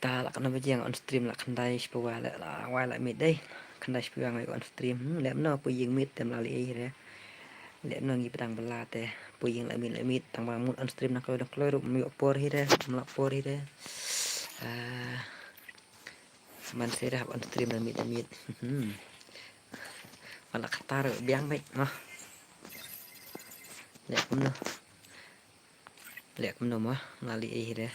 ta là kan bajang on stream là kan dai spwa la wai la mid dai kan dai spwa ngai on stream le no pu ying mid tem la li re le no ngi pedang bela te pu ying la mid tang ba mut on stream na kloi ru mi por hi re mla por hi re man se ra on stream la mid wala katar biang baik no le kum no ma ngali hi re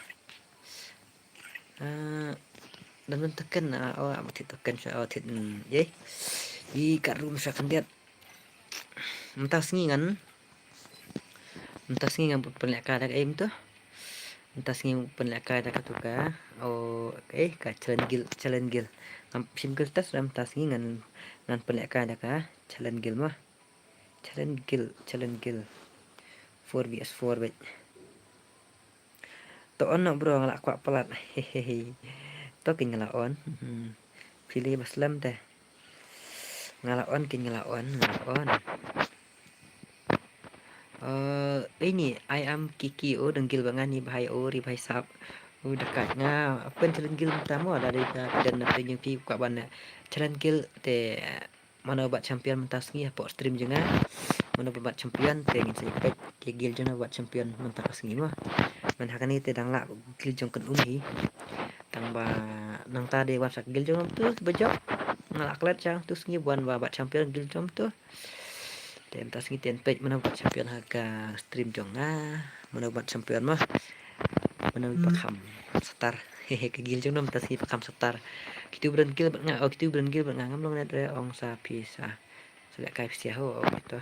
dan men tekan amat tekan sa thit ye di kat room sa kan dia mentas ngan penleka dak aim tu mentas ngi penleka dak tuka ka challenge gil am simple tas ram tas ngan penleka dak challenge gil mah challenge gil 4vs4 bet to on no bro ngalak kwa pelat hehehe to king ngala on pilih baslam teh ngala on king ngala on ini I am Kiki denggil bangan ni bahai ri bahai sap dekat nga pen celengil pertama dari dan yang pi kwa ban celengil te mana buat champion mentas ni apa stream jenga mana buat champion te ngin sai pek ke gil jena buat champion mentas ni mah man hakan ni te dang la gil jong kan ungi tang ba nang ta de wap sak gil jong tu bejok ngalak let chang tu ngi buat champion gil jong tu tem tas ngi ten pek mana buat champion harga stream jong mana buat champion mah mana pakam setar hehe kegil jong nom tas ngi pakam setar kitu berengil kitu berengil ngam long net re ong sa pisa sudah kai sia ho gitu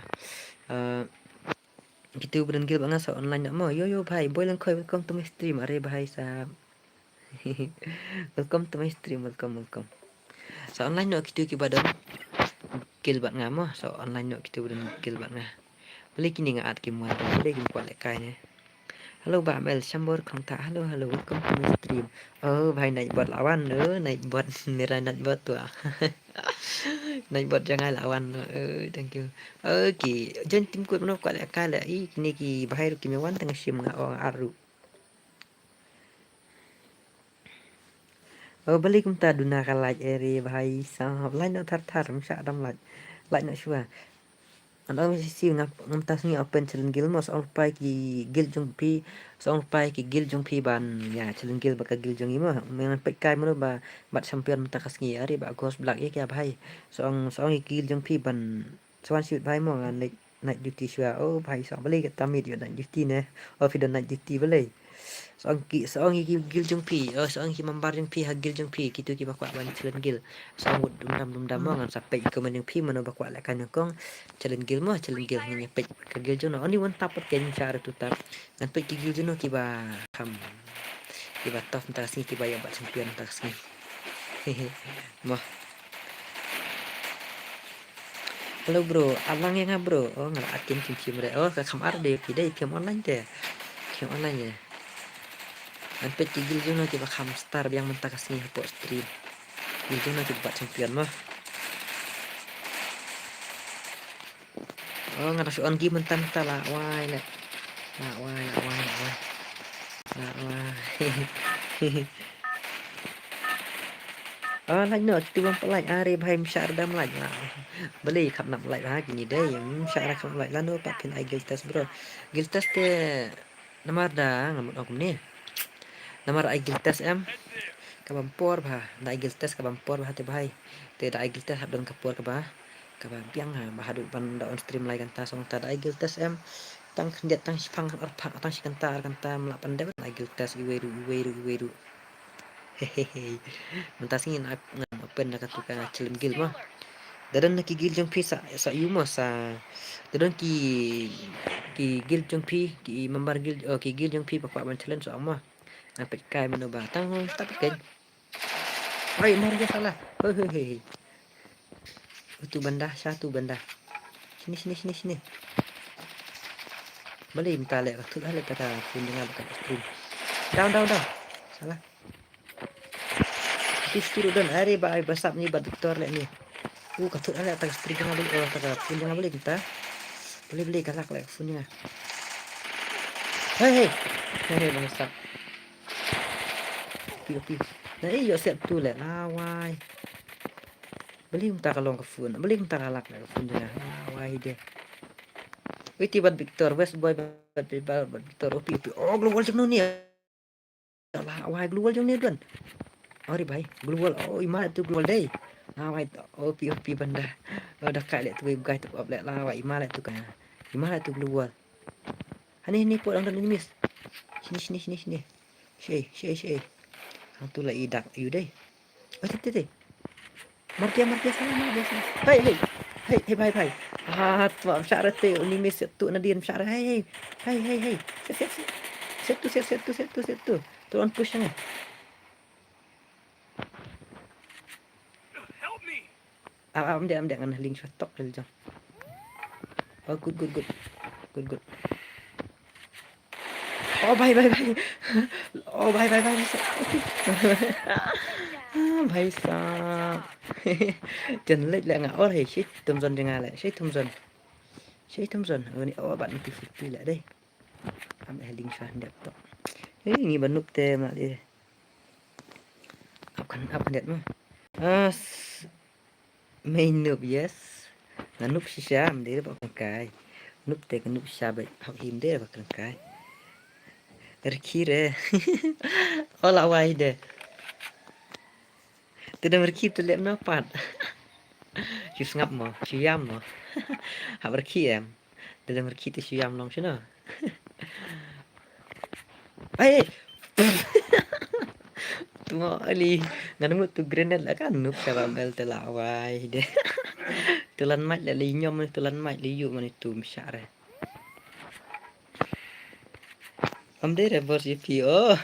kitu berengil banga sa online nak mo yo bhai boy lang khoi welcome to my stream are bhai sa welcome to my stream welcome sa online no kitu ki badam kil bat ngam sa online no kitu berengil bat ngah beli kini ngaat ki muat beli ki kuat lek kai ne halo bạn bè Sambor không thả halo welcome to my stream भाई naik bot lawan naik bot nira naik bot tuh naik bot jangan lawan thank you ki jen tim kuat mana kuat lek kai lek kini ki bahai ki mewan tengah sim nga orang aru balik kumta duna kalaj eri bahai sahab lain no thar msa dam laj no shua anh ơi siêu ngam ta sinh open challenge gil mo song pai ki gil jong pi gil jong pi ban ya challenge gil baka gil jong imo men pek kai mo ba bat champion ta kasngi ari ba gos black ye kya bhai song gil jong pi ban swan shoot bhai mo night duty shua bhai so bale ka tamit yo night duty ne fi the night duty bale song gil jong pi song mambar jong pi ha gil jong pi kitu ki bakwa ban challenge gil song dum dam mo ngan sampai ke men pi mo bakwa la kan kong challenge gil ni pek ke gil jono only one tap ken cara tu tap dan pek gil jono kiba kam kiba tof ta sini kiba ya bat champion ta sini hehe mah halo bro abang yang bro ngala atin kim re ka kam ar de ki dai kim online ya dan pek gil jono kiba kam star yang mentak sini po stream gil jono kiba bat champion mah ngara si on gi mentan ta la wai la wai lạnh nữa thì bang lạnh are bhai mshar dam lạnh la beli khap nak lạnh ha gini deh yang mshar khap lạnh la no pakin ai giltas bro giltas te namar da ngamut aku ni namar ai giltas em kabampor bha da ai giltas kabampor bha te bhai te da ai giltas hab don kapor ka ba piang bahadu ban da on stream lai kan ta song ta da ai giltas em tang dia tang sipang tang kanta melapan deh ai giltas iweru hehehe mentas ngin open na katuka challenge gil mah dadan na ki gil jong pi sa yuma sa dadan ki gil jong pi ki mambar gil ki gil jong pi pakwa ban challenge so mah napet kai mano ba tang tapi kan ai mar dia salah hehehe itu satu benda sini balik minta lek tu lah lek kata pun dengan bukan stream down salah Istri dan hari ba basap ni ba doktor lek ni. Katut ala tak istri jangan beli tak pun jangan beli kita. Beli galak lek punya. Hei basap. Pi. Nah iyo siap tu le lawai. Beli unta kalong ke fun, beli unta kalak ke fun jangan lawai dia. Witi bat Victor, West Boy bat Victor, opi. Oh, global jeng ni. Lawai global jeng ni tuan. Ori bhai, global. Oh, ima tu global deh. Lawai opi benda. Oh, dah kat lek tu gai tu op lek lawai ima lek tu kan. Ima lek tu global. Ni pot orang ni mis. Sini. Shay. Hang tu lah idak you deh. Oh, tete. Martia sana. Hey, bhai. Tu syara te ni mis tu Nadine syara. Hey. Set tu. Tuan push sana. Am dia kan link shot top le jang. Oh, good. Oh, bhai. Oh, bhai. Bhai sao. Chân lệch lại ngã ở đây shit tùm dần chừng lại shit thum dần ni bạn đi fit lại đây am lại link sang đẹp to ni ban nup te mà đi up đẹp mà main nup yes là nup shisha am đi bảo con cái nup te cái nup sha vậy học him đấy bảo con cái Erkire olah wai de tidak berki tu lep napat Chứ ngập mà, chứ yam mà. Hả bật khi em. Để làm khi thì chứ yam lòng chứ nào. Ê! Tunggu ali. Nganu tu grenade lah kan noob sa bel telawai de. Tulan mat la linyom tulan mat liyu man itu masyare. Am de reverse GP. Oh.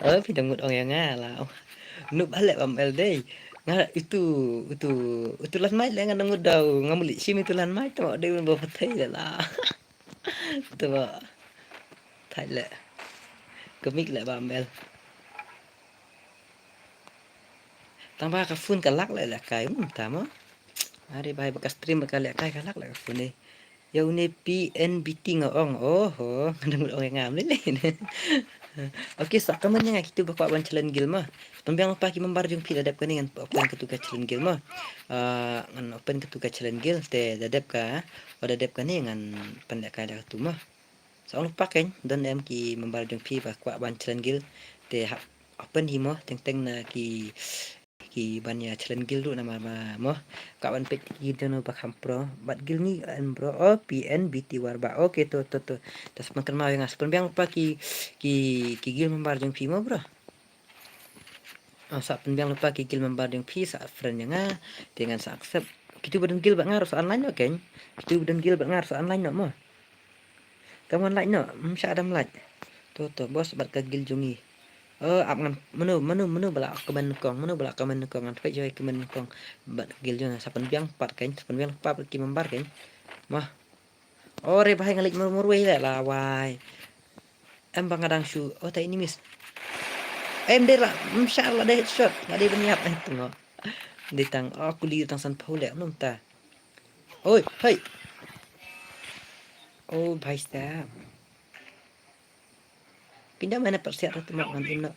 Oh, pindah mut orang yang ngalah. Noob balik bel de. Nga itu lan mai lengan nang daw ngamuli simi itu lan mai to de bo patay la to thai le kemik le bambel tambah ka fun ka lak le kai tama ari bai bekas stream ka le kai ka lak le fun ni yau ni PNBT ngong oh nang ngam le Okey, so kamarnya kita bawa ban challenge gil mah. Pembiang apa ki membar jung pi dadap kan dengan open ketuga challenge gil mah. Ngan open ketuga challenge gil te dadap ka, dadap kan dengan pendek ka tu mah. So lupa kan dan em ki membar jung pi bawa ban challenge gil te open hi mah teng na ki banyak challenge gil tu nama mah kawan pek gitu no pakam pro bat gil ni an bro oh PNBT warba oke to tas makan mau yang aspun biang pa ki gil membar jeng pi mo bro sa penbiang lupa ki gil membar jeng pi sa friend yang dengan sa accept kita badan gil bak ngar sa online no kan kita badan gil bak ngar sa online no mo kamu online no msya adam like to bos bat ka gil jungi ap ngan menu bala komen kong an fai joy komen kong bat gil jona sapan biang pat kan sapan biang pat ki membar kan mah ore bahai ngalik murwei la wai em bang kadang shu tai ini mis em de la insyaallah deh shot ngade benyiap itu ngo ditang aku li tang san paule nom ta oi hai oh bhai sta pindah mana persiap tu mak ngan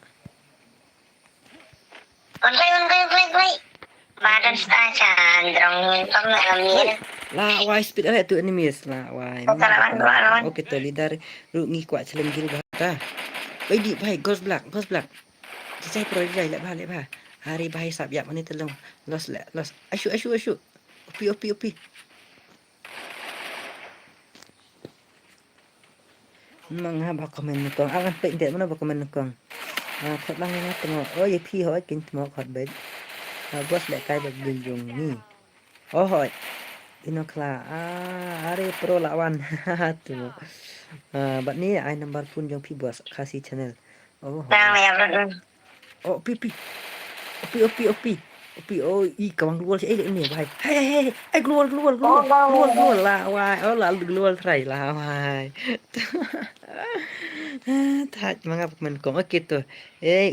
Play. Badan setengah candrong pamir. La wai speed ada tu enemies la wai. Oke to lidar ru ngi kwa challenge gil bata. Oi di bhai ghost black. Saya pro jai lek ba. Hari bhai sap yak mani telong. Los. Ashu. Opi. Mang ha ba komen kong. Angan pe ndek mana ba komen kong. Thật lang nga tengok. Oh ye pi hoi kin tengok hot bed. Bos lek kai ba gil jong ni. Oh hoi. Inokla hari pro lawan tu bat ni ai number pun jong pi bos kasih channel oh pi oh i kawang luar si ni bai hey keluar lah wai oh la keluar try lah wai tak mangap men kong okey tu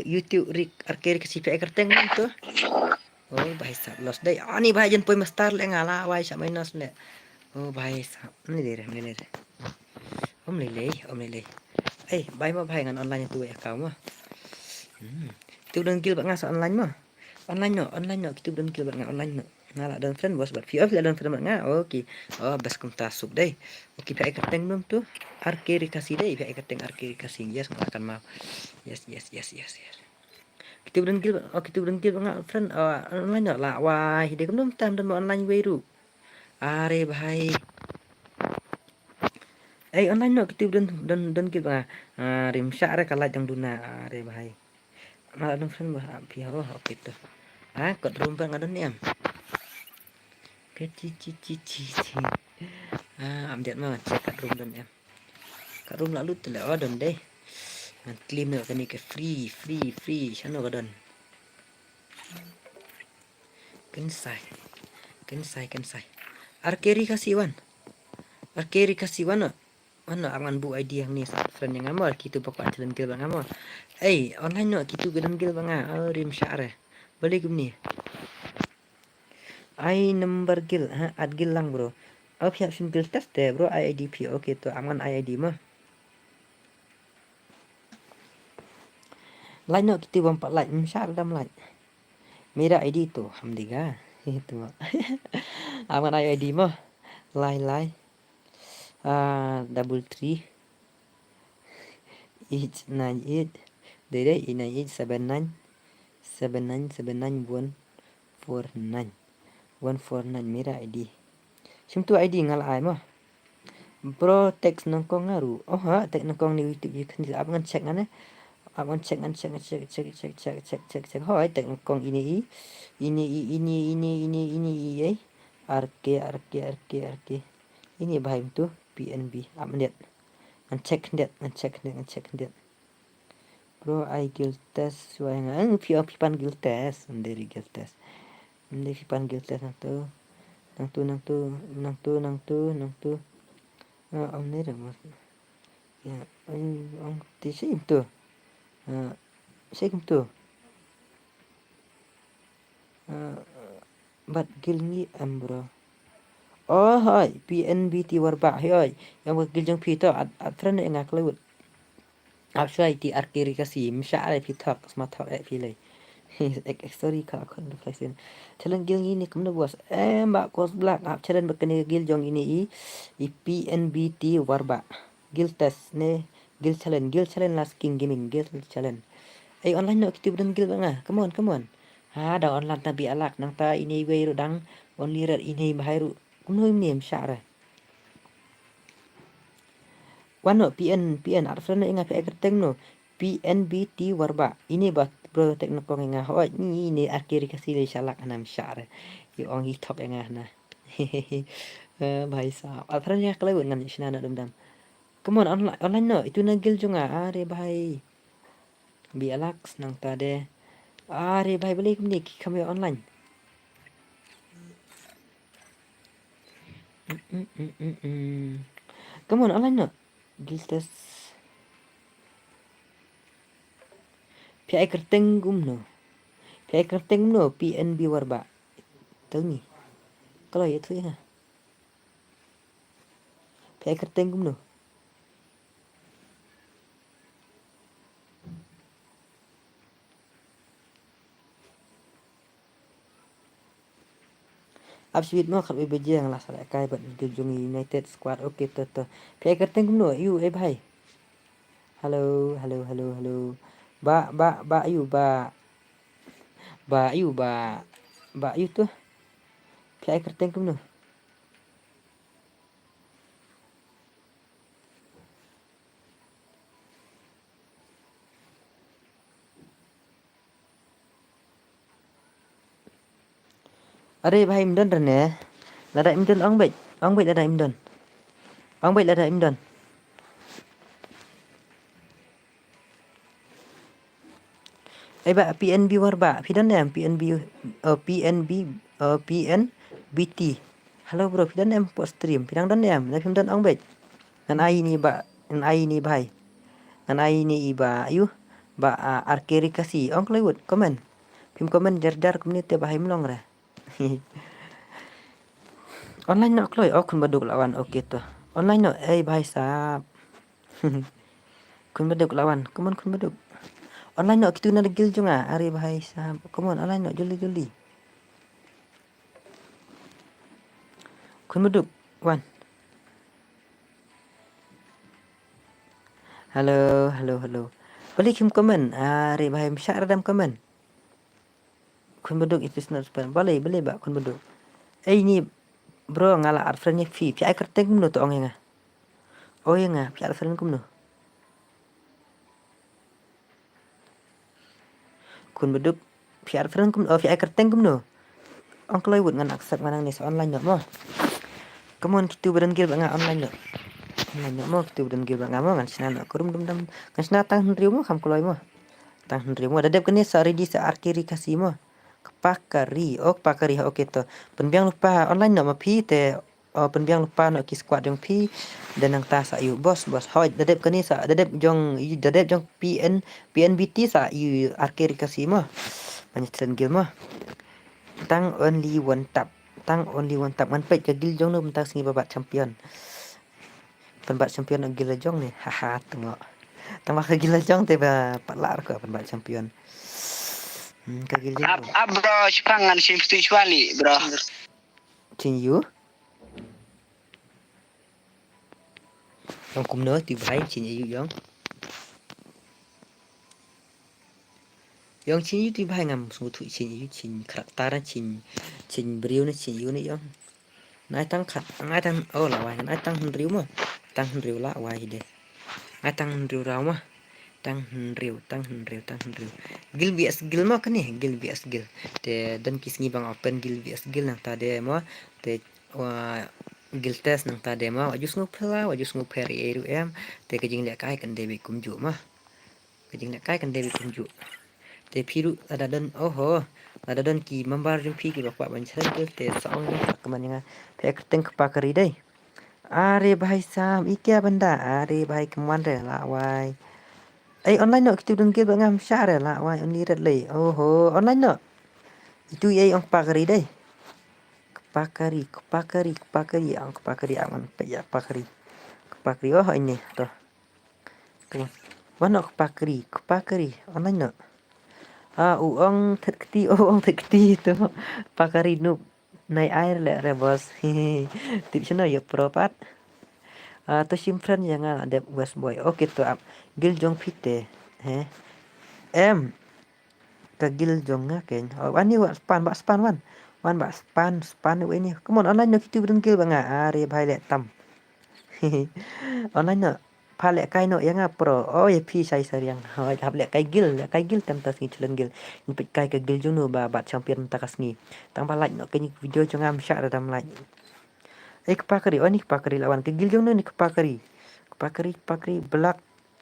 YouTube rik arcade kasih pe kerteng tu oh bhai sab los dai ani bhai jen poi mastar le ngala wai sa minus le oh bhai sab ni le om le bhai ma bhai ngan online tu ya kau mah kita udah gil banget online mah. Online no kita udah gil banget online no. Nah, dan friend bos buat view dan friend banget. Oke. Oh, bas kum tasuk deh. Oke, pihak keteng belum tuh. Arkiri kasih deh, pihak keteng arkiri kasih. Yes, akan mau. Yes. Kita udah gil, kita udah gil banget friend. Online no lah. Wah, dia belum tam dan online baru. Are bhai. Online no kita dan gil banget. Rim syar kalah jang duna. Are bhai. Nah, dan friend bos pihak oke tuh. Kod rumpang ada nih am. Cici. Amjad mah cek kat room dan em. Kat room lalu tu lah don deh. Claim nak kani ke free. Chano ka don. Kensai. Arkeri kasih wan. Mana aman bu ID yang ni friend yang amal kita pokok jalan gil bang amal. Online no kita gadan gil bang rim syar. Balik ni. Number gil ad gil lang bro. Pihak single test deh bro IIDP. Oke tuh aman IID mah. Like no kita bampak like syar dam like. Mera ID tu alhamdulillah. Itu mah. Aman IID mah. Like. 33 898 Dede 898 79 149 mera ID. Simtu ID ngal ai mah. Bro text nongkong ngaru. Text nongkong ni YouTube kan abang cek ngane. Abang cek hoi text nongkong ini RK ini bahim tu PNB lihat ngecek lihat bro guild test suai ngang pipan guild test sendiri guild test pipan guild test nang tu ni dah mas ya ang tisim tu tu bat guild ni bro. Hai PNBT warba hai yang wakil jang pito at friend yang ngak lewat apsai ti arkiri kasi misha ai pitok smart talk pilai story ka akon reflection challenge gil ini kumna bos mbak kos black challenge bakane gil jong ini i PNBT warba gil test ne gil challenge last king gaming gil challenge online no kita budan gil banga come on dah online tabi alak nang ta ini way dang only red ini bahairu kumno im syara wano PN arfana inga pe kerteng no PNBT warba ini bat bro tek no kong inga hoi ini akhir kasih le shalak anam syara yo ong top inga na bhai sahab arfana ya kalau ngam shina na dum come on online no itu nagil junga are bhai bi alax nang tade are bhai balik ni kami online come on online no guild test pihak kerteng gumno PNB warba tahu ni kalau ya tu ya pihak kerteng gumno Absolute mo khalwe beje yang lah salah kai bat Jung United squad oke to pihak kerteng gumno you bhai halo ba you tu pihak kerteng gumno Are bhai imdon rene lada imdon ong bait lada imdon ba PNB warba pidan em PNBT halo bro pidan em post stream pidang dan em na pimdan ong bait nan ai ni bhai nan ai ni iba ayu ba arkeri kasi ong lewat komen pim komen jar community bahai mlong ra online no kloy kun baduk lawan oke tuh online no bhai sahab kun baduk lawan kun baduk Online no kita nak gil jong are bhai sahab. Come on online no juli. Kun beduk wan. Halo. Balik kim komen. Are bhai syar dam komen. Kun beduk it is not spam. Boleh ba kun beduk. Ni bro ngala art friend fi ai kerteng kumno to ong nga. Oh ya nga, pi art friend kumno. Kun beduk pi art friend kumno, fi ai kerteng kumno. Ong kloi wud ngan accept manang ni online no mo. Come on kita badan gil banga online no. Online no mo kita badan gil banga mo ngan sina no kurum dum dum. Ngan sina tang hendriu mo kam kloi mo. Tang hendriu mo dadep kene sa ready sa arkiri kasih mo. Pakari oke to penbiang lupa online no mapi te penbiang lupa no ki squad jong pi dan nang ta sa yu bos hoi dadep kani sa dadep jong PNBT sa yu arkeri kasih mo banyak gil mo tang only one tap man pet ke gil jong no mentang singi babat champion penbat champion no gil jong ni haha tengok tang ke gil jong te ba patlar ko penbat champion bro sipangan sim spirituali bro Chin yu Ông cũng nói từ bài Chin yu yong Chin yu từ bài ngam số tuổi Chin yu Chin karakter Chin beriu na Chin yu na yong nai tăng là wai nai tăng riu mà tăng riu la wai de nai tăng riu rau mà tăng riu gil bias gil mo kan ni gil bias gil te dan kisngi bang open gil bias gil nang ta de mo te gil test nang ta de mo wajus ngupel eru em te kejing le kai kan debi kumju ma kejing le kai kan debi kumju te phiru ada dan ki mambar jung phi ki bakwa ban chen te song ni kaman nga pek teng pakari dai are bhai sam ikya benda are bhai kemwan re la wai online no kita dengki bangam syar la wai only red lay online no itu ong pakari dai pakari aman pe ya pakari ini to come on pakari online no ong thekti to pakari nu nai air le re bos tip chno yo propat to simfren jangan ada west boy oke to gil jong pite em ka gil jong nga ken wani wa span wan ba span ini come on online no kita beren gil banga are bhai le tam online no phale kai no yang pro ya pi sai yang hoi hab le kai gil tam tas ngi chlen gil pit kai ka gil jong no ba bat champion takas ngi tang ba like no ken video jong am sha dam like pakari ni pakari lawan ke gil jong no ni pakari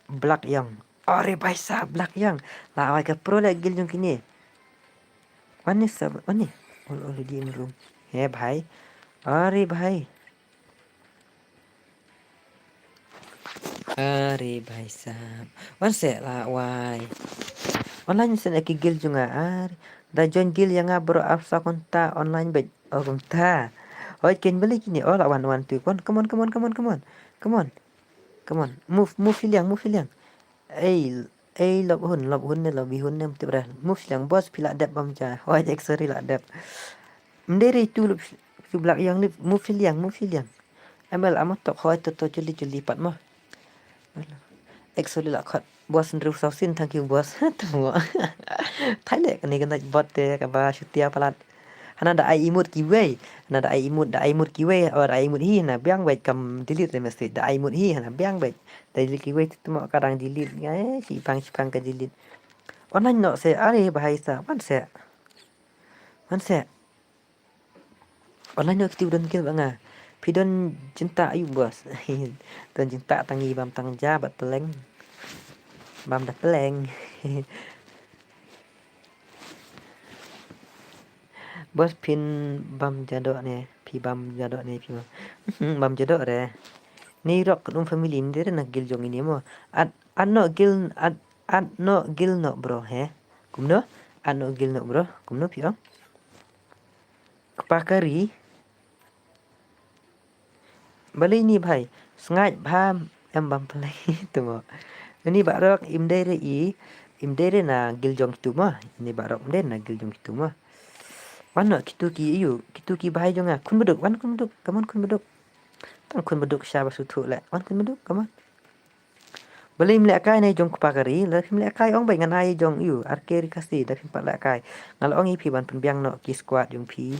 black yang are bhai sa black yang la awai ka pro le gil jong kini wani already in room bhai are bhai sahab wan se la wai online sen ki gil jong da join gil yang bro afsa konta online bet konta oi ken beli kini la wan tu come on move liang lob hun ne lobi hun ne tibra move liang bos pila dep bam cha oi exori la dep mdere tu blak yang ni move liang amal amot to khoi to juli pat mo exoli la khat bos ndru sausin thank you bos tu thaile kan ni kan bot te ka ba shutia palat hana da ai imut kiwe da ai imut kiwe or ai imut hi na biang bai kam delete message da ai imut hi na biang bai da delete kiwe tu mo kadang delete ngai si pang ka delete online no se are bahai sa man se online no kita udan kil banga pidon cinta ayu bos dan cinta tangi bam tang jabat peleng bam dah peleng bos pin bam jadok ne pi bam jadok ne pi bam jadok re ni rock num family ni nak gil jong ini mo no gil no bro kumno no gil no bro kumno pi pakari bali ni bhai sngai bam em bam play tu mo ini barok im dai re imdere na giljong kitu mah ini barok imdere na giljong kitu mah mana kitu ki bahai jonga kun beduk kaman kun beduk tang kun beduk syaba sutu le wan kun beduk kaman beli mlek kai nei jong kupakari la mlek kai ong bai ngan ai jong arkeri kasi da pim pat lek kai ngal ong ipi ban penbiang no ki squad jong pi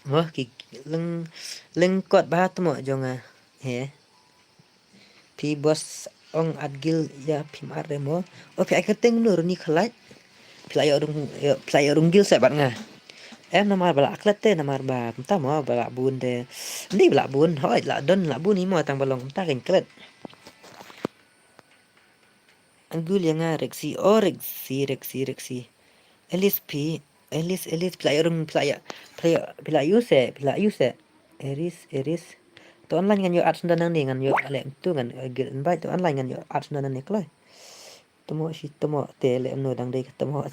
wah ki leng leng kot ba temo jonga he pi bos ong adgil ya pim arre mo o pi aketeng nur ni khalat play rung gil sa bạn nga em namar bala aklat te namar ba ta mo bala bun te ndi bala bun hoi la don la bun ni mo tang balong ta ken klet angul yang nga reksi elis play use eris to online ngan yo at sundan ni ngan yo ale tu ngan gil invite to online ngan yo at sundan ni klai temo te le no dang dei temo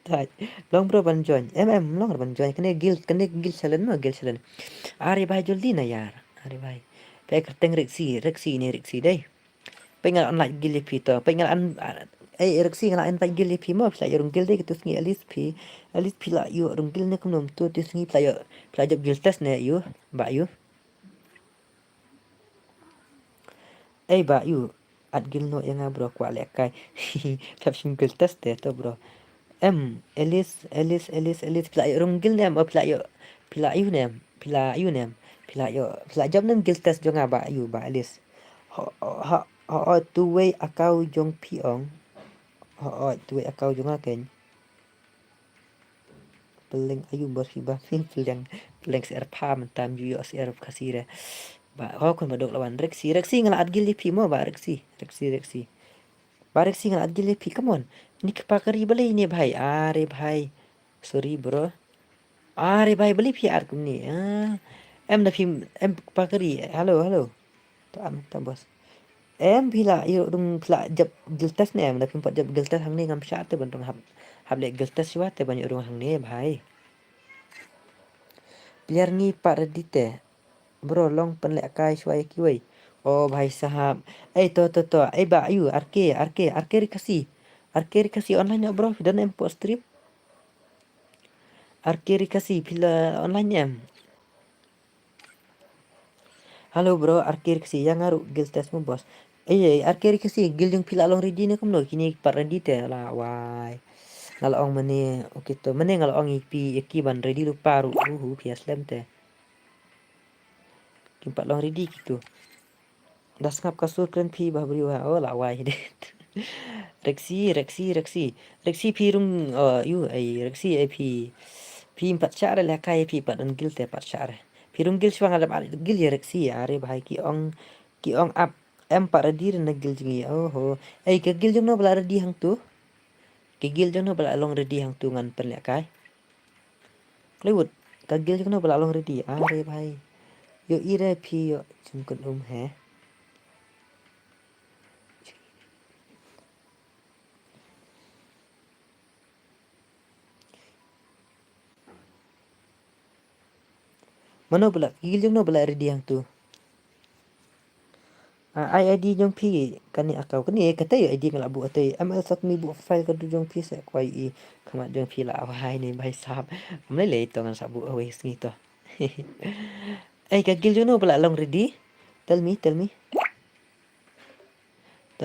Taj, long bro ban join long ban join kene gil chalen no gil chalen are bhai joldi na yaar are bhai pe kerteng reksi dei pengal online gil pi to pengal an reksi ngala an pai gil pi mo pla yorum gil dei tu sngi alis pi la yu rum gil ne kunom tu sngi pla job gil test ne yu ba yu ba yu at gil no yang bro kwa le kai kap sim gil test de to bro Elis pila runggil nem pila yu nem pila job nem gil test jonga ba Elis ho tu way akau jong piong ho tu way akau jonga ken peleng ayu berhibah fin peleng ser pam tam yu ser kasire ba ho kun badok lawan reksi ngala adgil di pimo ba reksi Barek sing at gile pi come on ni pakari bale ni bhai are bhai sorry bro are bhai bali pi ar kumni em da phim em pakari hello to am ta bos em phila yo dung phila jab giltas ne em da phim pat jab giltas hang ne ngam sha te ban hab le giltas wa te ban yo hang ne bhai player ni par dite bro long pen le kai shwai ki wei oh भाई साहब to ba ayu arke kasih online ya bro dan em post strip arke kasih pila online ya halo bro arke kasih yang ngaru gil test mo bos arke kasih gil yung pila long ready ne kumno kini par ready te la wai ngalong mane okay to mane ngalong ipi ban ready lu paru pias lem te kimpat long ready gitu das ngap kasur kren pi bah beri oh la wai det reksi pi rung reksi pi empat syar le kai pi pat on gil te pat syar pi rung gil swang ada balik gil ya reksi are bahai ki ong up em pat ready na gil jingi oh ke gil jong no bala ready hang tu ke gil jong no bala long ready hang tu ngan pen le kai lewut ke gil jong no bala long ready are bahai yo ire pi yo jungkut he Mano pula gigil jong no pula ready yang tu ID jong pi kani akau kani kata ya ID ngala bu atai ML sak mi bu file ka jong pi se kwai kama jong pi la awai ni bai sab mle le to ngan sabu awai sngi to ka gil jong no pula long ready tell me the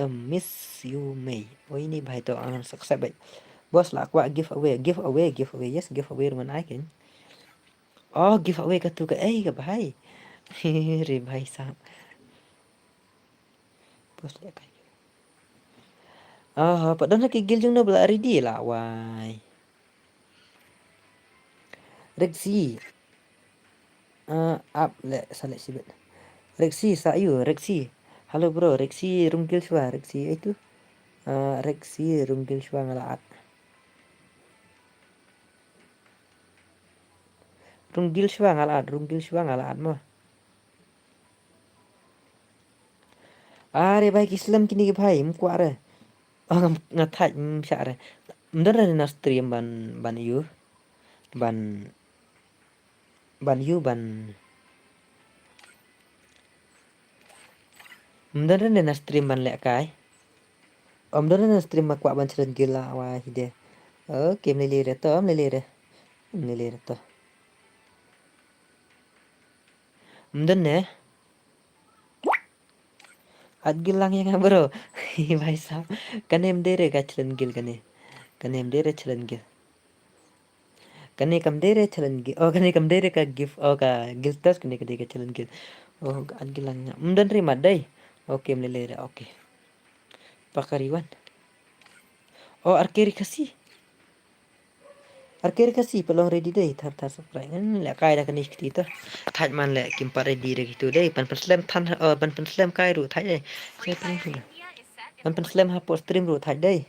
miss you may ini bai to angan sak sabai bos la kwa give away yes give away man I can oh give away ka tu ka ka bai re bai sab bos le kai padahal nak gil jong no bela ready lah wai reksi up le sale sibet reksi halo bro reksi runggil shwa reksi itu reksi runggil shwa ngalaat runggil shwa ngalaat mo are baik Islam kini bhai mko are ngathai syare mdara na stream ban yu ban Mdan na stream ban lek kai. Mdan na stream mak kwa ban cheren gila wa hide. Okay, melili to, melili. Melili to. Mdan ne. Ad gilang yang bro. Bhai sahab. Kanem dere ka cheren gil kane. Kanem dere cheren gil. Kane kam dere cheren gil. Oh, kane kam dere ka gift. Oh, ka giltas kane ka cheren gil. Oh, ad gilangnya. Mdan ri madai. Okay, melili. Okay. Pakariwan. Oh, arkeri kasih. Arkeri kasih pelong ready deh. Tar subscribe kan lek kai dah kena ikti tu. Thaj man lek kimpa ready dah gitu deh. Pan slam tan pan slam kai ru thaj deh. Saya tanya tu. Pan slam ha post stream ru thaj deh.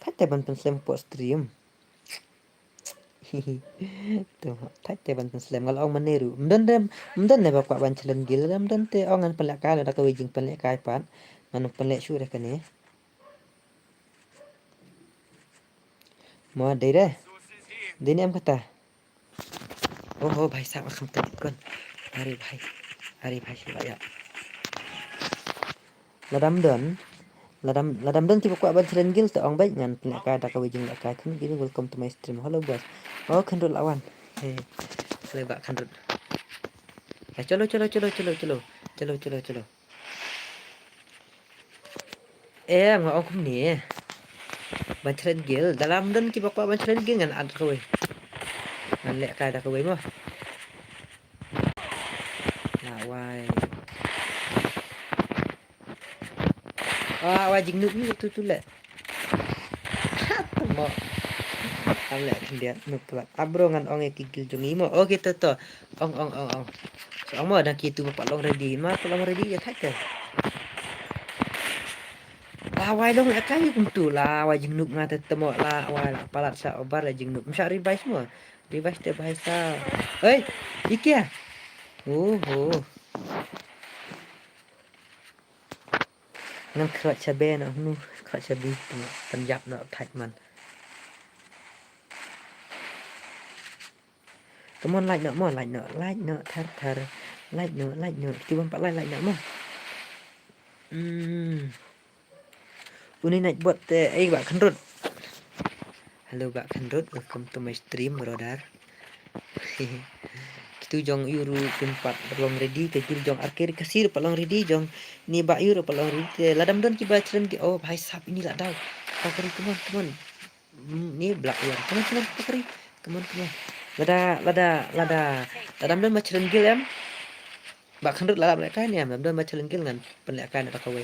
Thaj te pan slam post stream. Tu thaj te pan slam kalau orang mana ru. Mdan ne bapak ban challenge gil. Mdan te orang pan lek kai dah kawin jing pan lek kai pan. Man pan lek syu dah kena. Mau ada dah. Dini am kata. Oh भाई साहब हम तक कौन अरे भाई ya ladam don tiba kuat ban challenge gil tu ong baik ngan nek ka da ka wijing da ka kan gini welcome to my stream hello bos oh khandul lawan hello bak khandul chalo ma ong kum ni ban challenge gil dalam don tiba kuat ban challenge gil ngan ad ka wi ngan lek ka da ka wi mo wai wajing nuk ni tu lah mo ang lek dia nuk pula abro ngan ong e kikil jung imo oh gitu to ong so ong mo dah kitu pa long ready ma pa long ready ya thak ke wai long lek kai kum tu la wajing nuk ngata temo la wai la palat sa obar la jing nuk msa revise semua revise te bahasa hei ikia oh ngan khrat chabe no nu khrat chabe panjab no thaj man come on like no more like no thar like no cuba empat like no more Uni naik buat bak khandut halo bak khandut welcome to my stream brother Kitu jong yuru tempat pelong ready ke kitu jong akhir kasir pelong ready jong ni bak yuru pelong ready ladam don ki bachren ki oh bhai sahab ini lah dau pakari teman ni blak ya teman pakari teman lada ladam don bachren gil em bak khandut ladam lek kan ya ladam don bachren gil ngan penlek kan tak kawe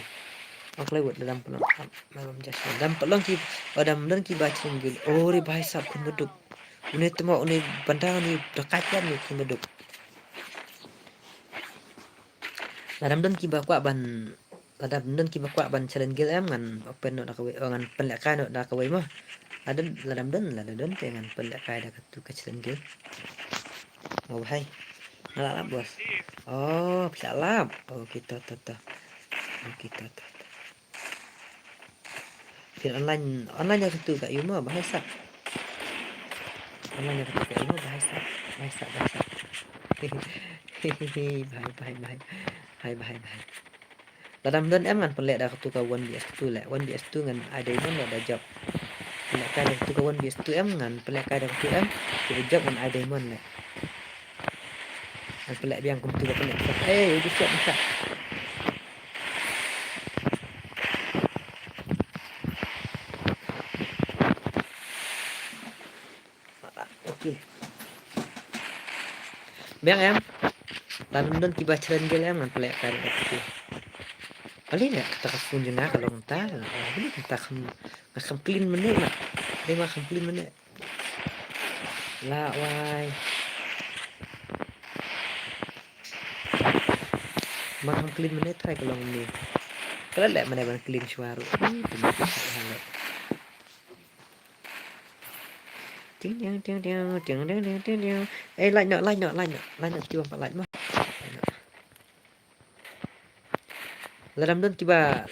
ok lewat dalam pelong malam jas dalam pelong ki ladam don ki bachren gil oh ri bhai sahab kun beduk Uni temo uni bandang ni dekajan ni kimeduk. Ladam don kiba kwa ban challenge gil em ngan open no dakawe ngan penleka no dakawe mah. Ladam don te ngan penleka da tu ka challenge gil. Oh hai. Ngalap bos. Oh, bisa lap. Oh kita tata. Oh kita tata. Fil online ya tu gak yuma bahasa. Online yang kita ini bahasa bahai ladam don em ngan pelek dah tu kawan BS2 lek 1BS2 ngan ada iman ada job pelek ka dah tu kawan BS2 em ngan pelek ka dah tu em tu job ngan ada iman lek ngan pelek biang kum tu pelek udah siap bisa okey biang em ladam don tiba challenge gel em ngan pelek ka dah tu Paling ya kata kapun jena kalau entah, ini kita makam clean menit nak, dia makam clean menit. Lah wai, makam clean menit try kalau ni. Kalau lek mana mana clean suara, ting. Like nak cuba pak like mah. Ladam don tiba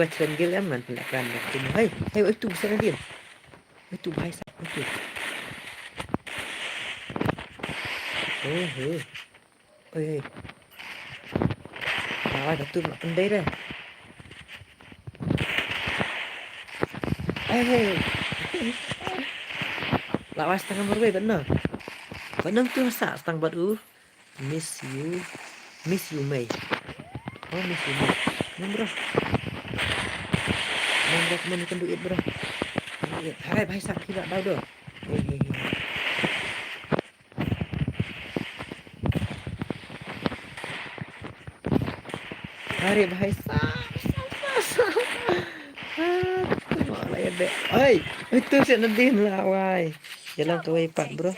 challenge gil em man pelakan hey itu bisa dia itu bahasa itu oi Awak tu nak pendai dah. Hey. Lawas setengah berwe benar. Benar tu sak setengah baru. Miss you. Miss you May. Oh miss you May. Mana bro? Mana bro kemana duit bro? Hai bhai sak tidak tahu doh. Hari bhai sak. Oi, itu si Nadine lah, wai. Jalan ke Waipat, bro.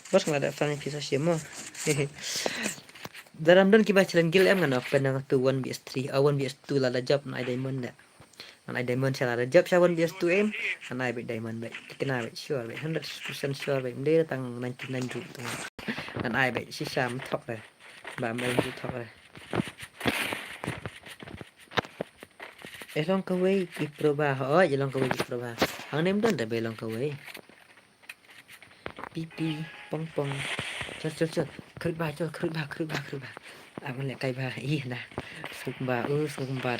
Bos nggak ada fan bisa sih mo. Dalam dan kita challenge gil em kan apa nang tu 1vs3, 1vs2 lah job na diamond dah. Na diamond saya lah job saya 1vs2 em, na bet diamond bet. Kena bet sure bet 100% sure bet. Dia tang 99 tu. Dan ai bet si Sam top lah. Ba main tu top lah. Long kawai ki proba ho long kawai ki proba ang nem don da be long kawai pipi pong pong chal khrit ba ang le kai ba I na suk ba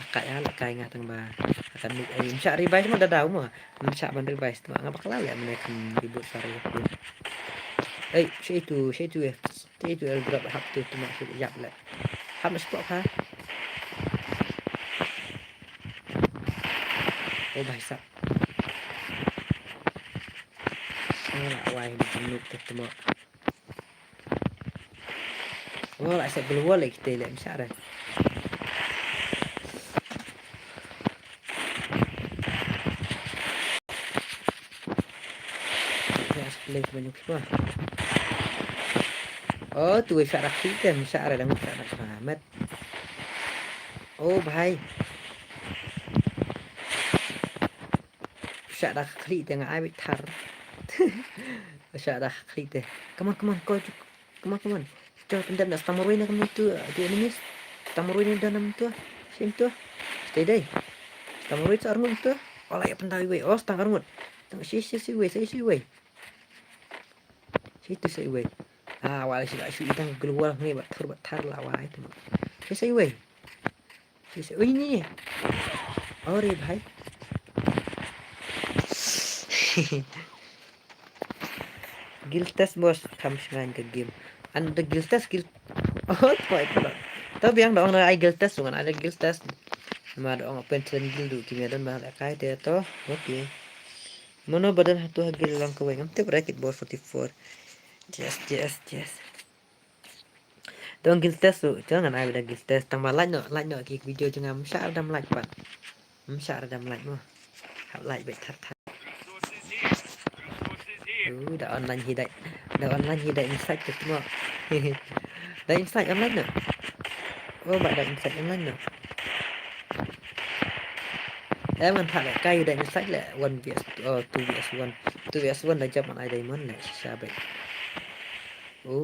kai ala kai nga tang ba akan muk ai sha ri bai ma da dau ma sha ban ri bai stu ngapa kala ya men kan ribut sari ai she tu el drop hap tu ma su yap la hap ma spot ha. Oh भाई साहब why menuk ketemu lại sẽ keluar lagi kita lihat besar dah ya play banyak semua oh tu besar rakit kan besar dah besar Muhammad oh भाई Syak dah klik tengah ai bitar. Syak dah klik teh. Come on, kau. Come on. Coba pendam dah stamoroi nak kamu tu enemies. Stamoroi ni dalam tu. Sim tu. Stay day. Stamoroi tu arngut tu. Olah ya pendai we. Oh, stang arngut. Tang si we. Situ si we. Ah, wala sila si itang keluar ni batar lah wai tu. Si we. Si we ni. Ore bhai. Guild test bos kamu sengaja ke game anda guild test oh kok itu tapi yang doang ada guild test bukan ada guild test sama doang open challenge guild tu kimi dan banyak kai dia toh oke mana badan satu guild lang kau yang tip racket bos 44 yes doang guild test tu jangan ada guild test tambah like no ki video jangan msya ada like pak msya ada like mah like baik thật đã online insight được đúng không? Đã insight online nữa. Bạn đã insight online nữa. Em mình thật là cay đã insight là 2vs1 2vs1 đã cho bọn ai diamond này sao vậy?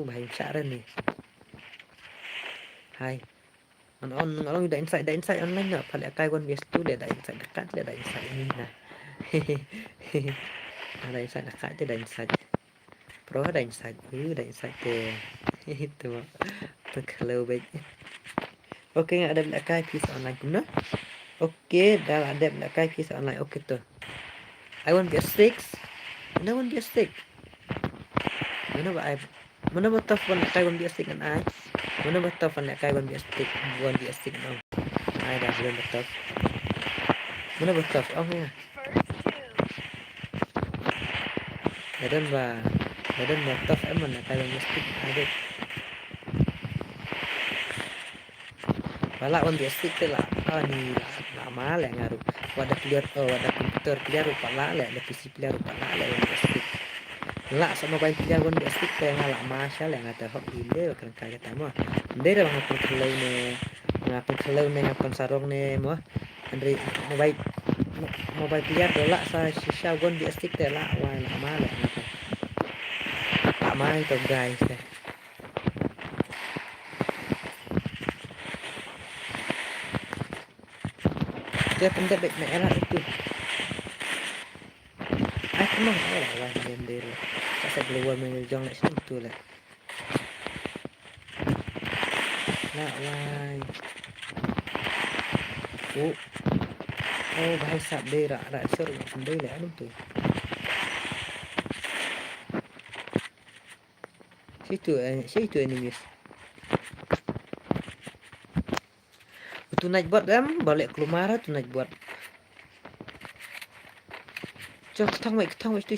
Bài xả ra nè. Hai. Ông đã insight online nữa, thật là cay 1vs2 để đã insight được cắt để đã insight như này. Ada insight nak kat ada insight pro ada insight ke itu kalau baik oke nggak ada belakang piece online kuna oke dah ada belakang piece online oke tuh I want BS6 mana betul pun nak kai BS6 kan ai mana betul pun nak kai BS6 no ai dah belum betul mana betul oh ya Badan motor em mana kayak mistik ada. Bala on mistik tu lah. Ni lama lah ngaruh. Wadah komputer clear rupa lah, ada PC clear rupa lah, on mistik. Lah sama baik clear on mistik kayak ngalah masa lah ngata hok inde kan kayak tamu. Ndera ngapun kalau ne ngapun sarong ne mo. Andre mobile clear dola sa sisa on mistik lah wah lama lah ngata. Mai to guys dia pendek baik merah itu aku mau lah gender saya keluar menjong lah situ lah Nak wai. Oh. Oh bahai sap deh rak sur sendiri lah tu. Situ enemies. Tu naik buat kan balik keluar tu naik buat. Cok ketang wei tu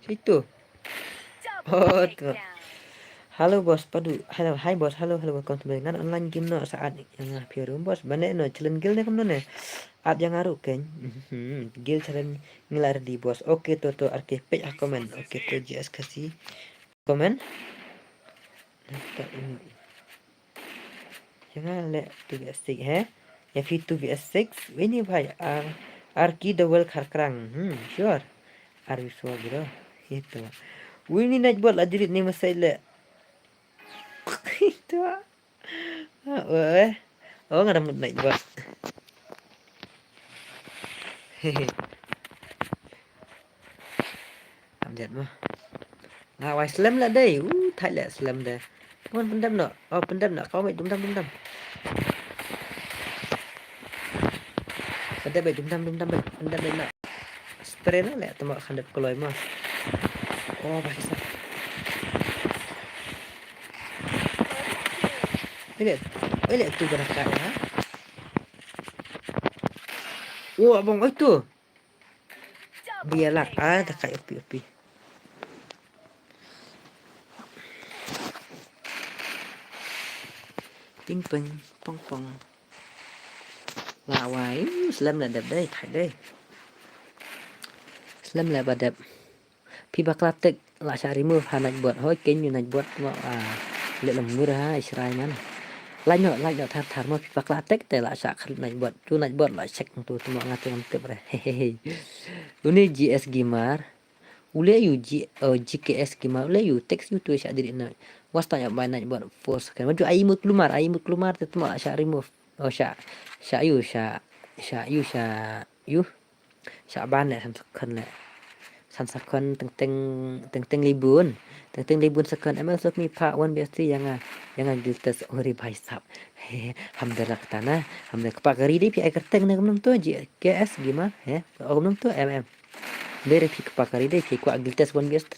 situ. Oh tu. Halo bos padu. Halo hai bos. Halo welcome to dengan online game no saat yang pirum bos. Bane no challenge guild ne kamno ne. At yang aru kan. Guild challenge ngelar di bos. Oke to archipel komen. Oke to JS kasih komen. Jangan let 2vs6 ya fit 2vs6 ini bhai arki double kharkrang sure are you sure bro itu ini naik buat lagi ni masalah itu oh nggak ada naik buat hehe amjad mah ngawai slam lah deh thay lah slam deh Pun pendam nak? Oh pendam nak? Kau baik dum-dam. Pendam baik dum-dam baik. Pendam baik nak. Spray nak lek temak khandap keluar mas. Oh baik sah. Lihat tu berakat ya. Oh abang itu. Biarlah dekat api. Ping ping pong lawai slam là đẹp đây thải đây slam là bà đẹp phi bạc latek là sa remove hanaj buat hoi ken như buat mà lệ làm mưa ha Israel man lai nhỏ thar mà phi bạc latek te là sa khal naj buat là check tu mà ngate ngam tep re hehehe ini GS Gimar ule yu GKS Gimar ule yu text yu tu sa diri na wasta ya banyak buat force kan maju ayi mut keluar tu ma sa remove oh sa ban lại san sakon teng libun sakon emang sok mi pa wan biasa yang giltas ori bhai sap hamdallah tanah hamdallah kepakari di pi kerteng na kumnum tu GS gimana kumnum tu Bere pi kepakari di pi kuat giltas wan biasa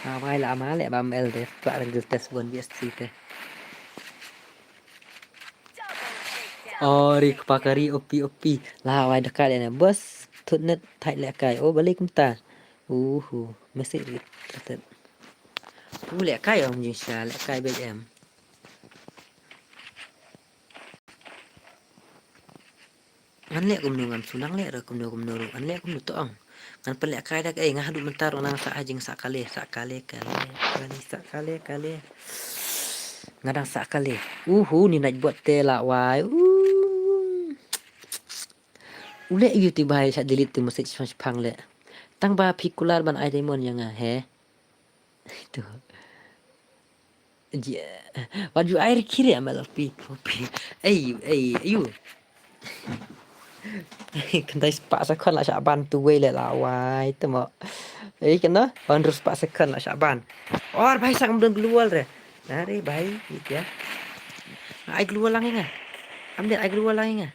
awai la amale bam el de kuat giltas wan biasa teh Ori kepakari opi lah awai dekat ya bos thutnet thai lekai oh balik kumta masih lihat lekai om jisa lekai BM ngan lek kum ngam sunang lek ra kum no an lek kum to ang ngan pel lekai dak ngah hadu mentar nang sa ajing sakale ngadang sakale ni nak buat tela wai ule you tiba sa delete tu message pang le tang ba pikular ban ai diamond yang itu waju air kiri amal pi you kentai sepak sekon lah Syaban tu we le lawai tu mo kena harus sepak sekon lah Syaban baik sang belum keluar re nari baik gitu ya ai keluar lang nga ambil ai keluar lang nga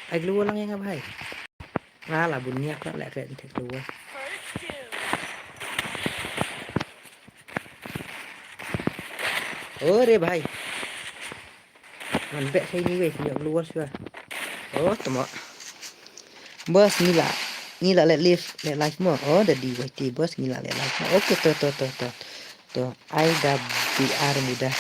ai keluar lang nga baik lah bunyi aku lek keren keluar re bhai man bet saya ni weh dia keluar sudah temo bos ngila let live mo dah di YT bos ngila let live mo oke to IWR mudah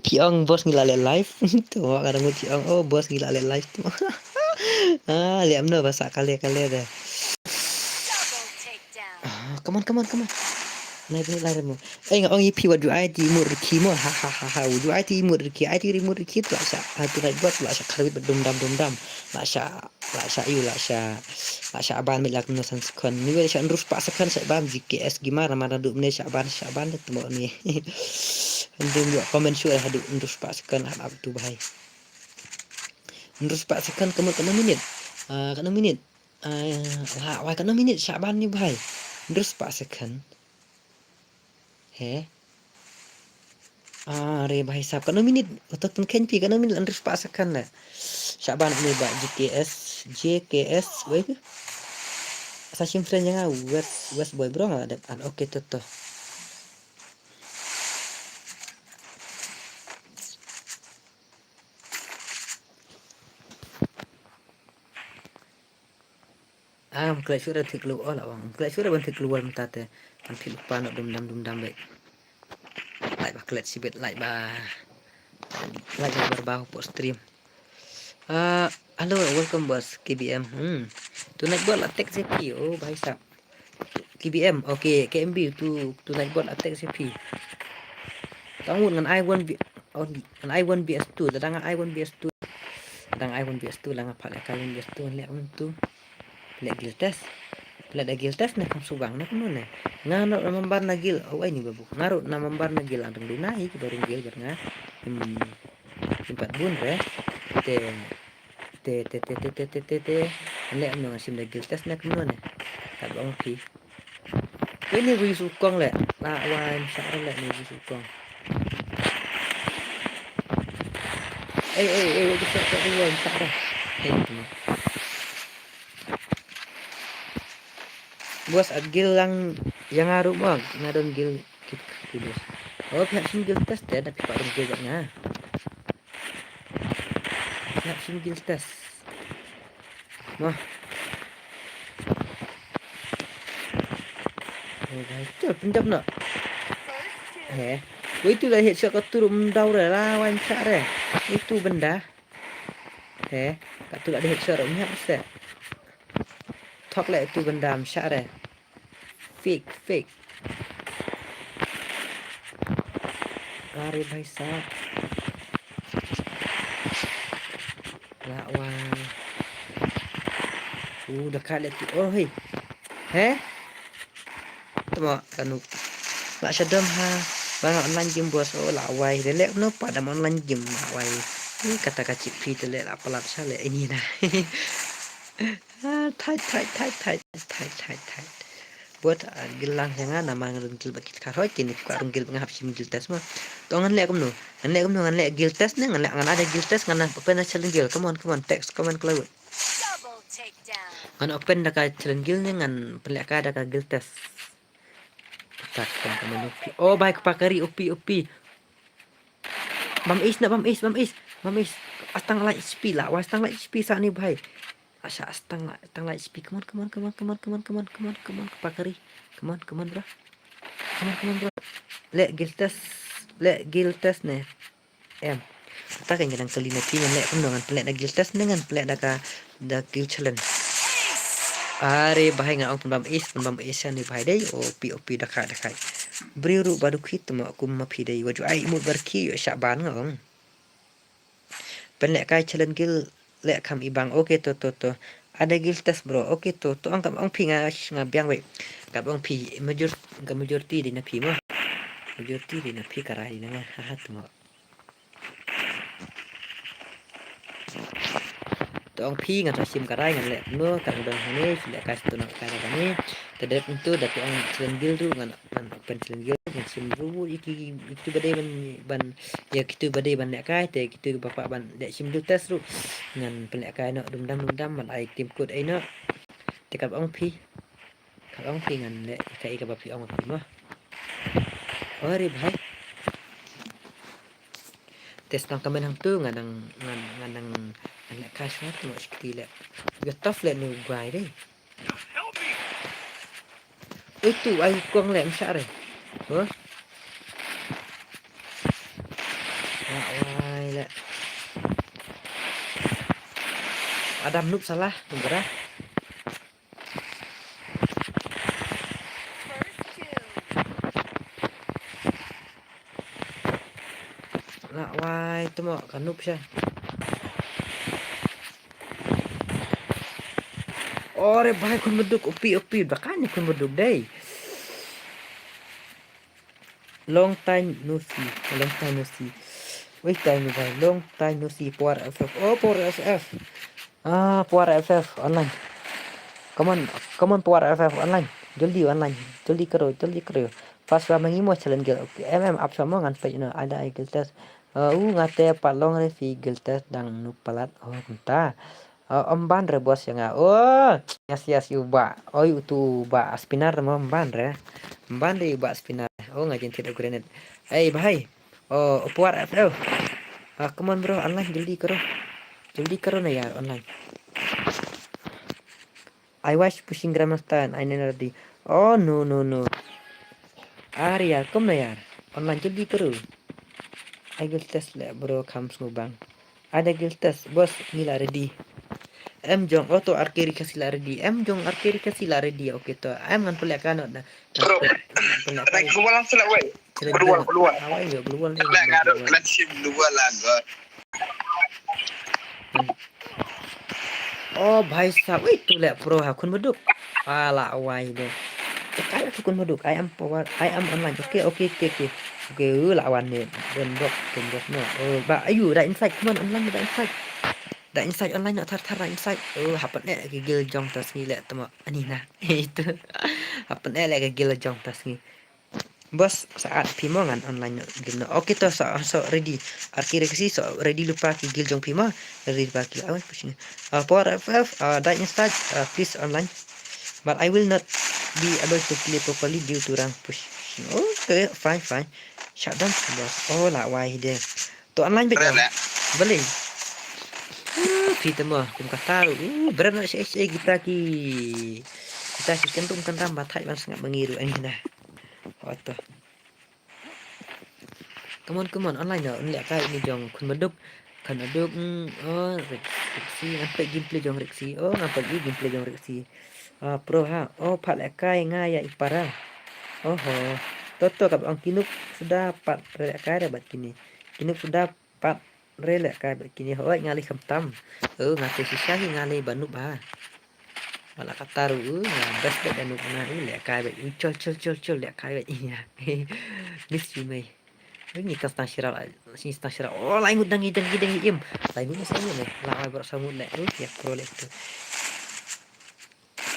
piang bos ngila let live tu kadang piang bos ngila let live tu liam no bahasa kali dah come on naik lari mo ngak orang ipi wadu ai di mur ki mo wadu ai di mur ki tu asa tu naik buat la sa karbit dum-dam la sa aban milak no san sekon ni we sa ndrus pak sekon sa bam GKS gimana mana duk ne sa aban tu mo ni ndum yo komen su hadu ndrus pak sekon ab tu bahai ndrus pak sekon kena minit wah kena minit sa aban ni bahai ndrus pak sekon है अरे भाई साहब kan minit untuk kenpi kan minit andres pasakan lah Syaban ni ba JKS boy ke sa friend yang West boy bro ada oke tuh Kelak sudah keluar lah bang. Kelak sudah bantu keluar mentate. Nanti lupa nak dum-dum baik. Like bah kelak sibet like bah berbau post stream. Halo, welcome bos KBM. Tu naik buat attack CP. Oh, bahai sab. KBM. Okay, KMB tu naik buat attack CP. Tahu dengan I1 dengan I1 BS2, dengan I1 BS2. Dengan I1 BS2 lah ngapa lah kalian BS2 lihat tu. Lihat guild test. Lihat ada guild test nih kamu subang nih kamu nih. Nganut namambar na guild. Oh ini babu. Ngarut namambar na guild andang dunai baru guild karena tempat bun re. Te. Lihat nang sim da guild test nih kamu nih. Tak bang pi. Ini gue sukong le. Lawan saya le nih gue sukong. Kita lawan saya. Bos gil yang ngaruh bang ngadon gil gitu bos. Oh pihak sim gil test ya tapi pak gil nya. Pihak sim gil test. Wah. Oh guys, tu pinjam nak. Itu lah headshot kau turun mendau lawan cara. Itu benda. Kat tu lah ada headshot nya set. Talk lah itu benda cara. Fake. Lari भाई साहब. Lawan. Dekat lihat tu. Oh hei. Tengok kanu. Nak sedam bang online game bos. Oh lawai. Dia lihat no pada online game lawai. Ini kata kacip pi tu lihat apa lap sale ini dah. Tight. Buat gilang jangan nama ngelun gil bakit karoi kini karung gil ngahap sim gil test mah to ngan lek kumno ngan lek gil test ne ngan ada gil test ngan open challenge gil come on text comment cloud ngan open da ka challenge gil ne ngan pelek ka da ka gil test tak kan oh baik pakari upi bam is astang light HP lah astang light HP sa ni bhai Asya astang light speak. Come on. Pakari. Come on, bro. Let guild test nih. Kita kan jangan kali nanti let dengan let da guild test dengan let da guild challenge. Are bahai ngau pun bam is ni bahai dai OP dekat. Beri baru kita mau aku mapi dai waju ai mut berki Syaban ngong. Penlek kai challenge guild lek kam ibang oke to ada guild test bro oke to angkat ang pi ngabiang we kap ang pi majority di na pi mo majority di na pi karai na ha tu mo to ang pi ngat sim karai ngan lek no kang dong ni lek kas to nak karai ni terdet itu dati ang challenge guild tu ngan open challenge guild ngan sim ru itu badai ban ya kitu badai ban lek kai te kitu bapak ban lek sim guild test ru ngan pelek kai no dum man ai tim code ai no te kap ong pi ngan lek kai ka bapi ong pi mah ore bhai tes tang kamen hang tu ngan lek kai swat no sekti lek yo tough lek nu bai deh itu ai kuang lek msa re wai lek Adam noob salah berah lah wai tu mau kan noob sya ore bahai kun beduk upi bakanya kun beduk deh long time no see wait time bhai long time no see por FF por FF online come on por FF online जल्दी करो fast wa mangimo challenge gel okay up sama ngan pe no ada gel test ngate palong re fi gel test dang nu palat kunta omban re bos yang yes uba itu ba spinar mo omban re uba spinar ngajin tidak grenade bhai puar come on bro online जल्दी करो ना यार online I was pushing Gramastan I never ready oh no यार कम ना यार online जल्दी करो I will test lah bro comes ngubang ada guild test bos nila ready em jong auto archery kasih la ready em jong archery kasih la ready oke to em ngan pelak kan na Bro, naik keluar langsung lah, weh. Keluar. awai yo keluar ni Lah, ada flagship dua lah, God. oh भाई साहब itu le pro ha kun beduk ala awai de kaya tu kun beduk I am power I am online oke lawan ni bendok no ba ayu dah inside come on online dah inside online nak tar inside hapat ne gigil jong tas ni le tama ani na itu hapat ne le gigil jong tas ni bos saat pimongan online gino oke to so ready akhirnya kasi so ready lupa gigil jong pimo ready bagi awas pushing power ff that inside please online but I will not be able to play properly due to rank push okay fine shut down bos lah why deh to online boleh kita mah kum kata berat nak kita kentung kan tambah thai bang sangat mengiru ini dah What Come on online no lihat kai ni jong kun meduk kan aduk reksi nampak gameplay jong reksi nampak gameplay jong reksi pro ha pat lihat kai ngaya ipara toto kap ang kinuk sudah pat lihat kai dah bat kini kinuk sudah pat lihat kai bat kini ngali khamtam ngate sisa ngali banuk ba wala kataru best bet anu na lihat kai bat col lihat kai bat ini miss you may ini kastang syirah lain udang hidang im lain udang sama nih lawai bersamut lek ya pro lek tu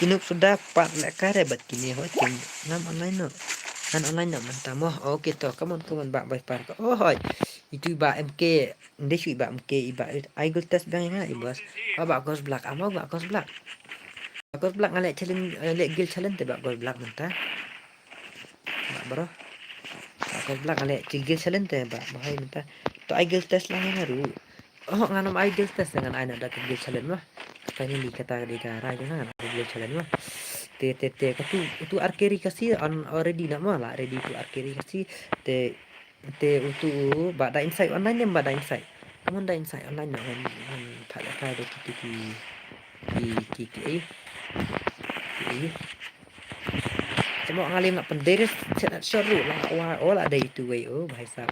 kinuk sudah pat lek kare bat kini hoting ngam online no kan online no mantamo oke to come on bak bai par hoi itu ba mk ndesu ba mk iba I go test bang nga ibas bak gos black amo bak gos black ngalek challenge lek gil challenge bak gos black mentah bak bro Kau bilang ale cigil salente ba bahai minta to igil test lang ngaru nganam igil test dengan aina ada cigil salen mah katanya di kata di cara jangan igil salen mah te tu archery kasih on already nak mah lah ready tu archery kasih te utu bada insight online yang bada insight kamu da insight online nak pada kau ada ki Cuma ngalim nak penderis nak seru lah lah ada itu bahai sab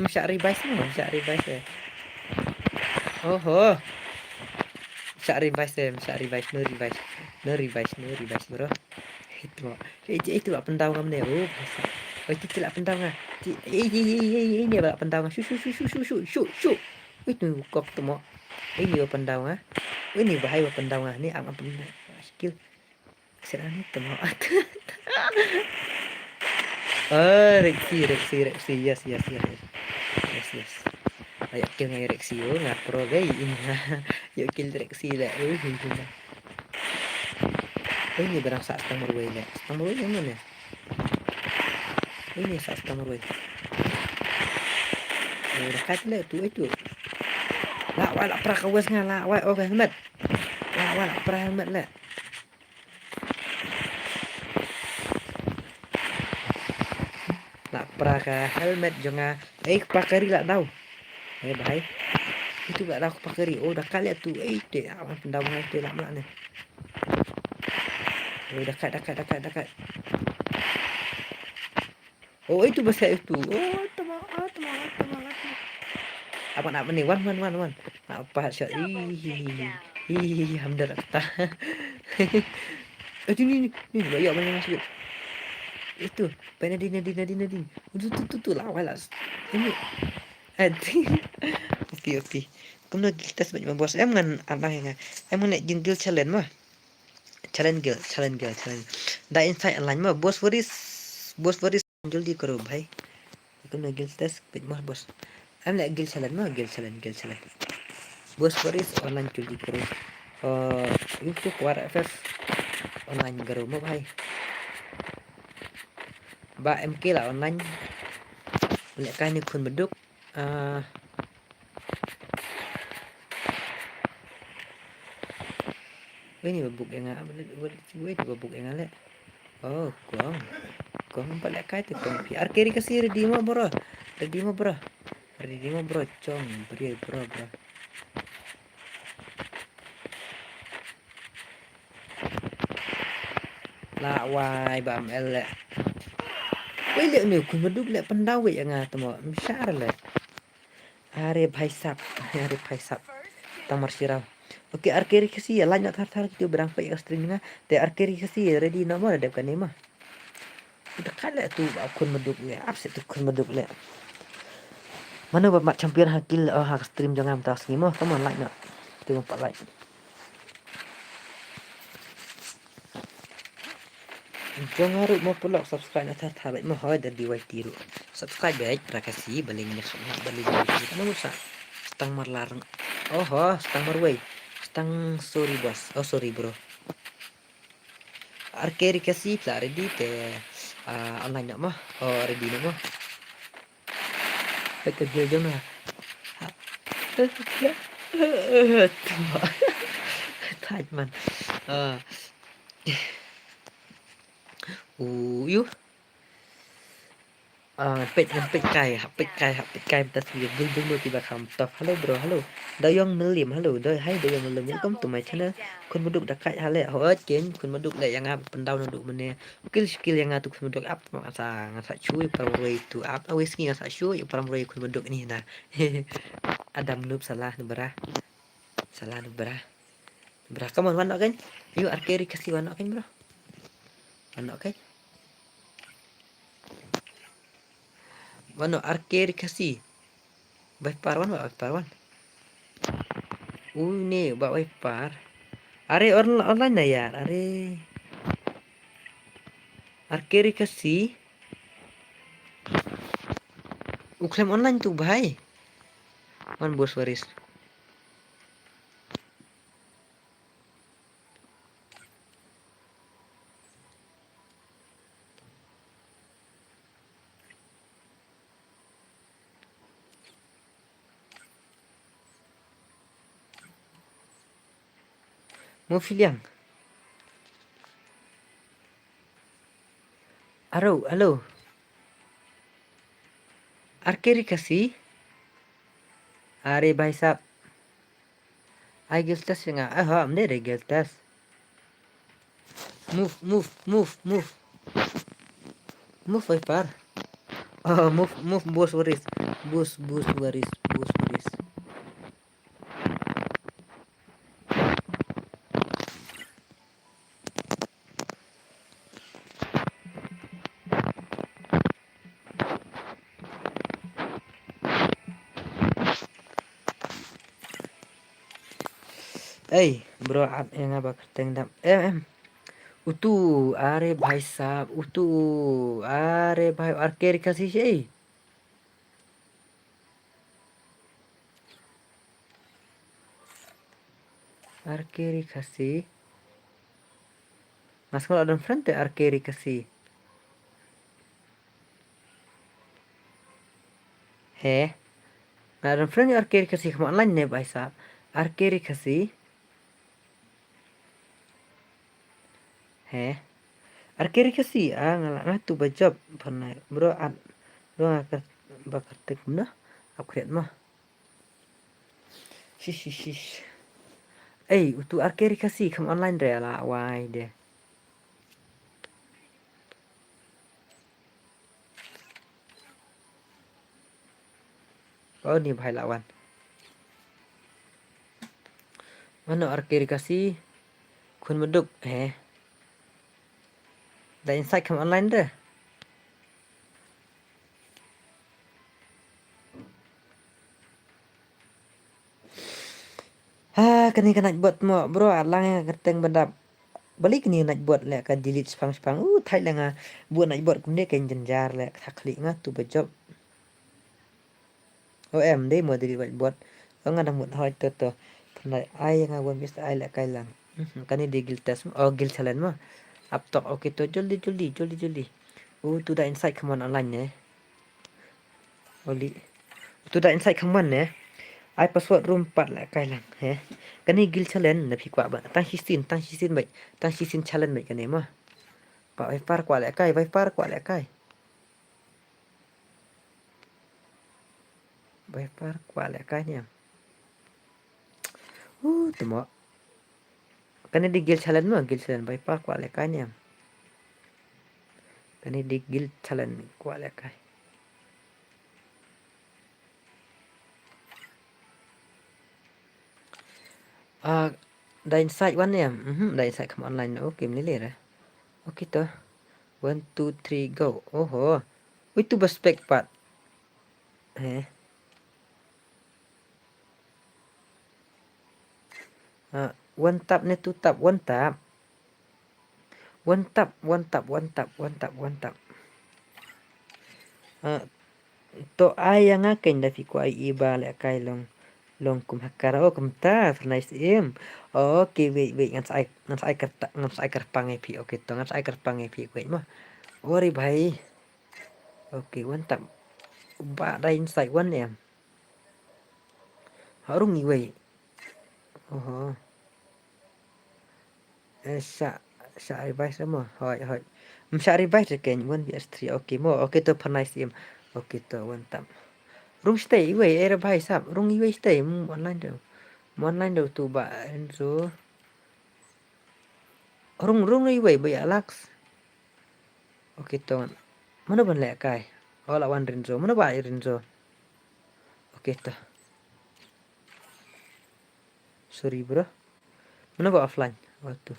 Syari Vice no Syari Vice Syari Vice bro itu apa pentau kamu deh itu tidak pentau ngah ini apa pentau ngah shoot itu kok temu ini apa pentau ngah ini bahaya pendau ni apa pendau skill serang itu mau reksi yes ayo kill ngai reksi nggak pro gay ini yuk kill reksi lah ini barang saat setengah ruway yang mana ini saat setengah ruway dekat lah itu lah wala pra kawas nga lah helmet wala pra helmet lah pra ka helmet jangan pakari lah tahu bahai itu gak tahu pakari dah kali tu dek apa pendam itu lah mana dekat itu besar itu teman apa nak ni one apa shot hamdar kata ini banyak masuk itu penadin tu lawan lah ini oke kamu lagi kita sebanyak bos em kan anak yang em nak jinggil challenge mah challenge challenge दा inside online में बॉस वरिस जल्दी करो भाई तुमने Gill test pick मार बॉस हम ले गिल चैलेंज बॉस वरिस ऑनलाइन जल्दी करो यूट्यूब वार एफएफ ऑनलाइन करो मो भाई ba em kia là online lại cái như khuôn beduk ini babuk yang ini babuk yang ale oh kong balik kai tu kong PR kiri kasih ready mo bro cong bro la wai bam ele wei liệu nếu khuôn beduk lại pandau wei yang atmo mshar le are bhai sap tamar sirau oke arkeri kasi ya lanjut thar kita berang pe streaming te arkeri kasi ready nomor ada kan mah udah kala tu akun meduk le upset tu kun meduk le mana bapak champion hakil hak stream jangan tas ni mah kamu like nak tu 4 like jangan harus mau pulak subscribe nak thar baik mah ada di YT ru subscribe baik terima balingnya balik kamu usah stang marlarang stang marway stang sorry bos sorry bro arkeri kasi pla ready te online nak mah ready nak mah kerja jom lah taj man youเป็ดไก่ครับเป็ดไก่ตัดสีดึงติบะคำตอบฮัลโหล bro ฮัลโหลดอยองมือเหลี่ยมฮัลโหลดอยให้ดอยองมือเหลี่ยมยังต้องตัวใหม่ชนะคนมาดุดักไก่ฮะเลยเจนคนมาดุเลยยังอ่ะเป็นดาวนุมันเนี่ยskill yang tuhคนมาดุอัพngasa cuy paramroi itu up awes ki ngasa cuy paramroiคนมาดุini nah Adam noob salah nubrah come on wanok kan yuk arkeri kasih wanok kan bro wanok kan Mano arkeri kasih Wiper wan nih bawa Wiper are online na yaar are arkeri kasih klaim online tuh bhai man bos waris mau filiang halo arkeri kasih are bhai sab ai geltas yang amne re geltas move Wiper move bos waris bro yang apa kerteng dam utu are bhai sab are bhai arkeri kasih sih arkeri kasih mas kalau ada frente arkeri kasih ada frente arkeri kasih kamu online nih bhai sab arkeri kasih arkeri kasih ngalah tu bajab pernah bro akan bakar tek nah upgrade mah shish utu arkeri kasih kamu online deh lah why deh nih bhai lawan mana arkeri kasih kun meduk dah insight kamu online deh kena buat mo bro alang yang kerteng benda balik ni nak buat lek ka delete spam thai la nga buat nak buat kum ne ken jenjar lek thak klik nga tu bejob em dei mo delete buat nga na mut hoi to nai ai nga won bis ai lek kai lang kan ni digil test gil challenge mo up top okay to joldi tu da insight come on online ne oli tu da insight come on ne ai password room 4 lek kai lang he kan ni gil challenge na phi kwa ba tang hisin bai tang hisin challenge bai kan ni mo pa vai par kwa lek kai vai par kwa lek kai ni tu mo kan ni gil challenge mo gil challenge vai par kwa lek kai ni kan ni gil challenge kwa lek kai da insight one ni da insight come online okay ni le ra okay to 1 2 3 go oh itu berspek pat one tap ni two tap one tap to ai yang akan da fi ko ai iba le kai long kum hakara kum ta nice im okay wait ngan sai kerpang pi okay to ngan sai kerpang pi wait mah ori bhai okay one tap ba da inside one em harung ni wait sa revise mo hoi sa revise ken 1vs3 okay mo okay to nice im okay to one tap rung stay wait era bhai sap rung wait stay online đâu tu ba enzo rung wait bai alax okay to mana ban lek kai ola wan renzo mana ba renzo okay to sorry bro mana ba offline waktu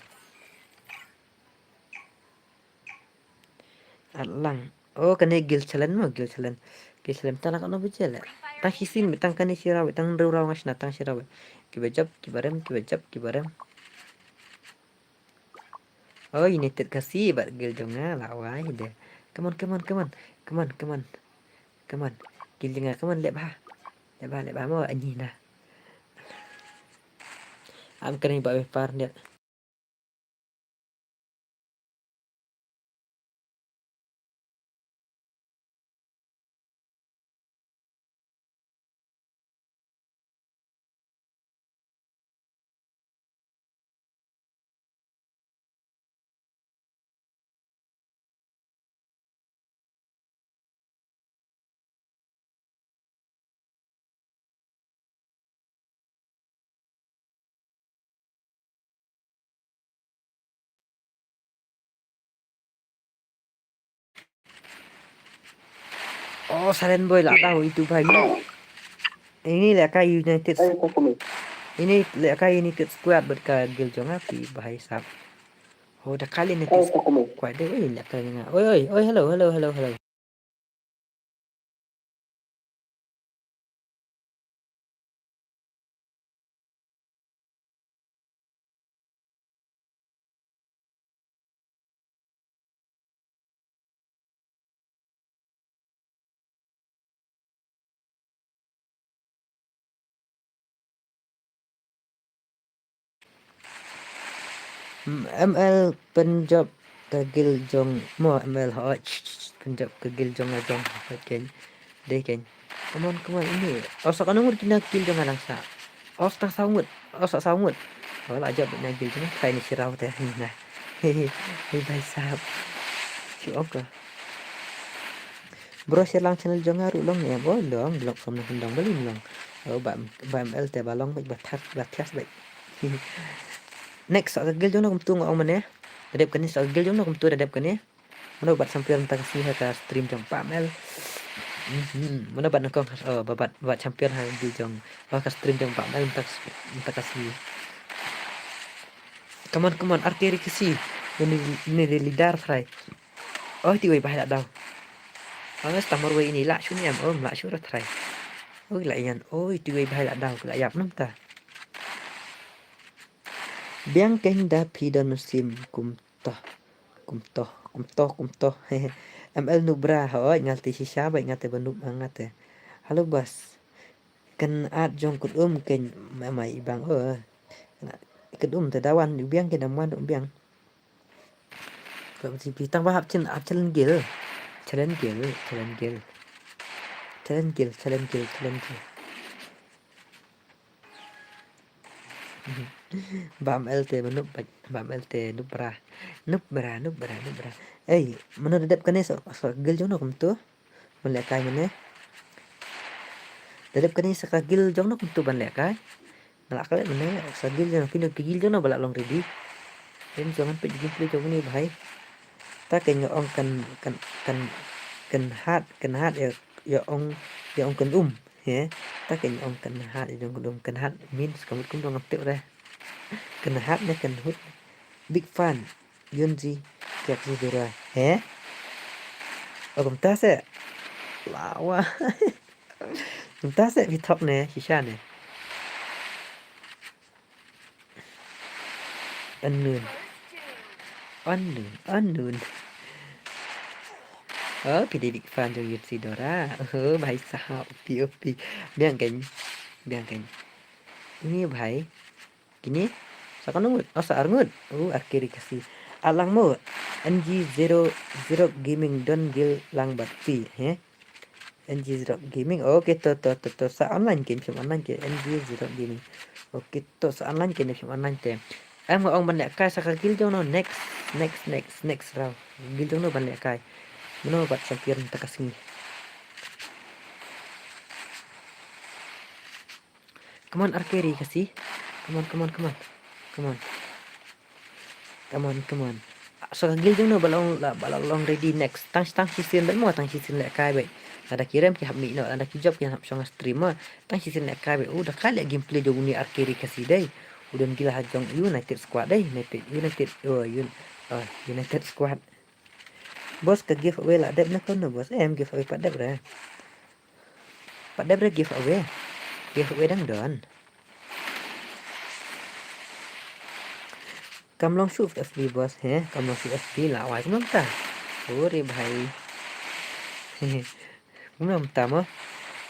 alang kan gil challenge tanah kan bejel tang hisin tang kan sirawe tang raw ngas na tang sirawe kibajab kibarem oh ini terkasih bat gil jonga lawai deh come on gil jonga come on lek ba mo anyi na am kan ba par dia oh silent boy lah tahu itu bhai ini lek kai united ini lek kai united squad berkat gil jonga pi bhai sap oh dah kali ni kuat deh lek kai nga oi hello ML penjob ke gil jong mo ML ho penjob ke gil jong ajong ken deh ken come on ini osak anumur kina gil jong alang sa osak saumut oh la jab na gil jong kai ni sirau teh nah hehe bhai sahab si oka bro silang channel jong aru long ya bo long som na dong bali long oh ba ML te balong ba thas ba next gil jong kum tu ngong mane dadep kan ni gil jong kum tu dadep kan ni mana bat sampai rentak sini ka stream jong pamel mana bat nakong bat champion ha gil jong ka stream jong pamel rentak kasih come on arteri kesi ini lidar try oh tiwai bahaya daw Angas tamor way ini la shun yam la shura try oh la yan oh tiwai bahaya daw la yap nam ta Biang keng da pi dan musim kumtoh hehe. ML nubra hoi ngati shisha bai ngati benub ngate. Halo bos. Kan at jong kut ken mai bang kedum te dawan biang ke daman biang. Kalau si pitang bahap chin challenge gil. Challenge gil. Bam LT menub bam LT nubra. Menurut dep kane so gil jono kum tu. Melekai mene. Dedep kane sa gil jono kum tu ban lekai. Malak kale mene sa gil jono pino gil jono balak long ready. Em jangan pe gil play jono ni bhai. Ta kenya ong kan hat ya ong kan he. Ta kenya ong kan hat ya ong kan hat means kamu kum dong ngapte re. Kan hat ne kan hut big fan Yunji kyak zidura he. Kum ta se lawa. Kum ta se vi top ne shisha ne. Unknown. Pidi big fan cho Yunji Dora. Bhai sahab opi. Biang keng. Ini bhai. Gini. Sakanungut. Saarngut. Akhiri kasih. Alangmu. NG00 Gaming don gil lang bakti. He. NG0 Gaming. Oke to. Sa online game film online ke NG0 Gaming. Oke to sa online game film online te. Em ong ban lek kai sa gil jono next round. Gil jono ban lek kai. Meno bat champion takasini. Come on Arkeri kasih. Come on. So gil jono balong ready next. Tang season dan mo tang season lek kai bai. Ada kirim ki hammi no ada kijab ki hap shong streamer. Tang season lek kai bai. Dah kali gameplay jono ni Arkeri kasih dai. Udah gila hajong United squad dai. United squad. Bos ke giveaway lah dep nak kono bos. Em giveaway pak dep re. Pak dep re giveaway. Giveaway dang don. Kamlong shoot FB bos he. Kamlong shoot FB lah wai kumam ta. Ore bhai. Kumam ta mo.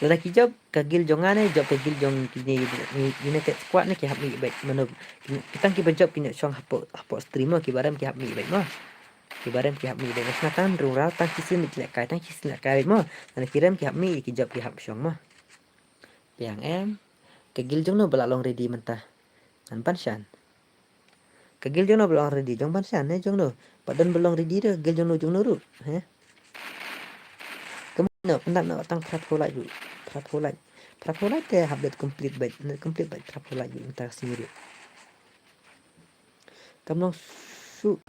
Lada ki job kagil jongane job kagil jong kini United squad ni ki hap mi baik mano. Kita ki berjob kini song hapo streamer ki baram ki hap mi baik mo. Kibaram ki hap mi dengan senatan rural tang kisin lek kai mo dan kiram ki hap mi ki job ki hap syong mo yang em kegil jong no belalong ready mentah dan panshan kegil jong no belalong ready jong panshan jong no padan belong ready de gil jong no ru he kemudian pendak no tang pratholai te update complete by pratholai mentah sendiri kamlong su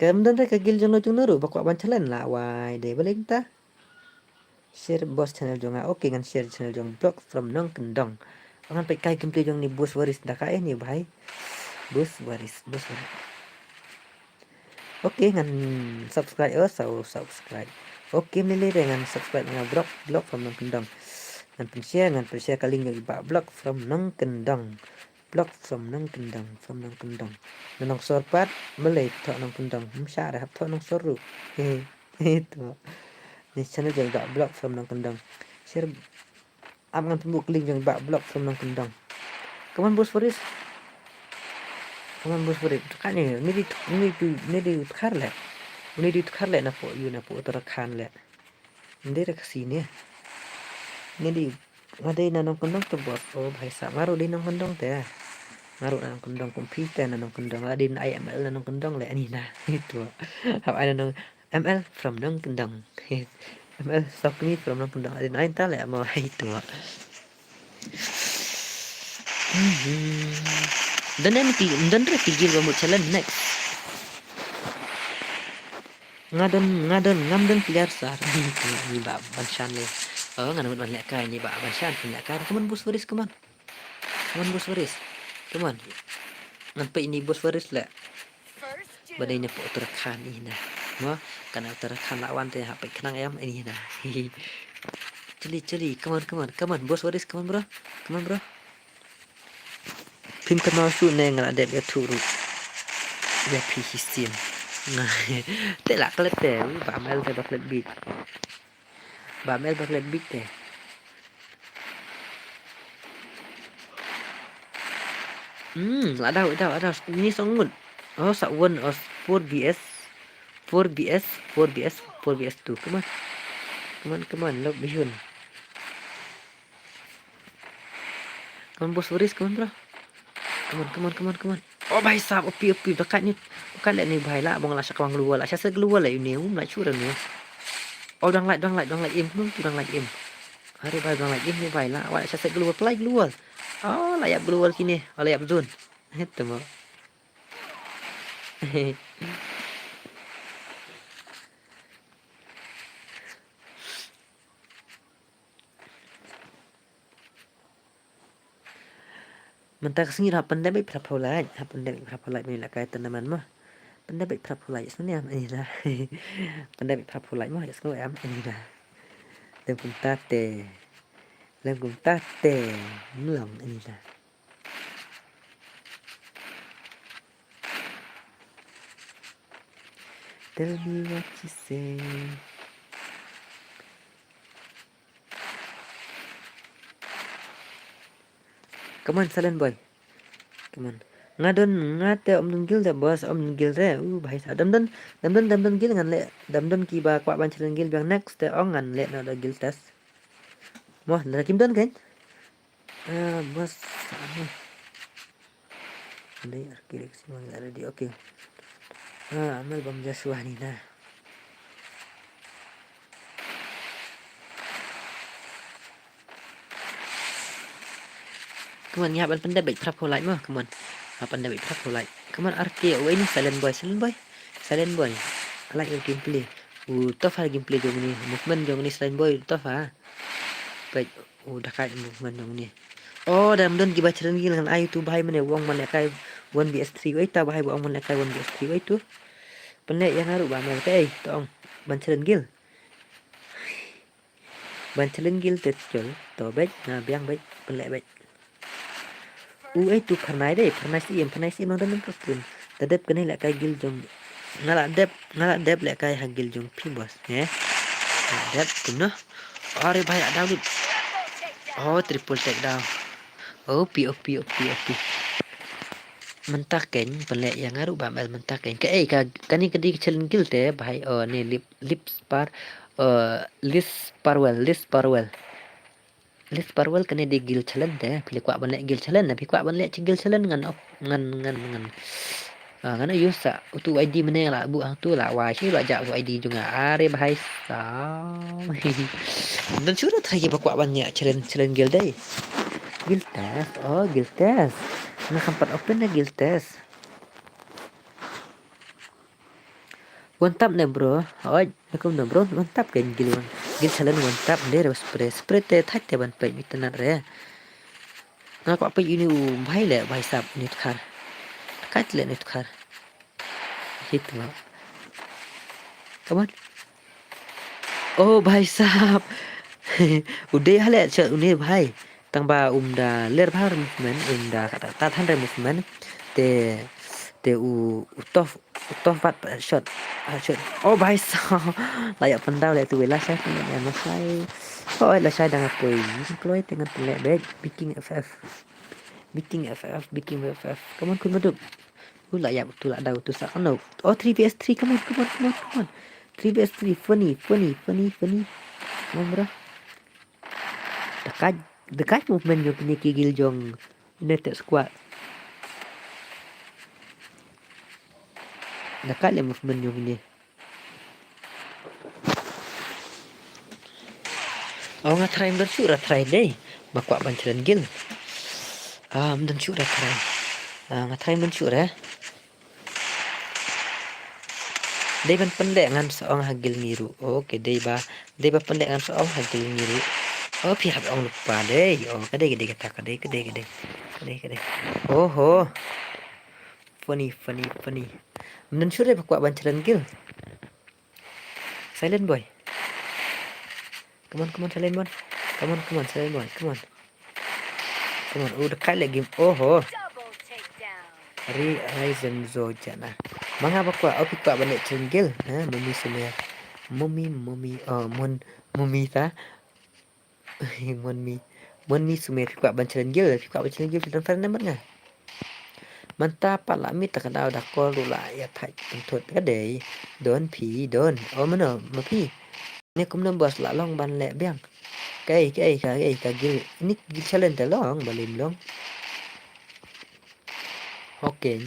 Kemudian kagil jono ru bakwa bancalan lah wai de balik ta share bos channel jonga oke ngan share channel jong blog from nong kendong angan pe kai gameplay jong ni bos waris da kai ni bhai bos waris oke ngan subscribe subscribe oke milih dengan subscribe ngan blog from nong kendong ngan share kali ngi ba blog from nong kendong blog from nong kendong nong sorpat melay to nong kendong sya dah to nong soru itu ni channel jeng ba blog from nong kendong share am ngan pembuk link jeng ba blog from nong kendong kaman bos Faris kan ni di khar le na po utarakhand le ndi ra kasini ni di ngadai na nong kendong to bos bhai sa maru di nong kendong te ngaruh nang kendong komputer nang kendong adin IML nang kendong le ani na itu hab ada nang ML from nang kendong ML stop me from nang kendong adin ain ta le mau itu dan re tigil ba mo challenge next ngadon player sar ni ba banshan le ngan ban le kai ni ba banshan punya kai kaman bos Faris kaman bos Faris Come on. Nampak ini bos Faris lah. Badai ni po Uttarakhand ini nah. Mo kana Uttarakhand lawan teh hapai kenang ayam ini nah. Celi. Come on. Bos Faris, come on bro. Pim kenal su neng ngala dep ya turu. Ya pi hisin. Nah, te la klet te ba mel te baklet bit. Ba mel baklet bit te. Ada. Ini sangut. Oh, sak one os 4 vs 2. Come on, look bihun. Come on, bos Boris, come on, bro. Come on. Oh, भाई साहब, OP bukan ni भाई lah, abang lah syakawang keluar lah. Saya keluar lah ini, lah curang ni. Oh, dang like im, dang like im. Hari भाई dang like im ni भाई lah. Awak saya keluar, play keluar. Oh, layak keluar kini, layak zone. Itu mah. Mentah kesini lah pandai berapa ulai ni lah kaya tanaman mah. Pandai berapa ulai sebenarnya ini lah. Pandai berapa ulai mah ya sekolah ini lah. Lem kum tate, melong ini lah. Tell me what you say. Come on, silent boy. Come on. Ngate om tunggil dah bos om tunggil deh. Bahai sa dam dan gil ngan le. Dam ki ba kwa ban chalen gil biang next te ong ngan le no da gil test. Moh, dah kim don kan? Bos. Andai arkirik semua ada di okey. Amal bam Joshua ni nah. Come on, ya ban pandai baik berapa like mah, come on. Pandai baik berapa like. Come on, arcade. Oh, ini silent boy. I like your gameplay. Tough gameplay jom ni. Movement jom ni silent boy, tough Baik, dah kait movement jom ni. Oh, dalam don giba challenge dengan ai tu bahai mana wong mana kai 1vs3 wei ta bahai wong mana kai 1vs3 wei tu. Pendek yang haru ba mel kai tong ban challenge gil. Ban challenge gil te chol to baik na biang baik pendek baik. Itu pernah sim nonton pun. Tadep kena lek kai gil jong. Ngala dep lek kai hagil jong pi bos, ya. Dep kuno. Are bahaya download. Oh, triple takedown. OP. Mentah kan pelek yang ngaruh bambal mentah kan. Kan ni kedi challenge gil te bahai ni list parwell kena di gil challenge deh pilih kuat banlek gil challenge tapi kuat banlek gil challenge ngan ngana yusa utu ID meneng lah bu hang tu lah wah sih lah jak ID juga are bahai sam dan sudah tadi kuat banyak challenge gil deh gil test nah sempat open dah gil test mantap nih bro. Aku nih bro, mantap kan gil challenge mantap deh spray teh thak teh ban pai mitenar re. Nah kok apa ini bahai sap nit khar. Kat le nit khar. Hit lah. Come on. Oh bahai sap. Udah hale cek ini bahai. Tang ba da ler bahar movement da kata tatan re movement te utof pat shot. Oh bahai sap. Layak pendau le tu lah saya punya masai. Oh lah saya dengan poi. Keluar dengan pelek bag biking FF. Come on kun maduk. Layak betul lah dah tu sak no. Oh 3vs3 come on. 3vs3 funny. Nomor. Dekat movement yo ni kigil jong United Squad. Dekat le movement yo ni. Oh ngatry try deh. Makwa bancaran gil. Dan syurah try. Ngatry syurah. Dia ban pendek ngan seorang hagil ngiru. Okey, dia ba pendek ngan seorang hagil ngiru. Oh pihak orang lupa deh. Oh kadai kata kadai. Oh. Funny. Dan syurah pakwa bancaran gil. Silent boy. Come on, silent boy. Come on, silent boy. Come on. Dekat lagi game. Oh. Ryzen Zojana. Mga bakwa opikwa balik cenggil. Mumi semua. Mumi mumi ta. Mumi semua fikwa ban cenggil. Fikwa ban cenggil fitan faran mana. Manta pala mi takana dah ko lula ya thai thot ka dei. Don pi don. Mana ma pi. Ni kum nam bos la long ban le biang. Cái gil. Ini gil challenge long balim long. Okay.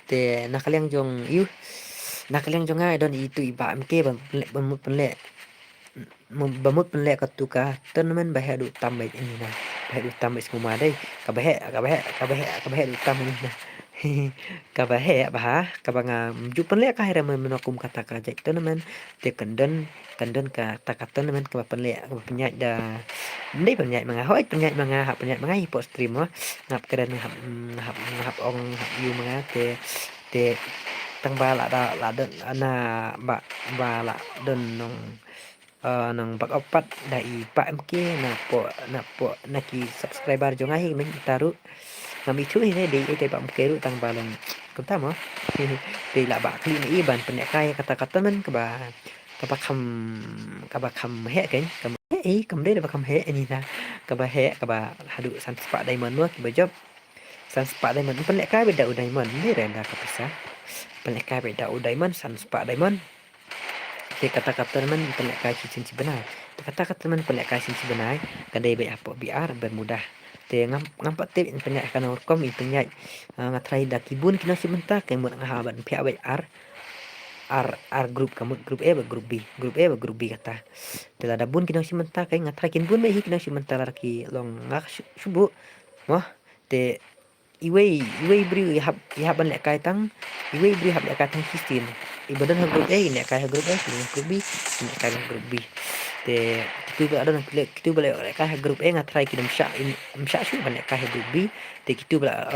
Te nakaliang jong nakaliang jong ai don itu iba mke bamut penle bamut penle katuka tournament bahaya du tambah ini nah bahaya du tambah semua dai kabahaya du tambah ini nah kabahaya bah kabanga ju penle ka hera menakum kata ka jek tournament te kenden ka takat tournament ka penle ka penyai da ndai penyai manga hoi penyai manga hipo stream ngap keren ngap ong yu manga te tang ba la don ana ba la don nong bak opat dai pa mk na po naki subscriber jo ngai men taru ngami chu ni di te ba mk ru tang balong kunta mo te la ba kli ni ban pen kai kata men ka ba kham he kan kam de ba kham he ni na ka ba he ka ba hadu san spa diamond mo ki ba job san spa diamond pen kai ba da diamond ni renda ka pisah pen kai ba da diamond san spa diamond te kata-kata teman pelak cincin sebenar. Kata-kata teman pelak cincin sebenar. Kadai baik apa biar bermudah. Te ngampak tip penyak kana orkom penyak ngatrai da kibun kina sebentar kemut ngahaban pihak baik R grup kamut grup A grup B kata. Tela da bun kina sebentar kai ngatrai kin bun baik kina sebentar laki long ngak subuh. Moh te iwei beri haban lek kai tang iwei beri hab lek kai tang sistem ibadan ha grup A nek kai ha grup A grup B nek kai grup B te kitu ba adon kitu ba lek kai ha grup A ngatrai kidam sya syu ban lek kai ha grup B te kitu ba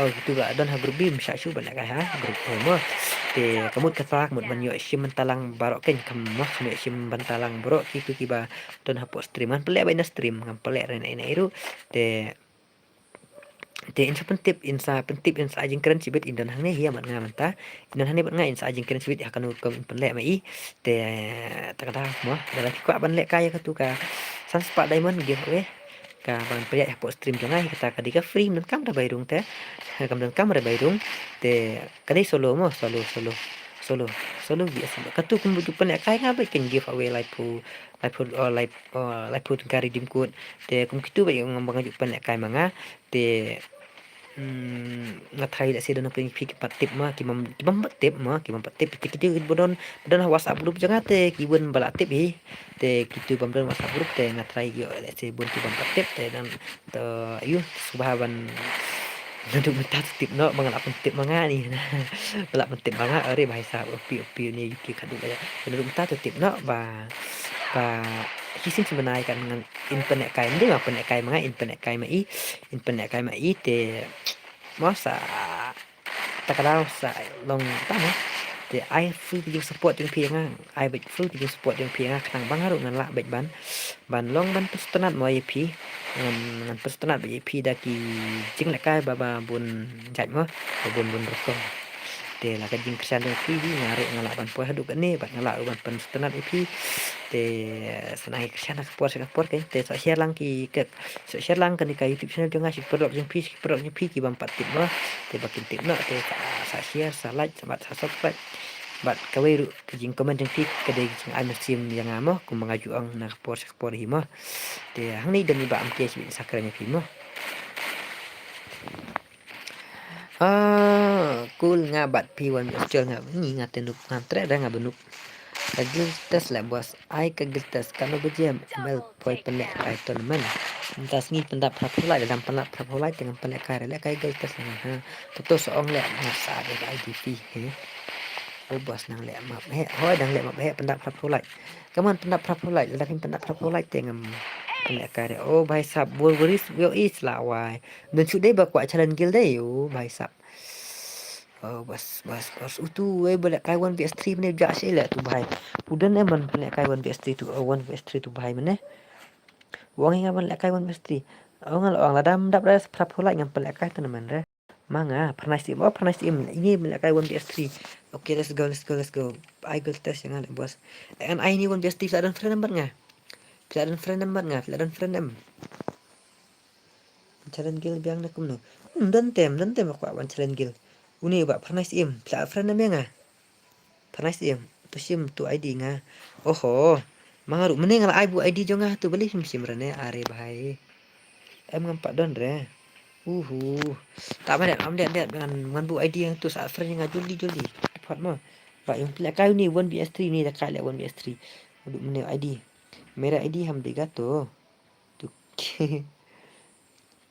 adon ha grup B sya syu ban lek kai ha grup A mo te kamut katak mut ban yo sim talang barok ken kamah me sim bantalang bro kitu kiba don ha post streaman pelek ba stream ngam pelek ren iru te insa pentip insa ajing keren sibet indan hang hiya mat ngaman ta indan hang bat nga insa ajing keren sibet akan ko penle mai te takada mo dalam ko ban le kaya katu ka san spa diamond giveaway ka ban priya ya post stream jangai kata kadika free men kam da bayrung te kam dan kam da bayrung te kadai solo biasa katu kum bu pen kaya ngabai ken giveaway live pu kari dim code te kum kitu ba yang ngambang pen kaya manga te ngatrai da sedon ping pik patip ma ki patip kitu bodon WhatsApp grup jangate ki bun bala tip hi te kitu bamdon WhatsApp grup te ngatrai yo le se bun ki bam patip te dan to ayu subahan Nanduk mentah tip no mengalap tip manga ni belak tip manga are bahasa opi ni yuki kadu ya nanduk mentah tip no ba hisin sebenarnya kan dengan internet kai dia apa net kai manga internet kai mai te masa takadau sa long tama te ai full to support yang piang ai bet full to support yang piang katang bang haru ngan la bet ban long ban pestenat mo ip ngan pestenat ip daki jing la kai baba bun jat mo bun rokong te la ka jing kersan ip ngaru ngala ban po hadu ni ban ngala ban pestenat ip te sanai kersan ka por ke te so share lang ki ke so share lang kan ka YouTube channel jonga si produk jing pi ki bam patip mo te bakin tip no te sa share sa like sa subscribe bat kawiru kajing komen jeng pik kadai jeng ai mesim yang amo ku mengaju ang na por himo te hang ni demi ba am ke si sakranya pimo cool ngabat piwan jol ngab ni ngatenuk ngantre da ngabenuk kagiltas la bos ai kagiltas kanu bejem mel poi pelek kai tournament tas ngi pendap prapulai dalam pendap prapulai dengan pelek kai le kai giltas ha to soong le ngasa de IDP he bos nang le map he hoi dang le map he pendap prapulai kaman pendap prapulai lakin pendap prapulai tengam pelek kai bhai sab boris yo is la wai dan sudah ba kwa challenge gil dai bhai sab bas utu boleh kai 1vs3 mene ja sila tu bhai udan eman pelek kai 1vs3 tu 1vs3 tu bhai mene wang inga ban lek kai 1vs3 ngal ong ladam dap res prap hulai ngam pelak kai teman re. Manga pernah sim ini melak kai 1BS3. Okay, let's go. I will test yang ada bos. And I ni 1BS3 ada friend number nga. Ada friend number nga, ada friend em. Challenge gil biang na kumno. Dan tem aku wan challenge gil. Uni ba pernah sim, friend em nga. Pernah sim. Tu sim tu ID nga. Oho. Mangaru mending ngal ai bu ID jo nga tu beli sim rene are bahai. Em ngampak don re. Tak ada am lihat dengan bu ID yang tu saat friend yang juli. Dapat mah. Pak yang pelak kau ni 1BS3 ni dah kali 1BS3. Duk mana ID. Merah ID ham gato. Tu.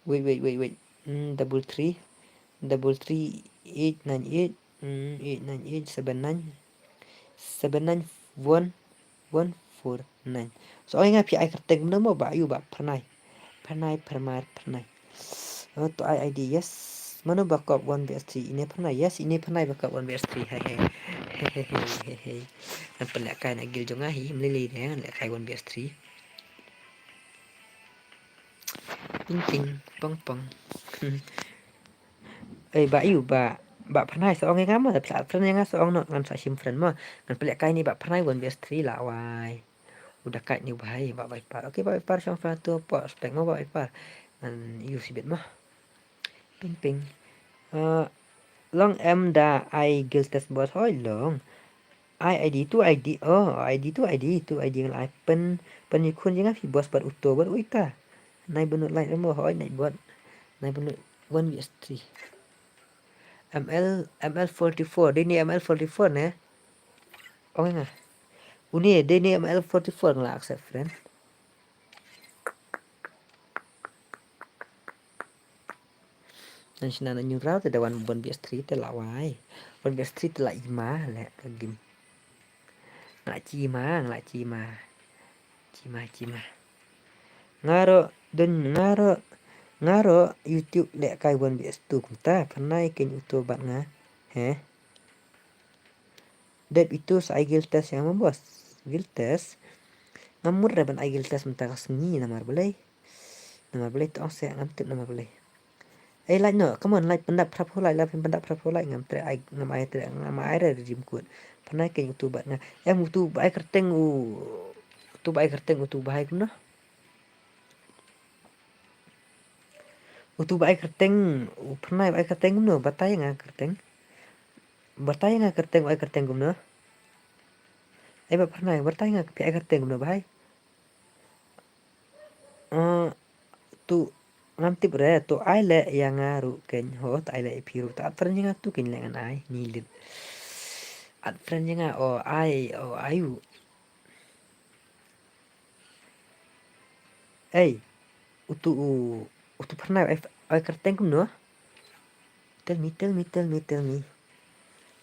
Wait. Double three 898 79149. Soalnya ngapi ai kerteng nama ba ayu ba pernah. Tu ID yes. Mana backup 1BS3 ini pernah backup 1BS3. Hehehe. Nampak nak kai nak gil jong ahi melili dia nak kai 1BS3. Ting pong. Ba yu ba pernah seorang yang ngama tapi friend yang seorang nak ngan sim friend mah ngan pelak kai ni ba pernah 1BS3 lah wai. Udah kait ni bahaya ba par. Okey ba par sang tu apa spek mah ba par. Ngan yu sibet mah. Ping. Long em da I guild test bot hoi long. ID tu ID ngan I pen ikun jangan fi bos bar uto bar uika. Nai benut lain mo hoi nai bot. Nai benut 1BS3. ML44 dia ni ML44 ne. Okey ngah. Uni dia ni ML44 lah accept friend. Dan sina na nyurau te dawan 1BS3 te lawai. 1BS3 te la ima le game. Ngelak cima. Ngaro YouTube lek kai 1BS2 kumta pernah ikan YouTube bat nga. Dep itu sa guild test yang membos. Guild test. Ngamur reban guild test mentara sengi namar belai. Tu ang saya ngamtip namar belai. Like no, come on like pendak prapo like ngam tre ai ngam ai re regime code. Pernah ikan YouTube bat nga. YouTube ai kerteng tu bahai kumno. YouTube ai kerteng pernah ai kerteng kumno batai nga kerteng. Ai kerteng kumno. Ba pernah batai nga pi ai kerteng kumno bahai. Tu ngam tip re tu ai le yang ngaru ken ho ta ai le piru ta friend yang tu ken le ngan ai nilit. At friend yang ayu. Utu pernah ai kerteng kumno. Tell me.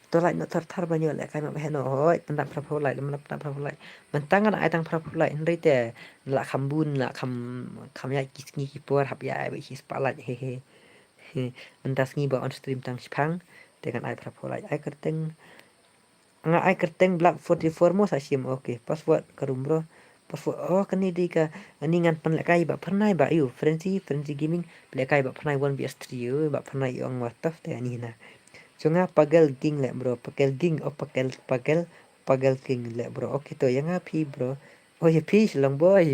Tu like nak tar banyak lek kai mak heno hoi pendak prapo like mentangan ai tang prapo like ndai te la khambun la kham ya kisngi kipor hap ya ai his palat hehe mentas ngi ba on stream tang spang dengan ai prapo like ai kerteng black 44 mo sa sim okay password karum bro password kani di ka ani ngan pen lek kai ba pernah ba yu frenzy gaming lek kai ba pernah 1BS3 ba pernah yang wataf te ani na. Sunga pagal king le bro, pagal king le bro. Okay to yang api bro. Oh ya peace long boy.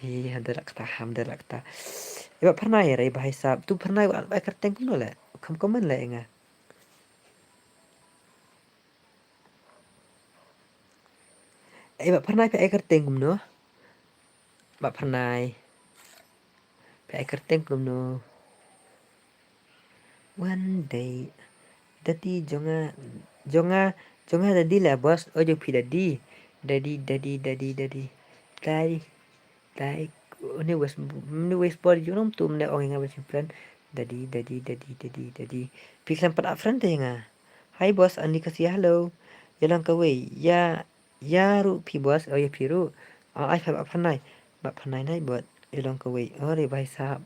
Hamdarak ta. Iba pernah ya rai bahasa. Tu pernah ai kerteng kuno le. Komen le nga. Iba pernah ai kerteng kuno. Ba pernah ai kerteng kuno. One day Dadi jonga dadi lah bos. Ojo pi dadi. Ini wes body junum tu mene orang yang bersimpan. Dadi. Pikir pada friend teh nga. Hai bos Andi kasih hello. Yalang kawe. Ya ru pi bos. Oh ya pi ru. Ai ba pernah nai buat. Yalang kawe. Ore bahai sahab.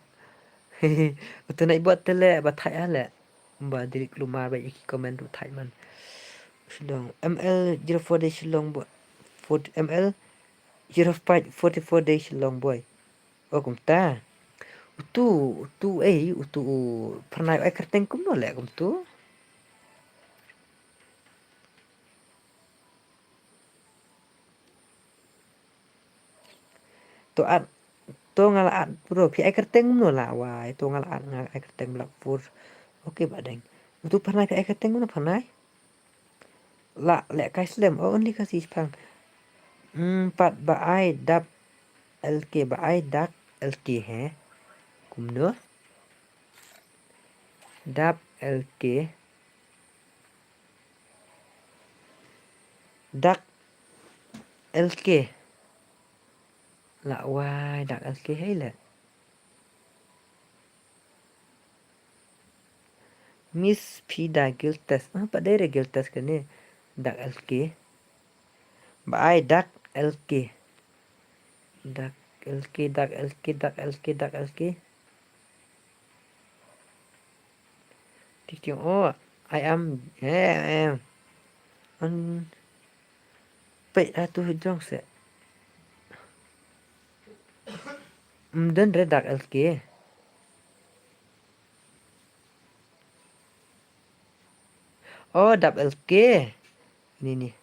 Utu nai buat tele batai ale. Mbak diri kelumar baik iki komen tu thai man. Shillong ML04 day Shillong boy. ML05 44 day Shillong boy. Oh kumta. Utu pernah ai kerteng kum no le kum tu. Tu at tu ngalaat puro pi ai kerteng no la wai tu ngalaat ai kerteng blak pur. Oke badeng. Utu pernah pi ai kerteng no pernah. La le kai slem oh ni kasih pang. Pat ba ai dap LK ba ai dak LK he. Kum no. Dap LK dak LK la wai dak LK hay la Miss Pida Giltas apa daerah Giltas kan ni dak LK ba ai dak LK dak LK dak LK dak LK dak LK Tikyo oh I am on pe atu jong se dan dak LK oh dak LK ni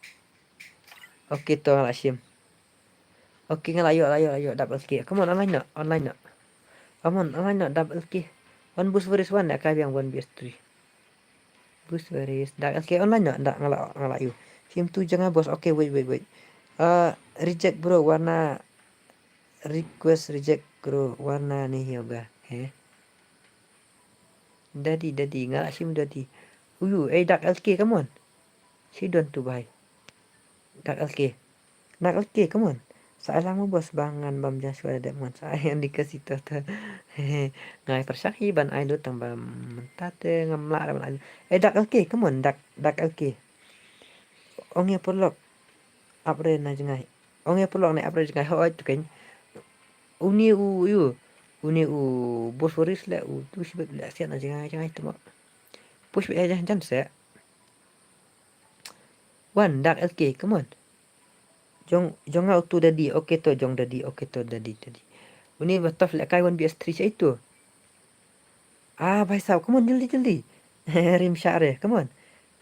oke to Hashim oke ngalayo double K come on online no come on online no double K one boost versus one nak yang one BS3 boost versus double K online no ndak ngalayo sim tu jangan bos oke wait reject bro warna request reject bro warna nih yoga daddy ngalak sim daddy dak LK come on she don't to buy dak LK come on saya lama bos bangan bam jas suara demon saya yang dikasih tata ngai persyahi ban ai lu tambah mentate ngamla ban dak LK come on dak LK ongnya polok apre na jengai ongnya polok na apre jengai hoi tu kan uni bos waris la tu sibet la sian na jengai tu mak push be aja jan se one dak LK come on jong auto dadi oke to jong dadi oke to dadi uni bataf la kai one BS3 sa itu भाई साहब come on जल्दी rim syare come on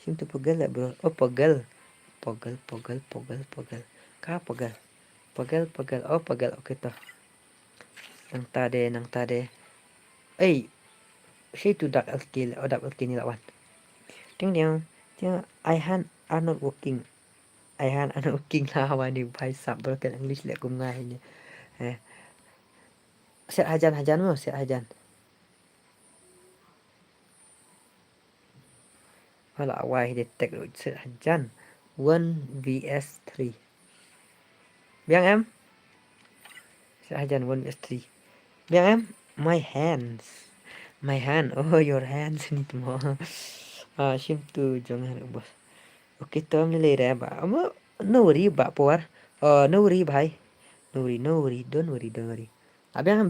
sim tu pegal lah bro oh pegal ka pegal oh pegal oke to nang tade si tu dak LK ni lawan ting Aihan are not working lawan ni भाई साहब broken English le kum ngai ni set hajan mo set hajan wala wai detect set hajan 1 vs 3 biang em set hajan 1 vs 3 biang em my hand oh your hands ni tu mo sim tu jangan bos oke to ni le re ba ama no worry ba por no worry bhai no worry don't worry biang em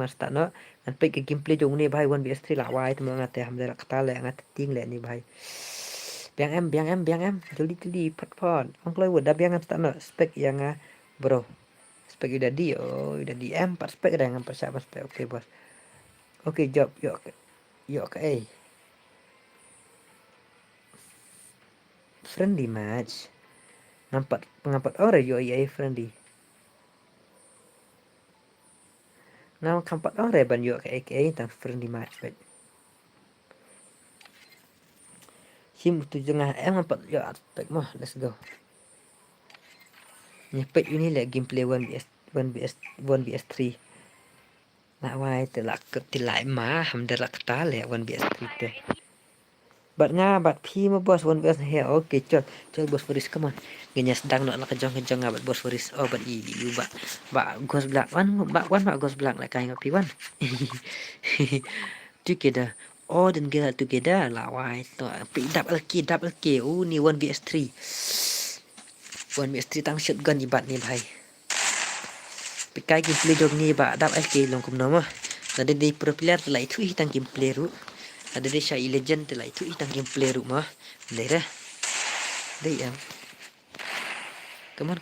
start no an pe ke gameplay jong ni bhai 1 vs 3 la wai tu ngate ham le kata le ngat ting le ni bhai biang em jolly pat ong kloi wud da biang em start no spek yang bro spek udah di em pat spek dengan persiapan spek oke bos oke job yuk friendly match nampak orang yuk friendly Now kampat orang ban yuk ke tang friendly match bet sim tu jengah em nampak yuk aspek mah let's go nyepet ini le gameplay 1vs 3 nak wai telak ketilai mah hamdalak tale 1vs 3 teh bat pi ma bos 1vs he oke col bos Furis come on genya sedang nak kejong bat bos Furis oh bat iu ba gos black wan gos black like kain pi wan together oh dan get together la wai to pi double K ni 1vs 3 tang shotgun ibat ni bhai pikai gameplay jog ni ba dap LK long kum nama ada di pro player lai thu tang gameplay ru ada di Shy Legend lai thu tang gameplay ru mah daerah dei am come on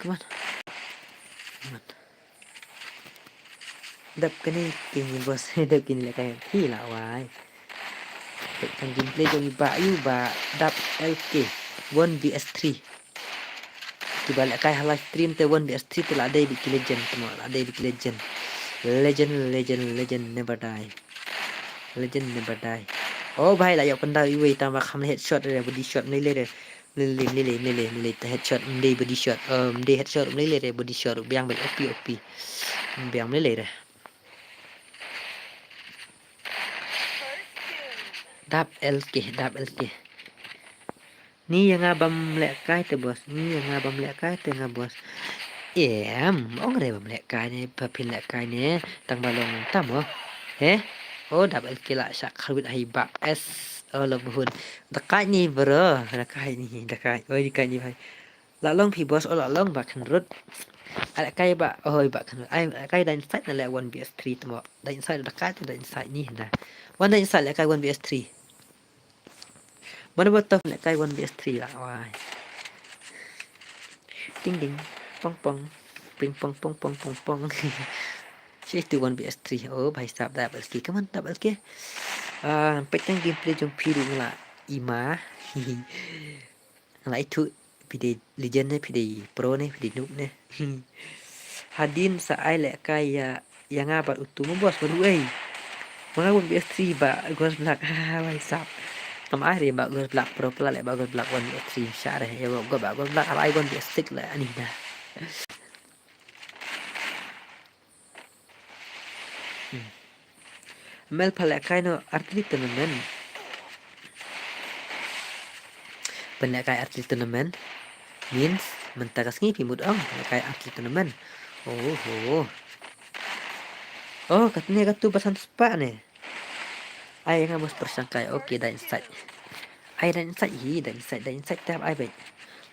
đập cái này kini bos đập kini lại cái khi là hoài thằng gameplay trong ba đập LK 1vs3 coba lại cái live stream te 1vs3 tu lah ada bikin legend semua ada bikin legend never die legend never die oh भाई lại अपन dah iwe tambah kham headshot rồi body shot này lên lên headshot đi body shot đi headshot lên rồi body shot biang bị op biang lên rồi đáp LK ni yang abam lek kai te bos ni yang abam lek kai te nga bos ong re bam lek kai ni papin lek kai ni tang balong tam ho he oh đáp LK la syak khawit haiba s lebihun dekai ni bro dekai oi dekai ni bhai la long phi bos la long ba khan rut ala kai ba oi ba khan ai kai dan side na lek 1vs3 tmo dan side dekai tu dan side ni na one dan side lek kai 1vs3 mana betul nak kai 1vs3 lah wah ding ding pong pong ping pong pong pong pong pong itu 1vs3 oh भाई साहब double skill come on double skill petang gameplay jong piru ngala ima ngala itu pide legend ne pide pro ne pide noob ne hadin sa ai lek kai yang abat utu bos baru mana 1vs3 ba gos black भाई साहबทำไมเรียนแบบเงินหลักโปรแหละแบบเงินหลักวันเดียว3ชาเลยอย่าบอกก็แบบเงินหลักอะไรวันเดียว6แหละอันนี้นะเมลพลักใครเนาะอาร์ติสต์ตัวนั้นเป็นแหละใครอาร์ติสต์ตัวนั้น means มันตากสกีพิมุดใครอาร์ติสต์ตัวนั้นโอ้โหโอ้katanya katu pesan spa nih ai yang harus persangkai okey dah insight ai dah insight tab ai baik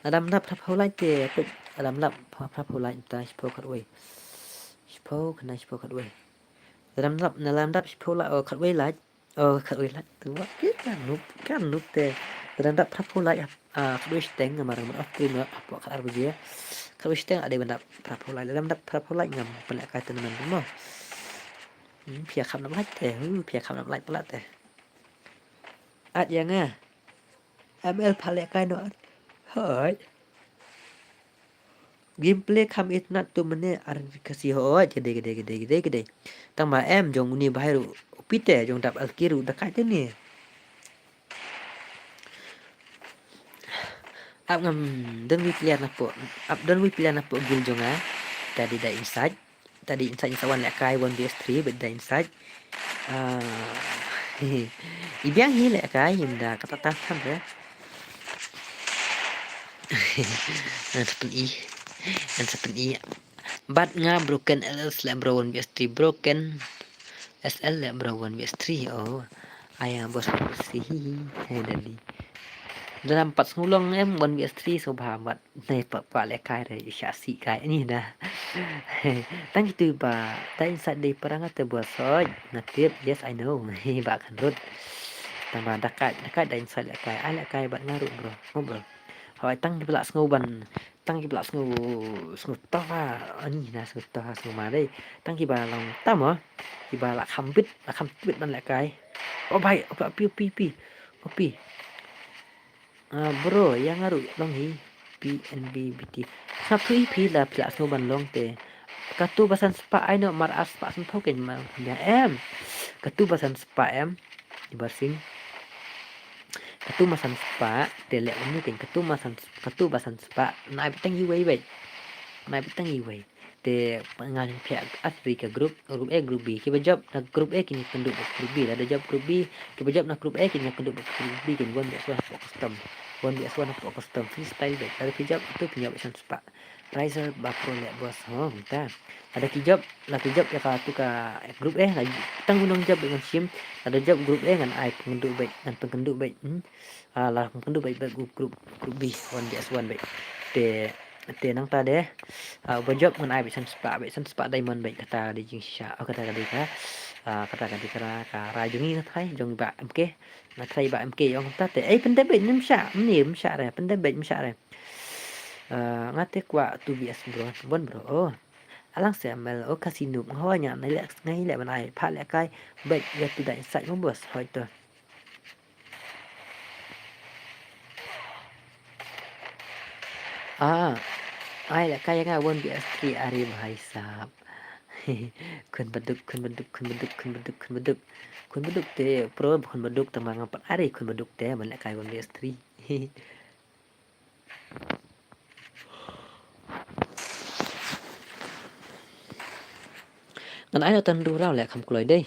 dalam lap phap hau lai te pet dalam lap phap hau lai ta spo khat wei spo kena spo khat wei dalam lap spo la khat wei lai khat wei lai tu wa kan nup te dalam lap phap hau lai khat wei steng ngamar ngamar stream apa khat ar begitu khat wei steng ada benda phap hau lai dalam lap phap hau lai ngam pelak kata teman semua เพียคำน้ำลายแต่เพียคำน้ำลายประหลาดแต่อัดยังไงML พาเลกายนอนเฮ้ย gameplay คำอิทนัดตัวมันเนี่ยอาร์คิโฮgedeตั้งมาจงนี่bahaya pite jong dap alkiru dekat tu ni up ngam dan wi pilihan apa gil jong tadi dah insight insawan lek kai 1vs3 beda insight ibiang hi lek kai hinda kata tahan ya dan sepen i bat nga broken ls lek bro 1vs3 broken sl lek bro 1vs3 oh ayah bos bersih dali dalam 4 ngulong 1vs3 so bahamat nei pak lek kai re syasi kai ni dah tang itu ba tain sat di perang atau buat soy natip yes I know ba kan rut tambah dekat dan sat lek kai ai lek kai bat ngaruh bro ngobrol hỏi tăng cái lạ ngô to anh là ngô to ngô mà đây tăng cái bà lòng tam hả cái bà là khăm bít ban lại cái oh bay pi bro yang ngaruh long hi PNB BT satu IP lah pila ngô ban long te katu basan spa ai no mar as spa sun thoken ma ya katu basan spa di barsing katu masan spa tele ini kan katu basan spa nai bitang iwei te pengan pihak asri ke grup A grup B kita job na grup A kini penduk grup B ada job grup B kita job na grup A kini penduk grup B kan one biasa custom freestyle baik ada job itu punya basan spa riser bakro lek bos minta ada kijab ya tu ka grup A lagi tang gunung job dengan sim ada job grup A dengan ai penduk baik dan penduk baik lah penduk baik grup B one baik te nang ta deh berjob dengan ai basan spa diamond baik kata di jing sha kata kadi ka rajungi na thai jong ba mk na thai ba mk yong ta te ai pendek baik nim sha re pendek baik nim sha re ngate kwa tu bias bro bon bro alang sẽ mà ở casino hoa nhà này lại ngay lại bên này phát lại cái bệnh giờ từ đại sạch không bớt hỏi tôi ai lại cái yang awon BST Ari Bhai Sahab kun beduk te pro kun beduk tamang apa Ari kun beduk te man lại cái awon BST Ngân ai nó tân đu rau lại không có lời đây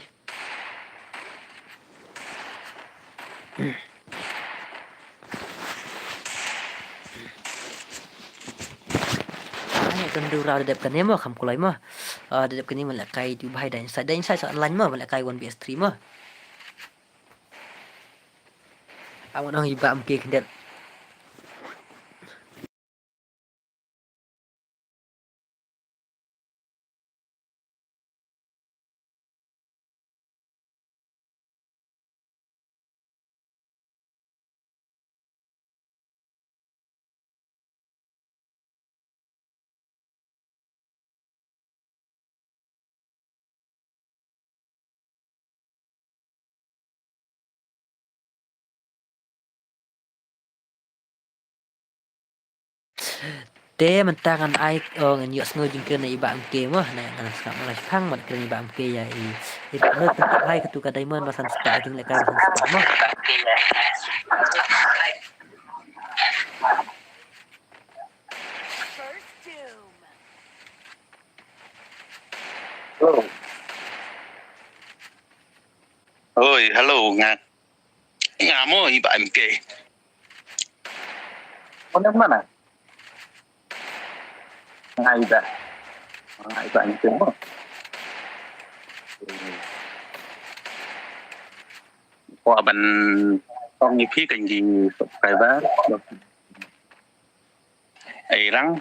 ai tân đu rau đẹp cái này mà không có lời mà đẹp cái này mình lại cái du bài đánh sai sợ lánh mà mình lại cái one BS3 mà ông nó hiệp bạm kia đẹp te mình ta kan ai ngan yos ngo jing kena iba amke mah na kan skam la phang mat kena iba amke ya i no tentu hai ketu ka diamond masan sta jing le ka masan sta mah Oi, hello nga. Nga mo iba MK. Mana mana? Nga iba. Nga iba MK mo. Qua bạn con như phía cạnh gì phải vá ấy răng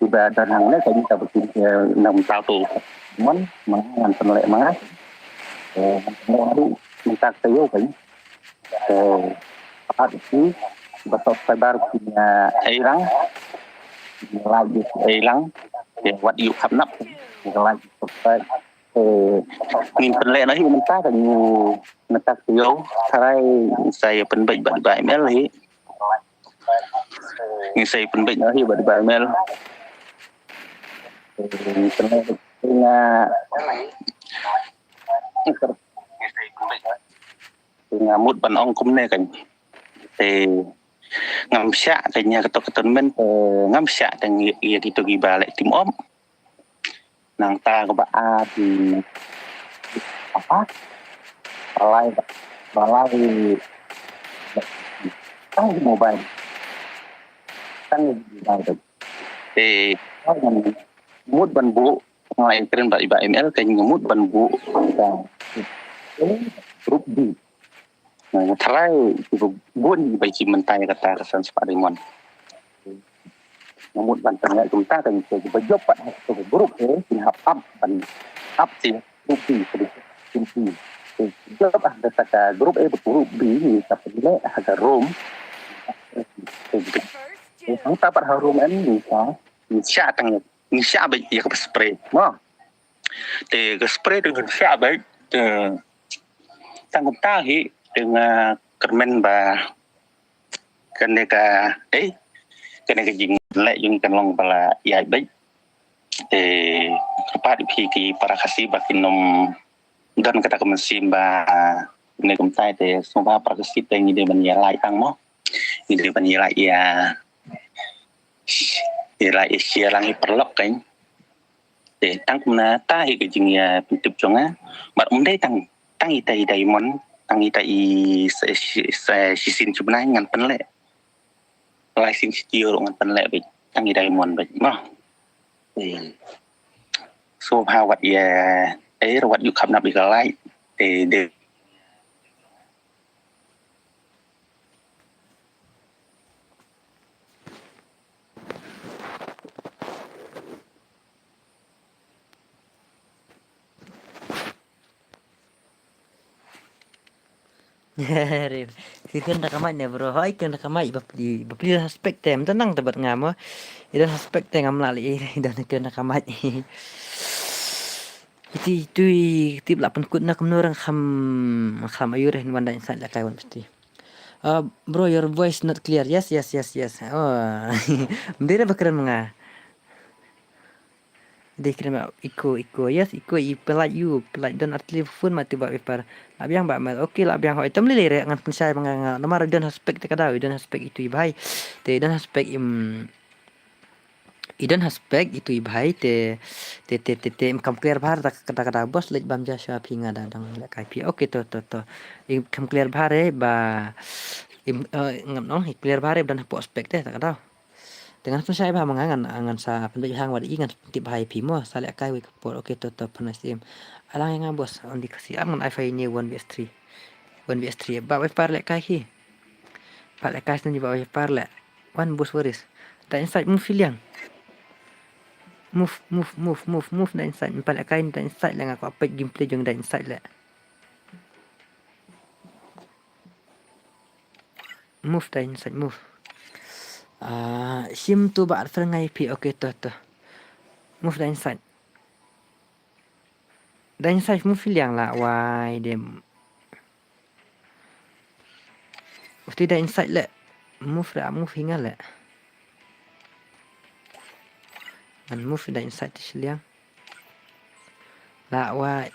thì ba dan hàng đấy kita bikin 6 tahun cuman mangan penelek mah minta tayo kan saat itu betul sabar punya irang lagi irang yang wat yuk khắp nắp lagi sampai nghìn penelek nó mình ta kan minta tayo thay saya penbaik baik mel hi nghìn saya penbaik nó hi baik mel một bản ông cũng này cảnh thì ngắm xạ thì nhà cái tộc tân ngắm xạ thì nghĩa thì tôi ghi bà lại tìm ốm nàng ta của bà A thì apa balai tăng mobile thì mút ban bu ngoài keren bak iba ML kan ngemut ban bu grup B nah try bun bagi mentai kata kesan Sparimon ngemut ban tanya chúng ta kan bajop pak grup thì hap ban up sih grup B job ada kata grup E grup B ni tapi le ada room chúng ta bắt room ini bisa tang Nisha bệnh ya cái spray mà thì cái spray dengan Nisha bệnh sang công ta hi dengan kermen ba cái này cái gì lại dùng cái lòng bala ya bệnh thì apa di para kasih bakin nom dan kata kemensim ba này công ta thì semua para kasih tengi dia menyalai tang mo ini menyalai ya là Asia lang hiperlock kan để tăng cũng là ta hiện cái chuyện tập trung á mà ông đấy tăng y tây món tăng y tây sẽ xin chụp này ngăn phân lệ lại xin chiều ngăn phân lệ bị tăng y tây món vậy mà thì số hao vật ấy rồi vật dục khắp nạp bị lại để Rin. Si kan nakamai ne bro. Hoi kan nakamai bapli suspect tem tenang tebat ngamo. Ida suspect tem ngam lali dan kan nakamai. Itu tip la penkut nak menurang kham ayure hin wanda insan la kai wan pasti. Bro, your voice not clear. Yes. Oh, mbira bakran mga. Dia kira mak iko. Yes, iko. I pelaj you. Pelaj don atli phone mati bak ipar. Labiang bak mal. Okay, labiang hoi. Tam lele ngan pensai mga nomor don aspek te kadau. Don aspek itu ibai. Te don aspek idan aspek itu ibai te kam clear bahar tak kata bos lej bam jasha pinga dadang lek kai pi. Okay, to. Kam clear bahar ba ngam no clear bahar dan po aspek te tak kadau. Dengan pun saya bahang angan sa pendek hang wadi ingan tip hai pimo sale kai we kapor okay to penasim alang yang bos on dikasih angan iPhone ini 1vs3 ba we par lek kai hi par lek kai ni ba we par lek one bos waris ta inside move filiang move da inside par lek kai da inside lang aku apa gameplay jong da inside lek move da inside move sim tu ba fer ngai pi okay to move da inside move filiang la why dem Usti da inside le move hinga le man move da inside ti filiang la why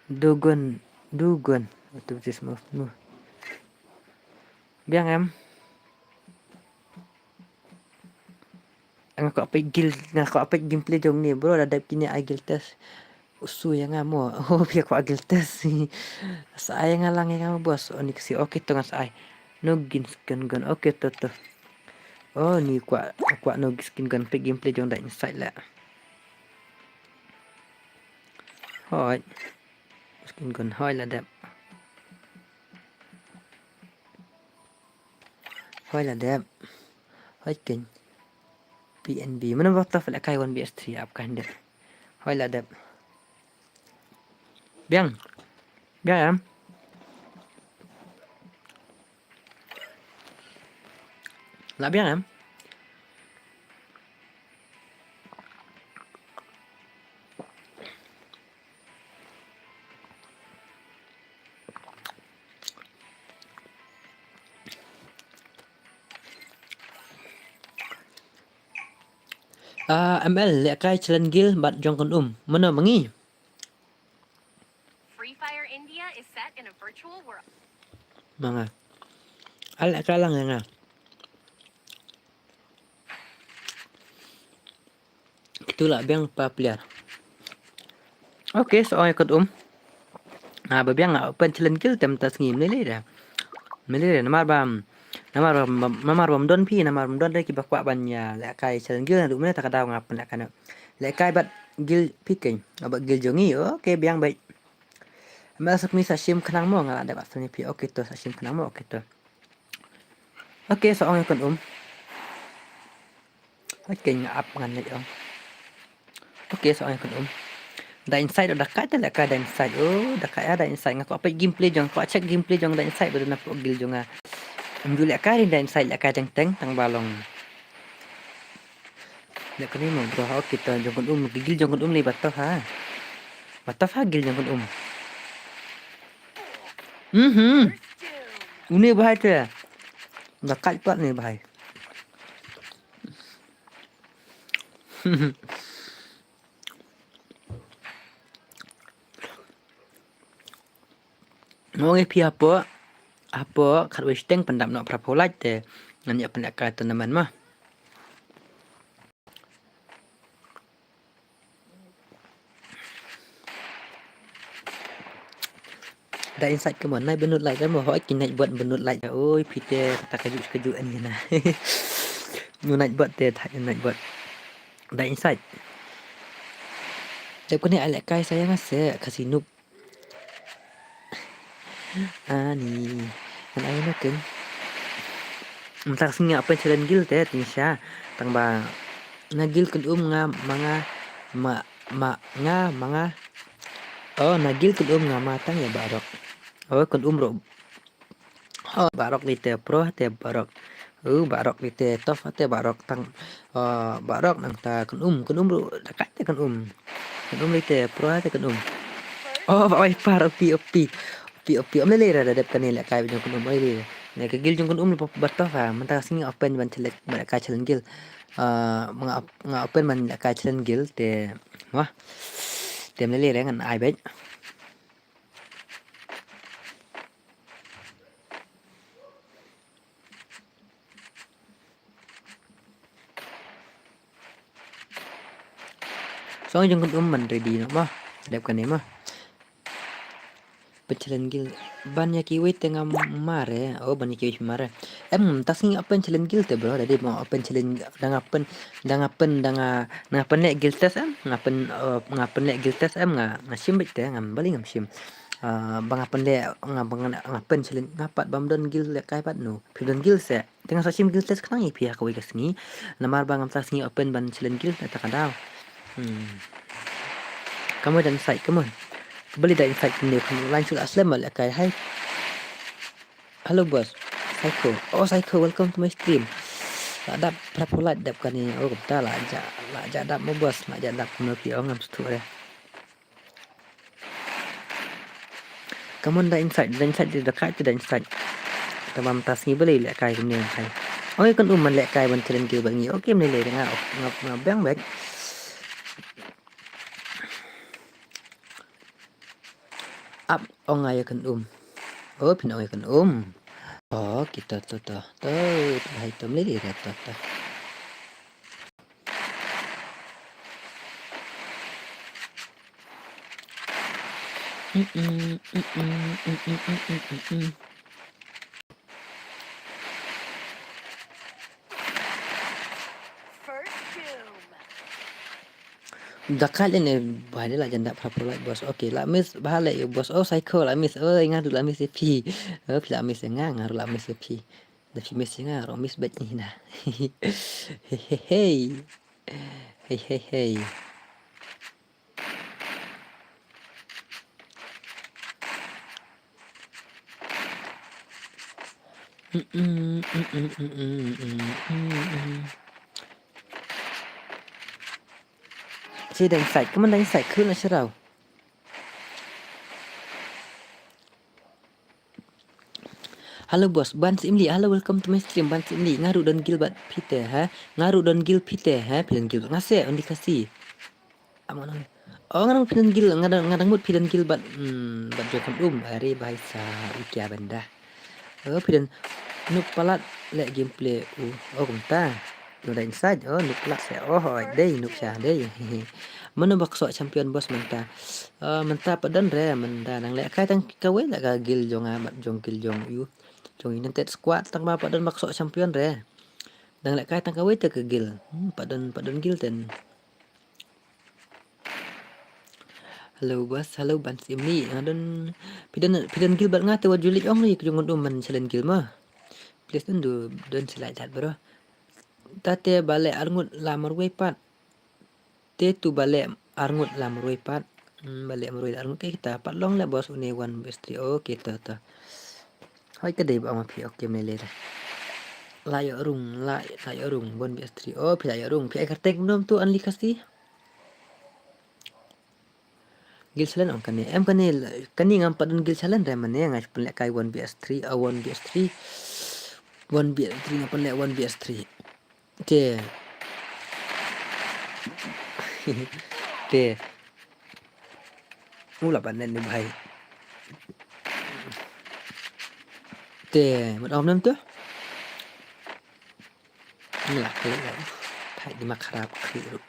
dugun itu just move biang em ngako apa gameplay jong ni bro ada kini agil test usu yang ngamo biar ko agil test saya ngalang yang ngamo bos onik si oke to ngas ai no skin gun oke to oh ni kwa no skin gun pe gameplay jong da inside la hoi skin gun hoi la dep hoi ken PNB mana waktu fala kai 1vs3 ap kan dep hoi la dep biang em la biang em ML lek kai challenge gil bat jong kon mana mangi Free Fire India is set in a virtual world. manga ala kalang nga itulah biang popular okay so ay kon babiang open challenge gil tem tas ngim lele dah namar bam don pi namar bam don dai ki bakwa banya lek kai challenge gil du mena tak kadau ngap lek kana lek kai bat gil picking abat gil jongi okay biang baik masuk mi sashim kenang mo ngala ada bat pi okay to sashim kenang mo okay to okay so ong kon okay ngap ngan lek okay so ong kon da inside da kai lek kai da inside da kai ada inside ngako apa gameplay jong ko check gameplay jong da inside bedu na gil jonga ambil lek kai da inside lek kai teng tang balong lek kani mo bro okay to jong kon gil jong kon li bataf ha gil jong kon ini bahaya tu dah kat pat ni bahaya Ngomong pi apa kat westeng pendap nak prapolat te nanya pendak kata teman mah da inside ke mana benut like kan mau hoi naik buat benut like oi pite tak kaju ni nah nu naik buat te tak naik buat da inside Dep ko ni alek kai saya ngase kasih noob ani kan ayo nak kan tak singa apa challenge gil te tinsha tang ba nagil kan nga manga Oh nagil kun ngamatang ya barok. Oh kun ro. Oh barok lite pro te barok. Barok lite tof te barok tang barok nang ta kun ro dekat te kun lite pro te kun Oh oi par opi om lele ra dep kan le kai jong kun lele. Ne ke gil jong kun bertof mentang sing open ban celek ba ka chelen gil. Mga open man ka chelen gil te wah. Tem lele re ngan ai bet. So jong kun man ready no mah. Dep kan mah. Pencelen gil banyak kiwi tengah mare banyak kiwi mare tasing open challenge gil te bro tadi mau open challenge dangapen lek gil tes ngapen lek gil tes ngasim bet te bali ngasim bangapen lek ngapen challenge ngapat bamdon gil lek kai pat no pidon gil se tengah sasim gil tes kanang ipia kawi kasngi namar bangam tasing open ban challenge gil ta kadau kamu dan sai kamu beli dari insight ni langsung aslam lah kai hai halo bos Psycho oh Psycho welcome to my stream ada prapolat dap kan ni kita lah aja dap mo bos nak aja dap kuno pi ngam stu re kamu da insight di dekat tu da insight tamam tas ni beli lek kai ni kai oi kan man lek kai ban tren ki bangi okey ni le ngap bang baik up ongay kan oh pinong kan oh kita tuh hai tom lili re tuh First doom. Dakal ini bahaya lah janda prapolat bos. Okey lah mis bahaya ya bos. Oh Psycho lah mis. Oh ingat dulu lah mis pi. Oh pila mis ngaruh lah mis pi. Tapi mis ngaruh mis bet ni nah. Hehehe. Hehehe. Chị đánh sạch, cái mình đánh sạchขึ้นแล้วใช่เรา Halo bos, Ban Simli, halo welcome to my stream Ban Simli, ngaruh don gilbat pite ha, ngaruh don gil pite ha, pilen gil ngase on dikasih. Aman. Oh ngaruh pilen gil, ngadang mut pilen gil bat bat jokan hari bahasa ikia benda. Oh pilen nuk palat lek gameplay oh kumta. Yo dan inside oh nuk palat saya oh dei nuk syah dei. Mana bakso champion bos menta. Menta padan re menta nang lek kai tang kawe lek gil jong amat jong gil jong yu. Jong ini tet squad tang ba padan bakso champion re. Dang lek kai tang kawe te ke gil. Padan gil ten. Halo bos, halo ban simni. Adon pidan gil bat ngate wajulik ong ni kejong man selen gil mah. Please don selai chat bro. Tate balik arngut lamar wepat. Te tu balik arngut lamar wepat. Balik marui arngut kita pat long le bos une one bestri. Oh kita ta. Hai ke dei ba ma pi ok mele. Layo rung bon bestri. Oh pi layo rung pi kertek nom tu anli kasi. Gil salen on kani em kani ngam padun gil salen re mane ngai pelek kai 1BS3 1BS3 1BS3 ngam pelek 1BS3 te te mula panen ni bhai te mật ong nam tu ngak le thai di makrab khiru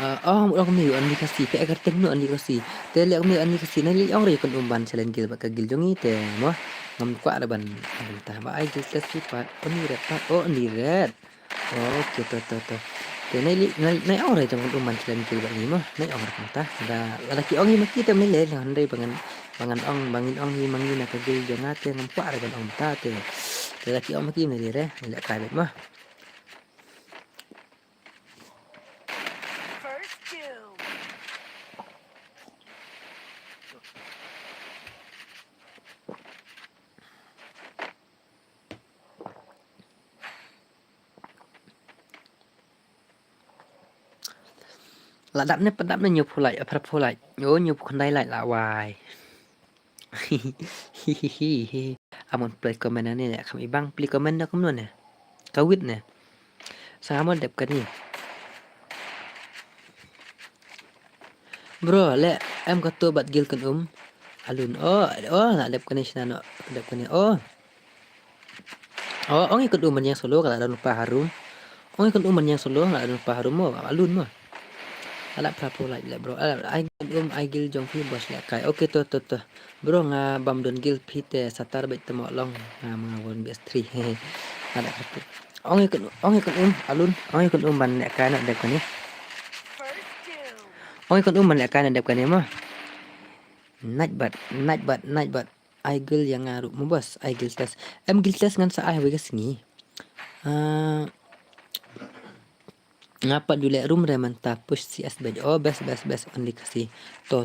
orang mi an dikasih pe agar teng no an dikasih te le mi an dikasih na li ong re kon umban challenge gil baka gil jongi te mo ngam kwa da ban ta ba ai gil tes sifat on ni ret pat oh ni ret oke to te nai ong re jong umban challenge gil ba ni mo nai ong re ta da laki ong ni maki te mi le han dei bangin ong ni mangi na ka gil jonga te ngam kwa da ban ong ta te laki ong maki ni re le ka bet mo ระดับเนี่ยประดับเนี่ยอยู่ผู้ไหลพระผู้ไหลโอ้อยู่คนใดไหลละวาย Amun play comment na ni kami ibang play comment na kumno ne kawit ne sama dep ka ni bro le em ka to bat gil kan alun la dep ka ni sina no dep ka ni ong ikut man yang solo kala dan lupa harum ong ikut man yang solo kala dan lupa harum mo alun mo ala prapo like le bro ai gil jong phi bos le kai okay to bro nga bam don gil phi te satar bet temo long nga mga won bs3 ada prapo ong ikut alun ong ikut ban le kai na dep ka ni First doom. ong ikut man le kai na dep ka ni mo night bat ai gil yang ngaru mo bos ai gil tes em gil tes ngan sa ai we singi ngapa dulu room reman push CS bed best only kasih to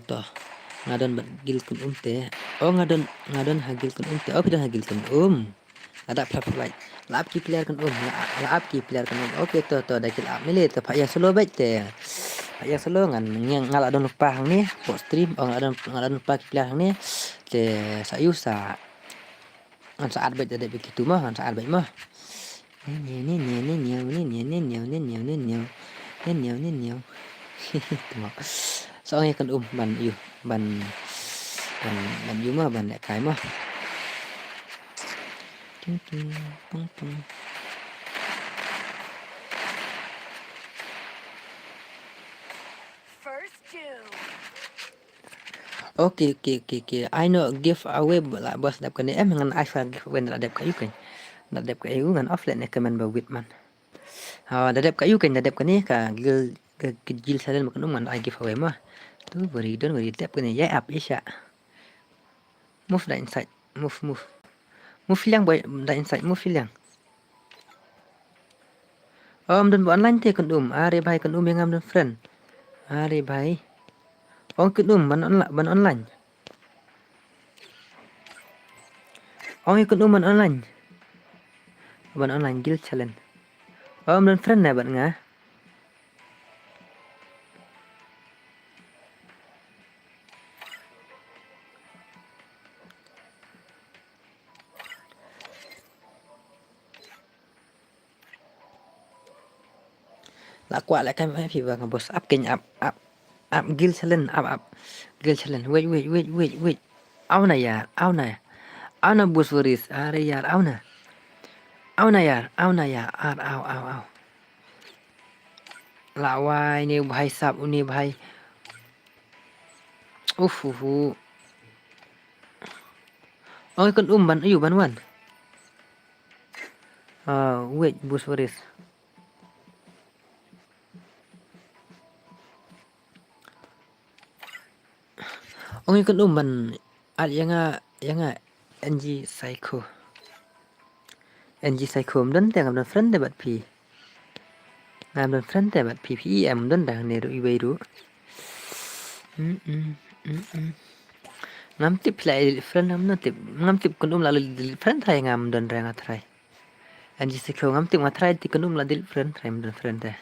ngadon gil kun te ngadon hagil kun te pidan hagil kun ada plap like lap ki player kun lap ki player kun oke to da kil ap mile to pak ya solo bet te pak ya solo ngan ngala don lupa hang ni post stream ngadon lupa ki player hang ni te sayusa ngan saat bet ada begitu mah ngan saat bet mah soalnya kan ban yu mah ban lek kai mah First doom. okay I know give away like bos dap kan em ngan iPhone give away nak dap kai kan nak dap kai ngan offline nak man ba wit man da dap kai kan da dap kan ni ka gil salen makan man I give away mah tu beri dap kan ya app isya move da inside move hilang boy da inside move hilang dan bu online te kan are bhai kan yang am dan friend are bhai kan ban online kan ban online guild challenge dan friend na ban nga la kwa lại cái phải vào cái boss up kinh up guild challenge up guild challenge wait au này boss waris are yaar au na yaar au la wai ni bhai sab ni bhai ôi con ban ayu ban wan wait boss waris ong ikut ban at yang NG Psycho mden te ngam dan friend de bat pi ngam dan friend te bat pi em mden dang ne ru iweiru ngam tip lai friend ngam tip kun lalu friend thai ngam dan rang athrai NG Psycho ngam tip athrai ti kun la dil friend thai mden friend te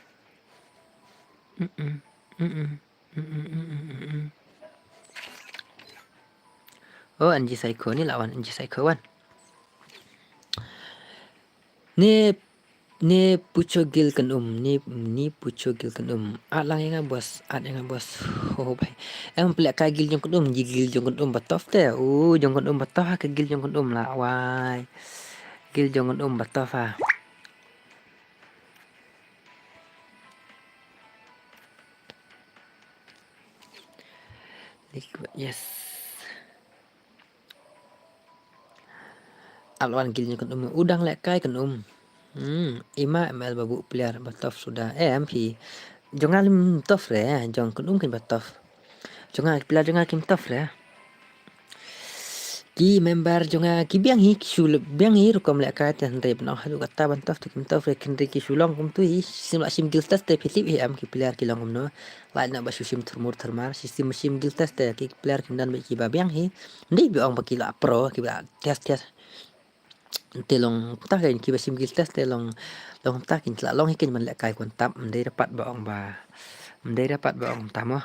NG Psycho ni lawan NG Psycho wan ni pucho gil kan ni pucho gil kan at lang yang bos bai em plek ka gil jong kan gil jong kan batof te jong kan batof ka gil jong kan la wai gil jong kan batof yes alwan gil kan udang lek kai kan ima ml babu player batof sudah MP jongal tof re jong kan kan batof jongal player jongal kim tof re ki member jongal ki biang hi sul biang hi rukom lek kai tan re bna halu kata batof tu kim tof re kin re ki sulong kum tu hi sim giltas te philip hi am ki player ki long no la na basu sim termar sim giltas te ki player kim dan ki ba biang hi ndai bi ong ba ki la pro ki ba test telong tak kan ki basim giltas telong tak kin la long hikin man lek kai kon tap ndai dapat ba ong ba Mendai dapat bang tamu.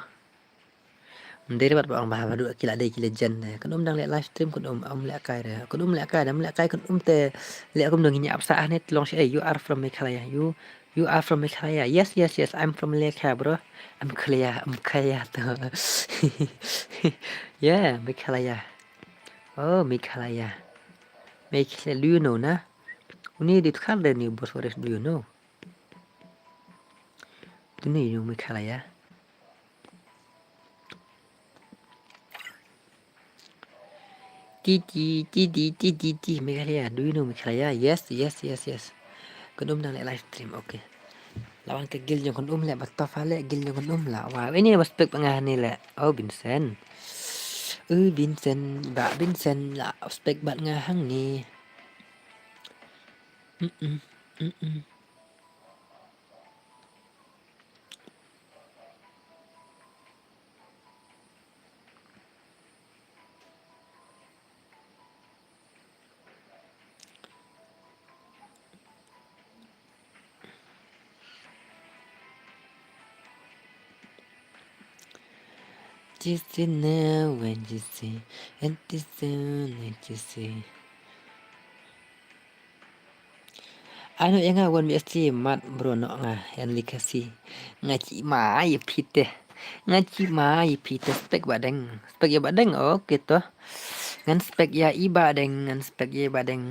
Mendai dapat bang bah duk kila dai kila jen kan đang lek live stream kan lek kai dah. Kan lek kai dah lek kai kan te lek kan dong nyap sah net long say you are from Meghalaya. You are from Meghalaya. Yes, I'm from Meghalaya, bro. I'm Khaya tu. Yeah, Meghalaya. Oh, Meghalaya. Meghalaya, do you know na? Uni di tukar deh nih bos forest, do you know? Tu ni yung Meghalaya. Ti Meghalaya, do you know Meghalaya? Yes. Kan đang lek live stream, okay. Lawan ke gil yang kan lek bataf lek gil yang kan lah. Wah, ini aspek pengah ni lek. Oh, Vincent. Vincent, Mbak Vincent lah aspek bat ngahang ni. Just now when you say, and this soon when you say. Ano yang awan biasa mat bro nak ngah yang likasi ngaci mai pite ngaci mai pite spek badeng ya badeng oh gitu ngan spek ya iba deng ngan spek ya badeng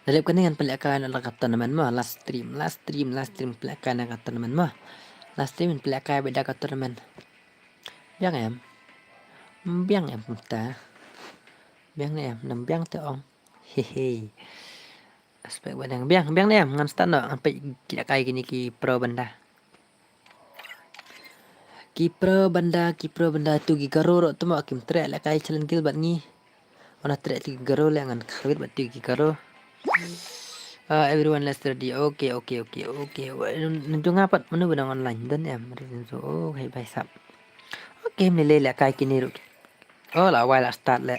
Dalip ka dengan pelakan ang kata naman mo last stream pelakan ang kata naman mo last stream pelakan beda kata naman biang em ta biang em nam biang te ong hehe aspek badang biang em ngan stan no sampai tidak kai gini ki pro benda tu gi garo tu mo kim tre la kai challenge gil bat ni ona tre ti garo la ngan khawit bat ti gi garo everyone let's ready okay nung ngapat menu benang online dan em so oh hay bai sap okay ni le la kai kini ru oh la wai la start le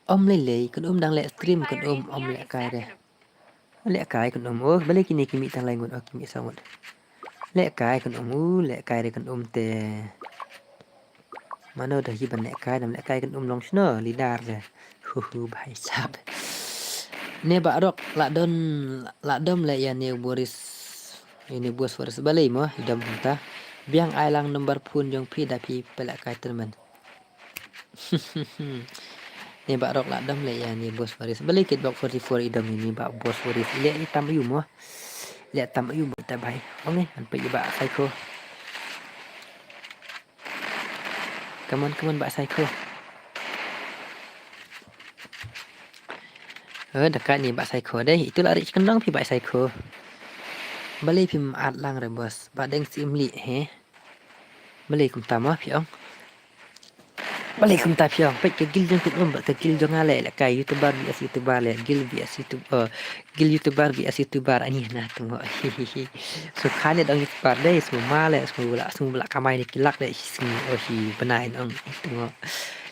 le kan đang le stream kan le kai de le kai kan oh balik kini kimi tang lain ngot kimi sangot le kai kan le kai de kan te mana dah hiban le kai kan long sno lidar le bai sap ne ba rok la dom le ya ne boris ini bos forest balai mo idam ta biang ailang nomor pun jong pi da pi pelak kai teman ni ba rok la dom le ya ni bos forest balai kit bok 44 idam ini ba bos forest le itam yu mo le tam yu ta bai ong ni an pe ba psycho come on ba psycho dekat ni ba psycho deh itu lari kendang pi ba psycho balai pim ad lang re bos badeng simli he balai kum tama pi ong balai kum ta pi ong pe ke gil jong kum ba ke gil jong ale la kai youtuber le gil youtuber ani nah tu so khane dong youtuber deh semua le semua kamai ni kilak deh si benai ong itu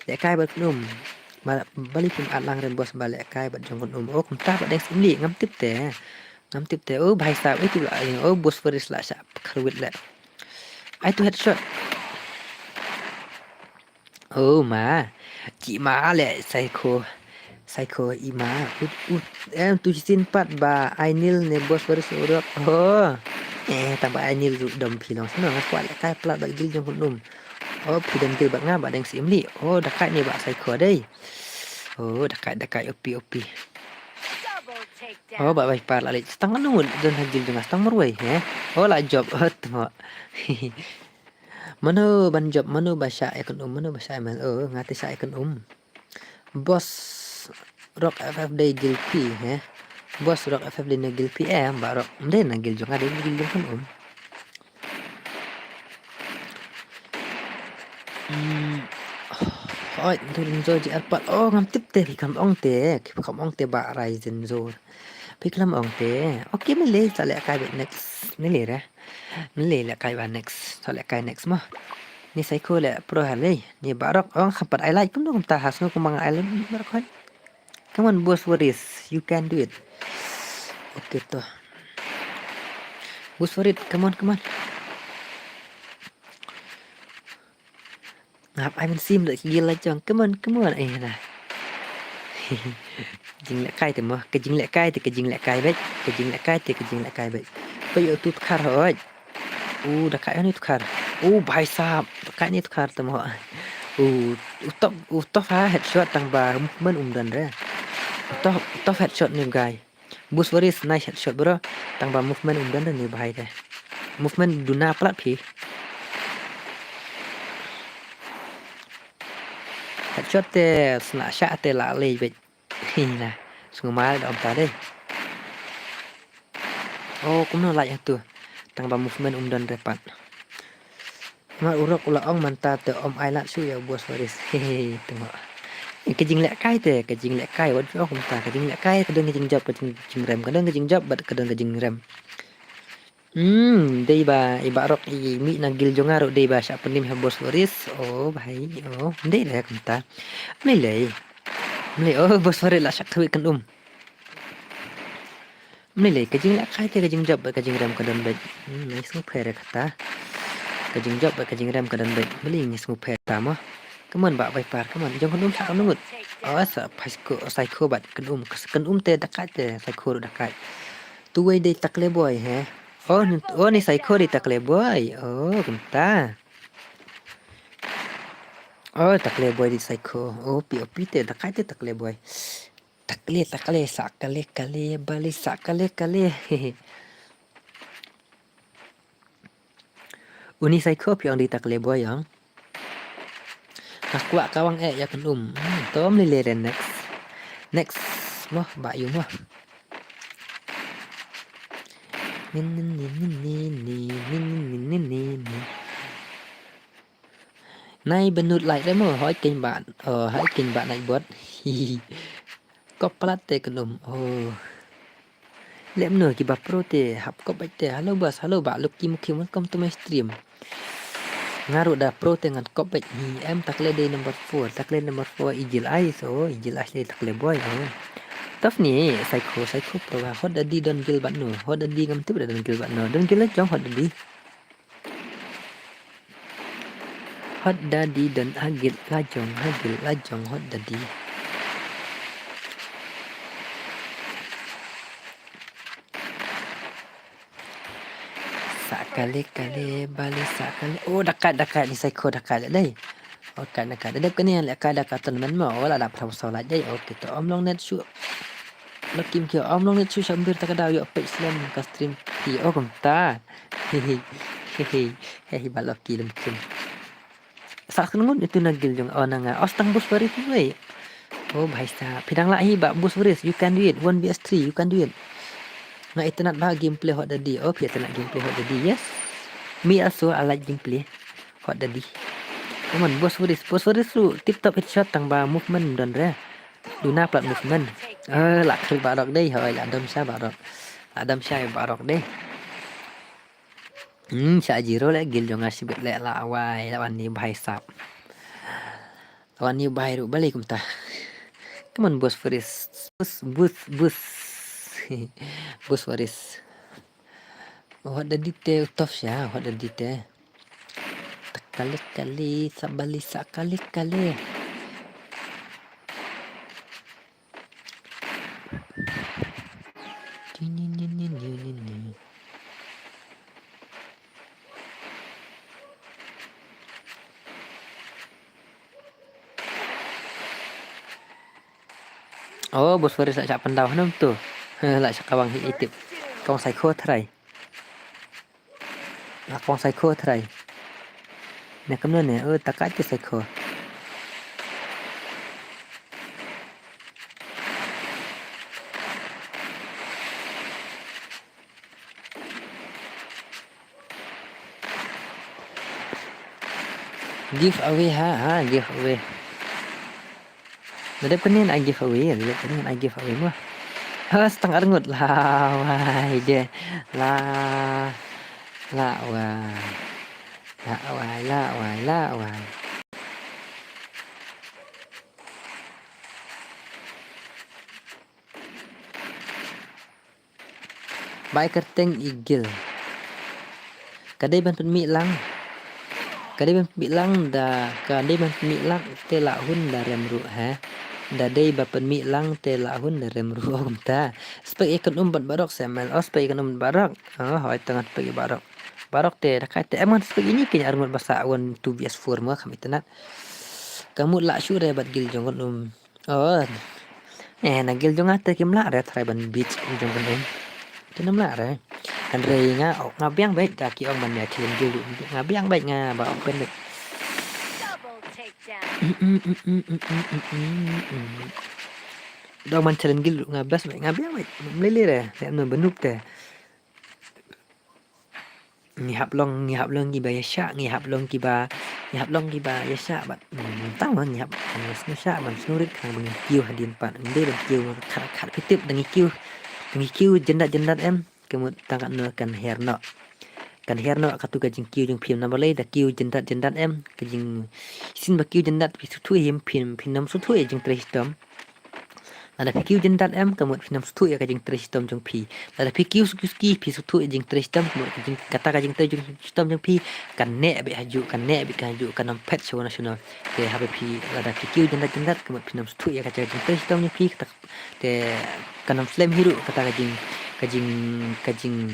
ya kai bat num balik pun alang ren bos balik kai bat jong oh kum ta bat deng simli ngam tip te oh bhai sahab itu lah oh bos feris lah sap khawit la ai tu headshot oh ma chị ma le psycho ima em tu sin pat ba ainil ne bos feris urok oh tambah ainil dom pilong senang kuat kai plat bak gil jong num oh pidam gil bak ngam bat deng simli oh dekat ni bak psycho deh oh dekat opi Double takedown. oh bak bai par la setengah nun dan hagil dengan setengah merwai oh la job tengok mano ban job mano bahasa mano bahasa ml ngati sa bos rock ffd gilpi bos rock ffd na gilpi mbak rock mde na gil jong ada gil jong kan ôi tôi rồi chị ăn bận ô ngắm tiếp tê thì cầm ong tê bạ rai dần rồi biết làm ong tê ok mới lấy sao lại cái bệnh next mới lấy ra Meli lah kai ba next. So lah kai next mah. Ni psycho lah pro halai. Ni barok khapat I like kum dong tahas no kumang island barok. Come on boss Waris, you can do it. Okay toh. Boss Waris, come on. Ngap ai mình sim được gila chong. Come on. Nah. Jing lại cay thì mà cái jing lại cay thì cái jing lại cay vậy. Cái jing lại cay thì cái jing lại cay vậy. Bây giờ tụt khar rồi. Dah kaya ni tukar. Bhai sahab, kaya ni tukar tamo. Top headshot tang ba movement dan re. Top headshot ni guy. Boost Waris nice headshot bro. Tang ba movement dan ni bhai de. Movement duna plat phi. Headshot te sna shot te la le vậy. Nè, xuống má đom ta đây. Cũng nó lại tu. Tang ba movement dan repat. Ma urok ula ong manta te om ai la su ya bos Waris. Tengok. Cái jing lẹ cái wat cho không ta cái jing lẹ cái kadang cái jing job cái jing rem kadang cái jing job bat kadang cái jing rem. Đây ba ibarok i mi nagil jongaro đây ba siya penim ha bos Waris. Bhai. Đây là không ta. Meli bos Waris la siya kawi kan Meli cái jing lẹ cái jing job cái jing rem kadang ba. Nice mo pere kata. Cái jing job cái jing rem kadang ba. Meli ni smo pere tama. Come on, Pak Viper. Come on. Jangan sa nungut. Sa psycho bat kan te dekat te psycho dekat. Tuway day takle boy he. Ni psycho day takle boy. Kunta. Takle boy di psycho. POP te dekat te takle boy. Takle sakale bali sakale. Uni psycho piang di takle boy yang. Aku kawang ya kan tom lile dan next mah bayu mah nay benut lại đấy mà hỏi kinh bạn này bớt có plat te kan lem nửa ki ba pro te hap ko bạch te hello bus hello ba look kim welcome to my stream ngaruh dah pro dengan kopek ni takle day number 4 ijil ais le takle boy tough ni psycho pro hot daddy don gil bat no hot daddy ngam tip don gil bat no don gil jong hot daddy don hagil lajong hot daddy Sakale bali sakale. Dekat ni psycho dekat đây. Dekat. Ada ke ni dekat teman mau lah dapat solat dai. Okey tu om long net su. Lakim kio om long net su sambir tak ada yo page slam ka stream ti kom ta. Hehe balok kilim kim. Sak ngun itu nagil jong nang ostang bus baris tu wei. Bhai sa pidang lahi ba bus baris you can do it 1vs3 you can do it. Nah itu nak bah gameplay hot daddy. Kita nak gameplay hot daddy. Yes. Me also I like gameplay hot daddy. Come on boss Waris tu tip top headshot tang ba movement dan re. Duna plat movement. Lak klik barok đây hỏi là Adam Syah barok đây. Sa Jiro le gil jong asibit le la awai lawan ni bhai sap. Lawan ni bhai ru balik kumta. Come on boss Waris. Bus Bos Waris. Hot daddy te tough siya. Hot daddy te. Kali sabali sakali. Bos Waris nak cak pendau nam tu. Lại kawang hitip kawang psycho thrai kawang psycho thrai nè cầm nè takat ke psycho give away give away Nadep kenin I give away mah setengah rengut lah wah dia lah lạ hoài, lạ hoài, lạ hoài, lạ hoài. Bãi kerteng igil. Kadai ban penmi lang. Kadai ban penmi lang da kadai ban penmi lang te la hun da remru ha. Da dai ba penmi lang te la hun da remru om ta. Spek ikan umbat barok semel. Oh spek ikan umbat barok. Oh hoi tengah spek barok. Barok te da kata emang spek ini kenya armut basa awan 2vs4 mo kami tenat. Kamu la syu re bat gil jongon Oh. Nagil jong ate kim la re try ban beach jongon Tenam la re. Kan rei nga ngabiang baik da ki ong ban ya thilin dulu. Ngabiang baik nga ba ong pen baik. Double takedown. Dong man challenge gil ngabas baik ngabiang baik. Melili re. Nek no benuk te. Ngihap long ki ba yasha ngihap long ki ba yasha bat tang man ngihap yasha man snurit kang bang kiu hadin pan ende ban kiu khat pitip dangi kiu jendat em kemut tangkat no kan herno katu kajing kiu jung phim nambalai da kiu jendat em kajing sin ba kiu jendat pi thu him phim nam su thu jing tristom ada PQ jendat em kemut finam sutu ya kajing tristom jong pi ada PQ ski pi sutu jing tristom kemut kajing kata kajing tristom jong pi kan ne be haju kan nam pet show nasional ke habe pi ada PQ jendat kemut finam sutu ya kajing tristom jong pi kata te kanam flame hiru kata kajing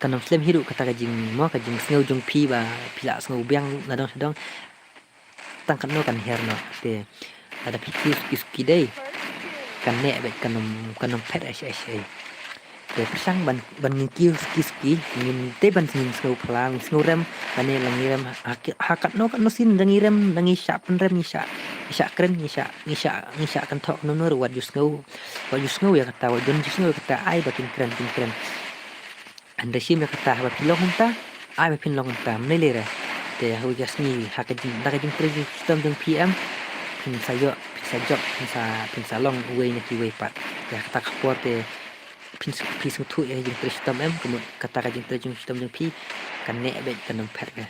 kanam flame hiru kata kajing snow jong pi ba pila snow biang nadong sedong tangkat no kan herno te ada PQ ski dei kan ne be kanam pet ai te persang ban ngikiu ski ngin te ban ngin snow plang snow rem kan ne lang rem hakat no kan no sin dangi rem dangi sha pen rem ni sha kren ni sha kan thok no what you snow ya kata what you snow kata ai ba kin kren anda sim ya kata ba pilong hunta ai ba pilong hunta ne le re te hu just ni hakajin dakajin tri system jong pm pin sayo sajok pinsa long way na ki way pat ya kata kapor te pi sutu ya jing tristom em kemut kata ka jing tristom jing pi kan ne be kan pet ga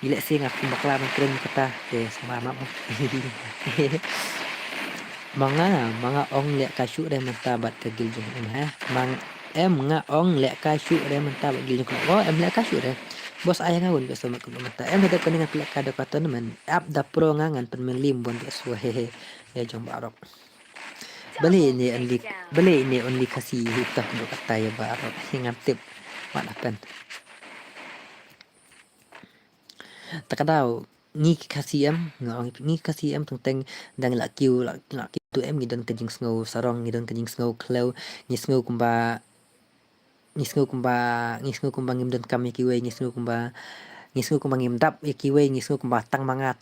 ile sing aku bakla man kren kata te sama mak manga ong le ka syu re mentabat ke gil jing ha mang em nga ong le ka syu re mentabat gil jing oh em le ka syu re bos ayah ngawun ke sama kudu mata em ada kuningan pelak kada kata nemen ap da pro ngangan pen melim bon ke suwe ya jong barok beli ini only kasih hitah do kata ya barok hingan tip mana pen takadau ni kasih em tentang dang la kiu tu em ngidon kajing snow sarong ngidon kajing snow clow ni snow kumba ngisngu kumba ngimdon kami kiwe ngisngu kumba ngim dap kiwe ngisngu kumba tang manga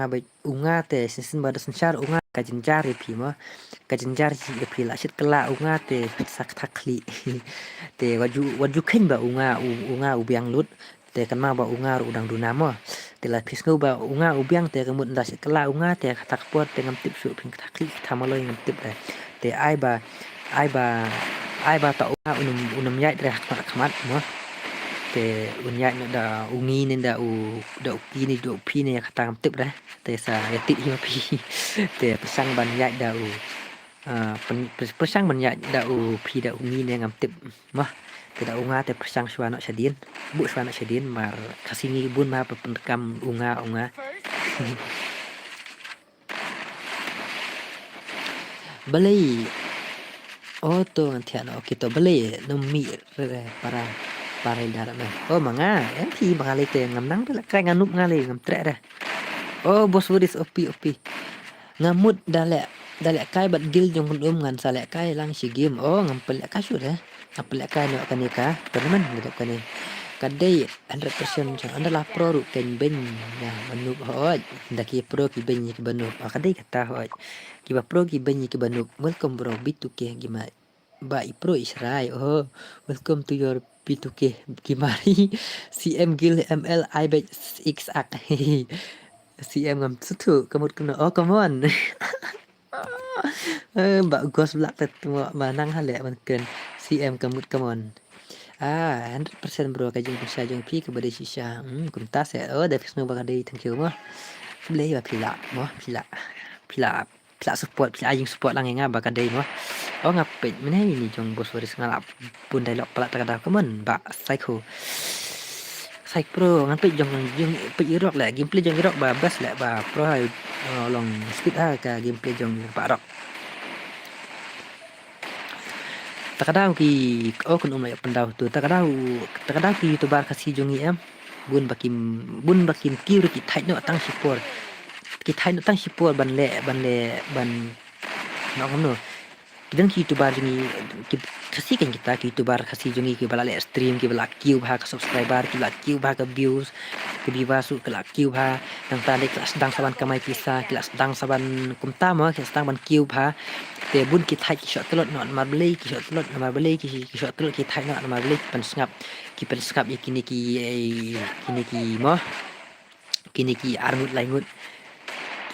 baik unga te sin bada sensar unga kajinjar pi mo kajinjar si pi la sit kala unga te sak takli te waju ken ba unga ubiang lut te kan ma ba unga udang dunamo te la pisngu ba unga ubiang te kemut ndas kala unga te tak pot te ngam tip su ping takli tamaloy ngam tip te ai ba ta unum yai dre khamat mo te unyai no da ungi ne da uki ni do pi ne kata tip dah te sa ya tit hi pi te pesang ban yai da pesang ban yai da pi da ungi ne ngam tip mah te da unga te pesang swana sadin bu swana sadin mar kasingi bun ma pendekam unga balai oh to antiano kita beli nomi para darah oh manga pi bangali te ngamnang bela kai nganup ngali ngam trek dah oh bos wuris opi ngamut dalek kai bat gil jong ngan salek kai lang si game oh ngampel ka su dah apel kai no kanika teman ngidap kani kadai 100% jang anda lah pro ru ken ben ya manup hoj ndaki pro ki ben ki banup kadai kata hoj ki ba pro ki ben ki banup welcome bro B2K gimana Ba Pro Israel. Oh, welcome to your P2K Gimari. CM Gil ML Ibet Xak. CM ngam sutu kamut kena. Oh, come on. Mbak Gos belak tetua manang hale man ken. CM kamut come on. 100% bro ka jeng Shisha jeng pi ke bade Shisha kum ta se dah fix no bagade thank you mo boleh ba pila mo pila support pila jeng support lang nga bagade mo ngapit mana ini jong bos waris ngalap pun dialog pala takada kemen ba psycho pro ngapit jong pe irok la gameplay jong irok ba bas la ba pro long speed ka gameplay jong ba rock takadau ki kun umay pendau tu takadau ki youtuber kasi jongi bun bakim kiu ki thai no tang sipor ban no dan ki youtuber jongi ki kasi kan kita ki youtuber kasi jongi ki bala le stream ki bala kiu bha ka subscriber ki bala kiu bha ka views ki biwa su ki la kiu bha dang ta le kelas dang saban kamai pisa kelas dang saban kumta mo kelas dang ban kiu bha te bun ki thai ki shot telot no mar beli ki shot telot mar beli ki shot telot ki thai no mar beli pan skap kini ki armut laingut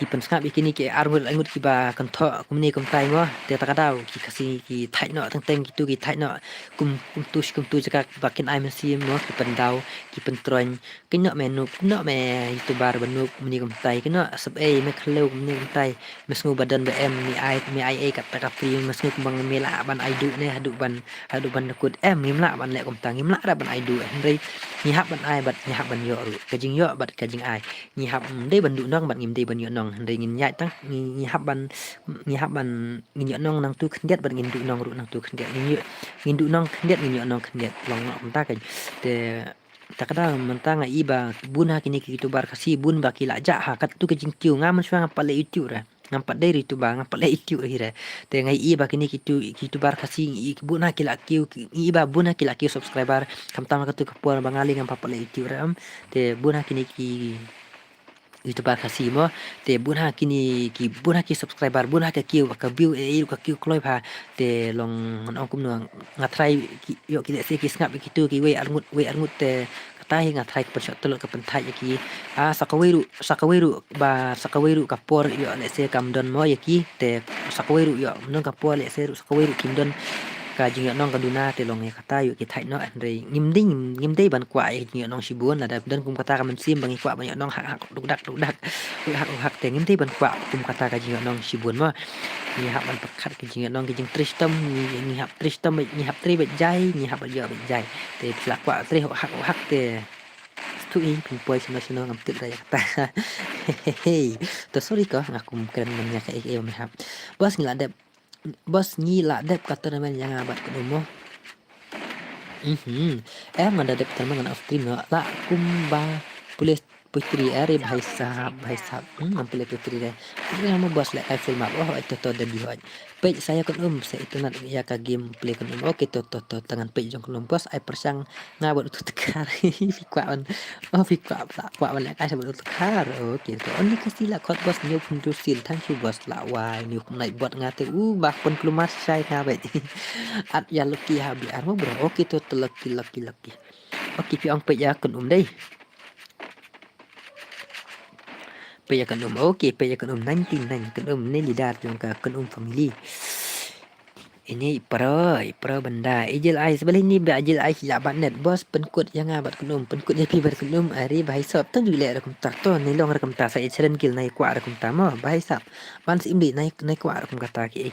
ki pen skap kini ki armut laingut ki ba kan tho kumni kum tai mo te takadau ki kasi ki thai no teng ki thai no kum tu jaka bakin ai mesim no ki pen dau ki pen troin ki no me youtuber banu mni kum tai ki no sab me khlew mni kum tai mesngu badan bm mi ai kat ta free mesngu bang mela ban ai du ne hadu ban kut ngimla ban le kum tang ngimla ra ban ai du ndai ni hab ban ai bat ni hab ban yo kajing yo bat kajing ai ni hab dei ban du nong ban ngim dei ban yo nong ndai ngin nyai tang ni hab ban ngin yo nong nang tu khndiat ban ngin du nong ru nang tu khndiat ngin du nong khndiat ngin yo nong khndiat long kum ta kai te takada mentanga iba buna kini youtuber kasi bun baki la ja ha kat tu kajing kiu ngam suang pale youtube ra ngampat dari tu bang ngampat le itu hira te ngai iba kini youtuber kasi buna kila kiu iba buna kila kiu subscriber kam tama katu kapuan bangali ngam pale itu ram te buna kini ki youtuber kasi mo te buna kini ki subscriber buna ka kiu ka view ka kiu kloi pha te long on kum no ngatrai yo ki se ki snap ki tu ki we arngut te tai ngatrai per shot telok ka pentai ki sakaweru kapor yo le se kam don mo ki te sakaweru yo non kapor le se sakaweru kim don ka jing nong ka duna te long kata yo ki thai no andre ngim dei ban kwa jing nong sibun ada dan kum kata ka men sim bangi kwa banyak nong hak dudak hak te ngim dei ban kwa kum kata ka jing nong sibun mo ni hak ban pekat ka jing nong ka jing tristem ni hak tristem ni hak tri bet jai ni hak yo bet jai te pla kwa tri hak te tu pin poi sino ngam tit raya kata hehehe to sorry ko ngaku keren men ka hap bos ngila dep kata namen yang abad kedumo ada dep teman off stream la kumba pulis putri are bhai sahab nampile putri re nama bos like full map itu to dan dihoy page saya kan saya itu nak ya ka game play kan oke to tangan page jong kan bos ai persang ngabot tu tekar fikwan fikwa kwa like ai sabot tekar oke to only kasih la kot bos new pun tu sil thank you bos la wai new naik bot ngate bah pun keluar saya ngabe at ya lucky habi armo bro oke to lucky oke pi ong page ya kan dei Paya kan okey paya kan 99 kan ni lidat yang ka kan family ini pro benda ijil ai sebalik ni ba ijil ai silap net bos penkut yang abat kan penkut ni pi bar kan ari bahai sop tan jule rakum tak to ni long rakum ta sai cheren kil nai kwa rakum ta mo bahai sap ban sim di nai kwa rakum kata ki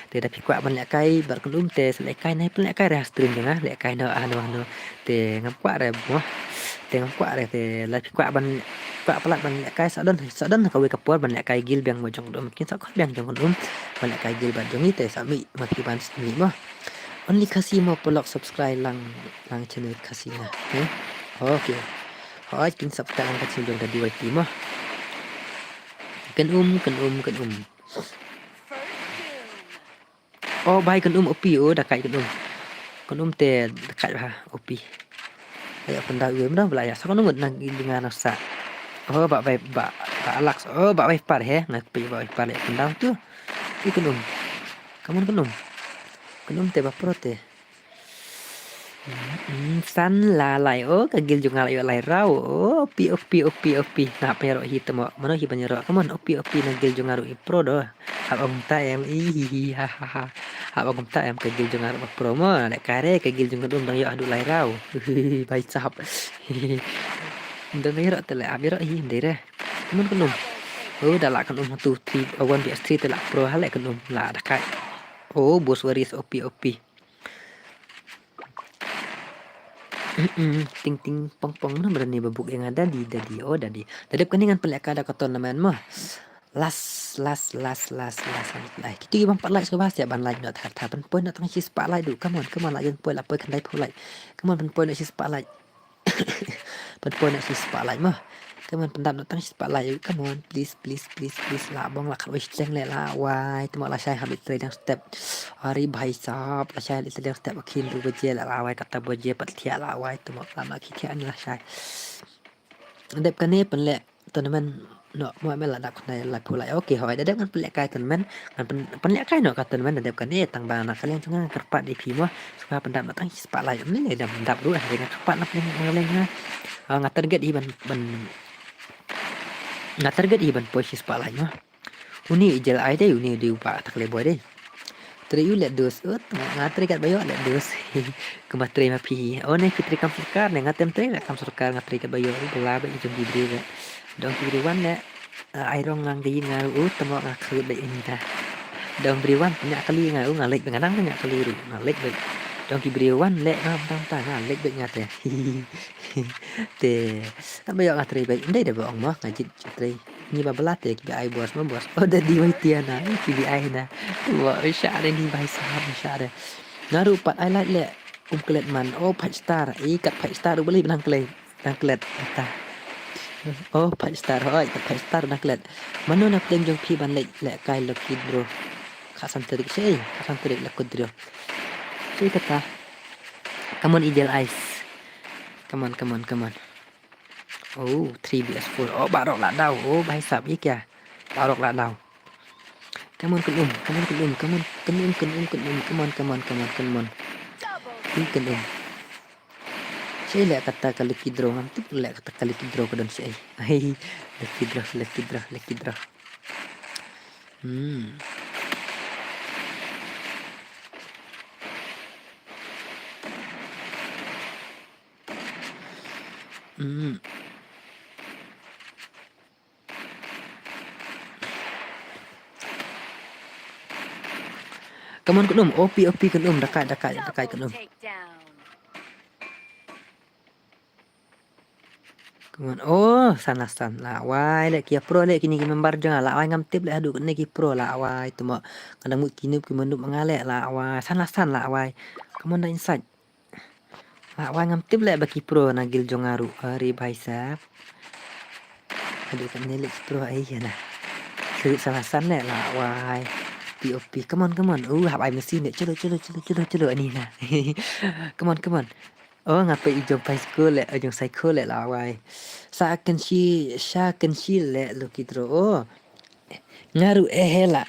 te da pi kwa ban le kai bar kan te le kai nai pun le kai ra stream janga le kai no ano te ngam kwa re mo te ngam kwa re te la pi kwa ban kwa pelat ban le kai sadan ka we kapor ban le kai gil biang mo jong dom kin sak biang jong dom ban le kai gil ban jong ni te sami maki ban ni mo only kasih mo pelok subscribe lang channel kasih na okay hoi kin subscribe ang kasih dong tadi wati mo kan First doom. oh bai kan opi dah kai kan te kai ha opi ya penda gue mdah belaya sa kan nang dengan nasa oh ba alax oh ba par he nak pi ba par le penda tu ikan kamu kan te ba prote San la lai kagil jung alai lai rau opi na pero hitamo mano hiban ro come on opi na gil jung aru pro do hab ông ta em hi ha ha ha hab ông ta em kagil jung aru pro mo lek kare kagil jung dum dang yo adu lai rau bai sap dang yo te le abi ro hi ndere mun kunum da la kunum 2 3 1 PS3 te la pro hale kunum la da kai bos waris opi ting ting pong pong na berani babuk yang ada di dadi dadap keningan pelak kada katon naman mo las kita ibang pat like sebab siap ban like not har ban point not tang si spotlight du come on like point la point kan dai point come on ban point si spotlight ban point si spotlight mo come on pendam not tang si spotlight come on please la bong la khawi ceng le la wai temo la sai habit trading step hari bhai sahab la sai trading step akhil du baje la wai kata baje pat thia la wai temo lama khithia ni la sai dep kane penle tournament no mo mela dak na la pulai oke hoi dadap kan pelak kai tournament kan pelak kai no ka tournament dadap kan tang bana kalian tunga kerpat di pimo supaya pendap datang spotlight ni dam dap du dengan kerpat nak ngeleng nga target iban nga target iban posisi spotlight no uni ijal ai dai uni di upa tak le boy dai Tri you let dos nga tri kat bayo let dos kuma tri ma pi ne fitri kam surkar ne ngatem tri la kam surkar nga tri kat bayo bola ba ijum di bre dong ki wan ne ai rong ngang di nga temo nga khut ba ini ta dong briwan nya kali nga nga lek ngadang nya kali ru nga lek ba dong ki briwan le ngam tam ta nga lek ba nya te kan bayo nga tri ba ndai da ba ong mo nga jit tri ni ba belat ya KPI bos udah di Waitiana KPI na wah syare ni bai sahab syare naru pat I like le kelet man 5 star kat 5 star beli benang kelet ta Oh 5 star hoi 5 star nak kelet mano nak teng jong pi ban le kai lo kid bro khasan terik sei khasan terik la kudro sei kata come on ijel ice come on Oh 3BS4 barok la đau bài sập ý kìa barok la đau come on come on saya lihat kata kali kidro nanti lihat kata kali kidro ke dan saya kidro Come on kunum OP kunum dekat kunum Takedown. Come on sana la wai le kia pro le kini member jangan la wai ngam tip le adu kene ki pro la wai tu mo kadang mut kini ki mendup mengale la wai sana la wai come on inside la wai ngam tip le baki pro na gil jongaru hari bhai sab adu kan ne le pro ai ya na sự sana le la wai POP come on hab ai mesin deh celo ni na come on ngapai ijong bicycle le ijong cycle le la wai sa kan si le lo kidro ngaru hela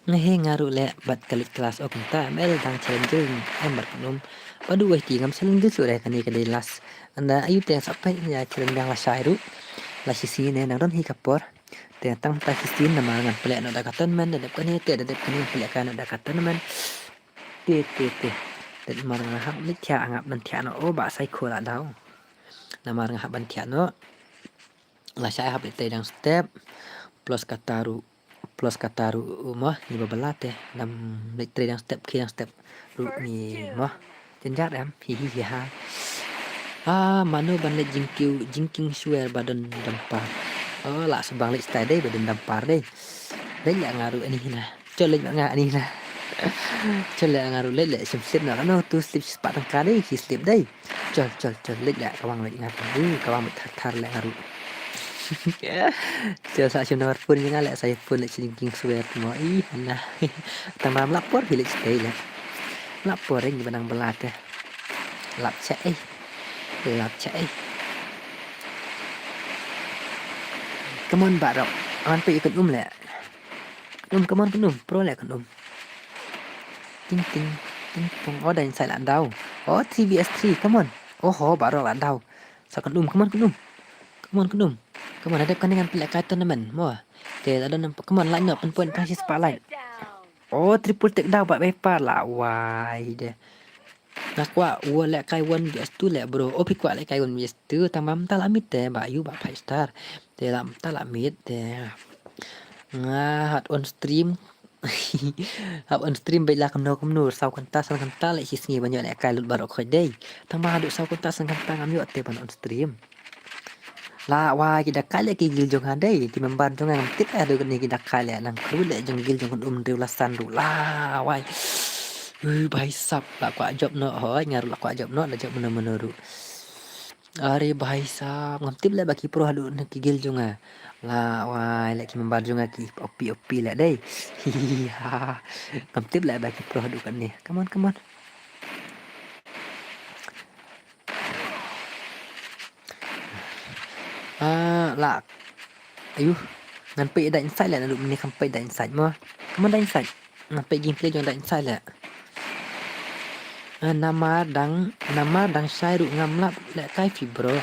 ngaru le bat kali kelas ta mel dang challenge ember kunum padu wai tingam challenge su re kani kali las anda ayu te sampai ya challenge la sairu la sisi ne nang don hi kapor te tang ta sisi na mangan pelek no dakatan men dadap kani te dadap kani pelek kan dakatan men te dan marang hab ni tia angap nan tia no ba sai ko la dau na marang hab ban tia no la sai hab te dang step plus kataru mo ni babalate nam le te dang step ki dang step ru ni mo jenjat am hi ha mano ban le jingking swear badan dampar la sebang le style deh badan dampar deh ya ngaru ini na cole nga ni na cole ngaru le slip na no tu slip sepat tangka deh ki slip deh col le ya kawang le ngap kawang tar le ngaru col sa nomor pun nga le saya pun le jingking swear mo nah tamam lapor bilik style le lapor ni benang belat ya lap cek come on barok awan pe ikut le come on pro le ting pong dan sai lan dau Oh 3vs3 come on oh baru lah daw sa kandum come on hadapkan dengan pelak tournament mo okay ada nampak come on line up point kasih spotlight Down. oh triple take down pak Viper lah why dia nak kuat lek kai 1vs2 lek bro oh pi kuat lek kai 1vs2 tamam tak lamit deh mbak you mbak 5 star dia lam tak lamit deh hot on stream hot on stream baiklah kumno sau kanta lek hisngi banyak lek kai lut barok khoi dei tambah aduk sau kanta sang kanta ngam yo te ban on stream la wa kita kale ki gil jong hadai ti memban jong ngam tit adu ni kita kale nang kru lek jong gil jong dew lasan du la wai भाई साहब लाको ajab no hoy ngaru laku ajab no ajab menuru are भाई साहब ngamtip le baki pro hadu nak gil junga la wai lek ki membar junga ki opi lek dei ha ngamtip le baki pro hadu kan ni come on la ayuh ngan pe da inside le lu ni kampai da inside mo come on da inside ngan pe gameplay jong da inside le nama dang syai ru ngam lap lek kai fi bro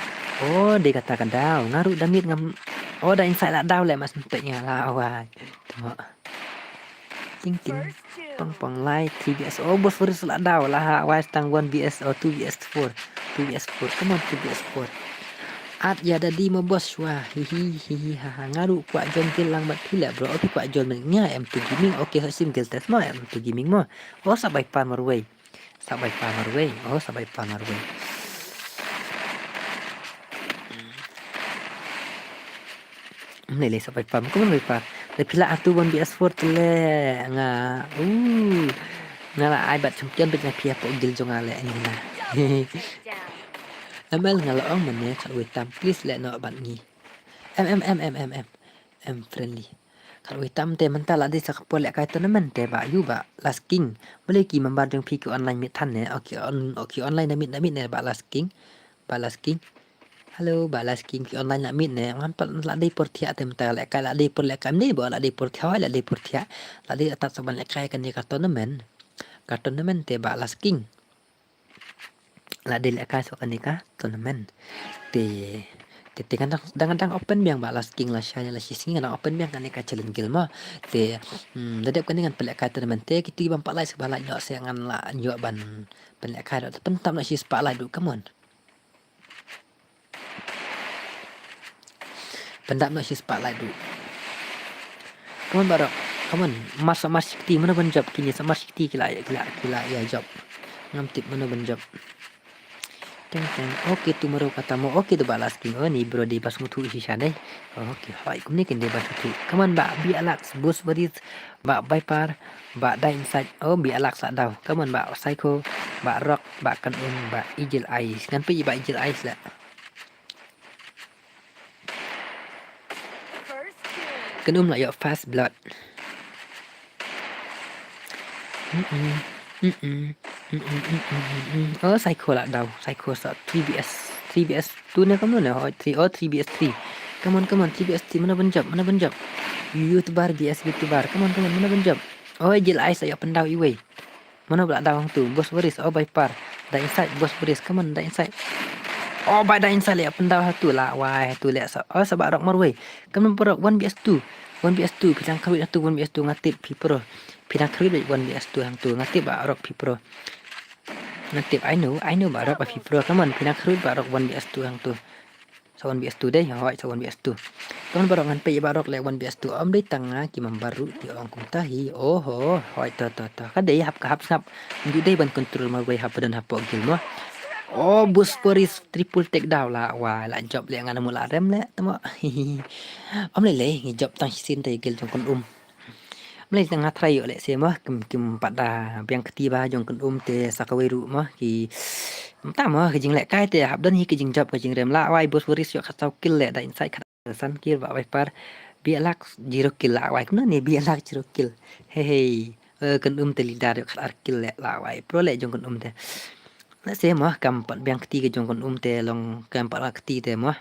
oh dia katakan daw ngaru damit ngam oh da inside la daw lek mas nya la wai tengok ting First two. pang lai 3vs oh bos first la daw la wai stang 1vs or 2vs4 come on 2vs4 at ya dadi mo bos wah hihi ha ngaru kuat jon lang bat pila bro okay kuat jon nya M2 gaming okay sim gel test mo M2 gaming mo oh sabai pan marway sabai panarway Nele sabai pam ko may pa le pila atu 1vs4 tele nga nga la ai bat champion bet na pia po gil jong ale ani na Double takedown. amal nga laong man ne kalwi tam please le no bat ngi friendly kalau hitam te mental ada sa kapol lek kai tournament te ba you ba last king boleh ki membar jong PQ online mit tan ne okay online na mit ne ba last king halo ba last king ki online na mit ne ngan pal la dei por thia te mental lek kai la dei por lek kam ne ba la dei por thia la dei por thia la dei atat saban lek kai kan ni ka tournament te ba last king la dei lek kai so kan ni ka tournament te te kan dang open biang balas king la shanya la shising na open biang kan ka challenge gil ma te dadap kan dengan pelak kata teman te kiti bang palai sebala nyok seangan la nyok ban pelak kata pentam la shis palai du come on pendam la shis palai du come on barok come on mas sikti mana ban job kini sama sikti kila ya job ngam tip mana ban job Teng. Oke tu meru katamu. Oke tu balas king. Oh ni bro di bas mutu hisha deh. Oke, hai kum ni kan di bas mutu. Come on mbak bi alax bus berit mbak Viper mbak da inside. Oh bi alax sak daw. Come on mbak psycho mbak rock mbak kan mbak ijil ice. Kan pi mbak ijil ice lah. First two. Kan lah yo fast blood. Oh psycho lah daw. Psycho sa 3vs 2 ni kamu lah. 3vs3. Come on 3vs3 mana benjab. YouTuber BS YouTuber. Come on mana benjab. Oh jil ice ayo pendau iwe. Mana pula daw tu. Bos beris oh Viper. Da inside bos beris. Come on da inside. Oh by da inside ya pendau tu lah. Wah tu lihat oh sebab rock marway. Come on pro 1vs2 pidang kawit tu 1vs2 ngatip pi pro. Pidang kawit 1vs2 hang tu ngatip ba rock pi pro. Ngatip I know ba rock pi pro. Come on pidang kawit ba rock 1vs2 hang tu. So 1vs2 deh hoi so 1vs2. Kan barok ngan pe ba rock le 1vs2 om dei tanga ki membaru di ong kum tahi. Oh hoi to. Ka dei hap snap. Ndu dei ban control ma way hap dan hap gil mo. Oh bus poris triple take down lah. Wah la job le ngan mula rem le tamo. Om le ngi job tang sin te gil jong kon Mulai tengah try oleh saya mah kim pada biang ketiba jong kon te sakaweru mah ki ta mah kijing lek kai te hab dan hi kijing job kijing rem la wai bos poris yo khatau kill le da inside san kill ba Viper bialak 0 kill la wai kuna ni bialak 0 kill hei kon te lidar yo khat kill le la wai pro le jong kon te la saya mah kam pat biang ketiga jong kon te long kam pat keti te mah